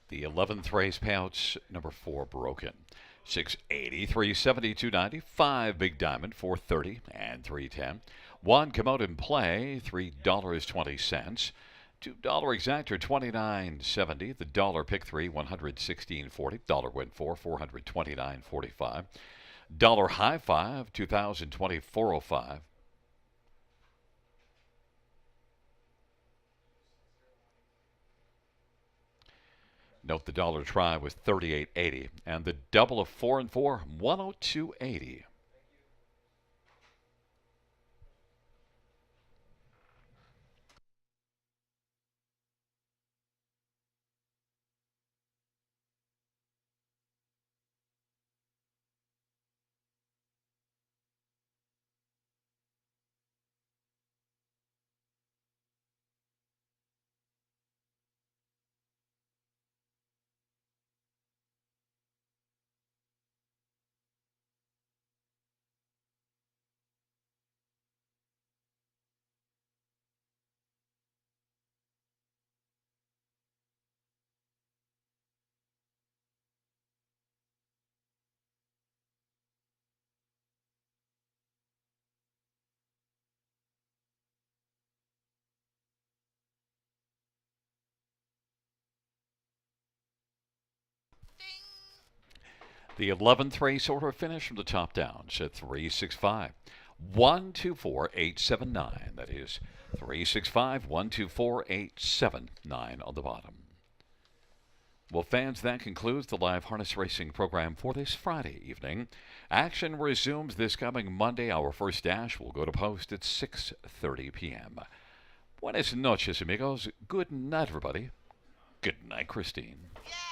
The 11th race payouts, number 4, Broken. 680, 370, 290, 5 Big Diamond, 430 and 310. 1 come out in play, $3.20. $2 exactor, 29.70. The dollar pick 3, 116.40. Dollar win 4, 429.45. Dollar high 5, 2024.05. Note the dollar try was 38.80, and the double of 4 and 4, 102.80. The 11th race order finish from the top down at 365. 124,879. That is 365 124,879 on the bottom. Well, fans, that concludes the live harness racing program for this Friday evening. Action resumes this coming Monday. Our first dash will go to post at 6:30 p.m. Buenas noches, amigos. Good night, everybody. Good night, Christine. Yeah!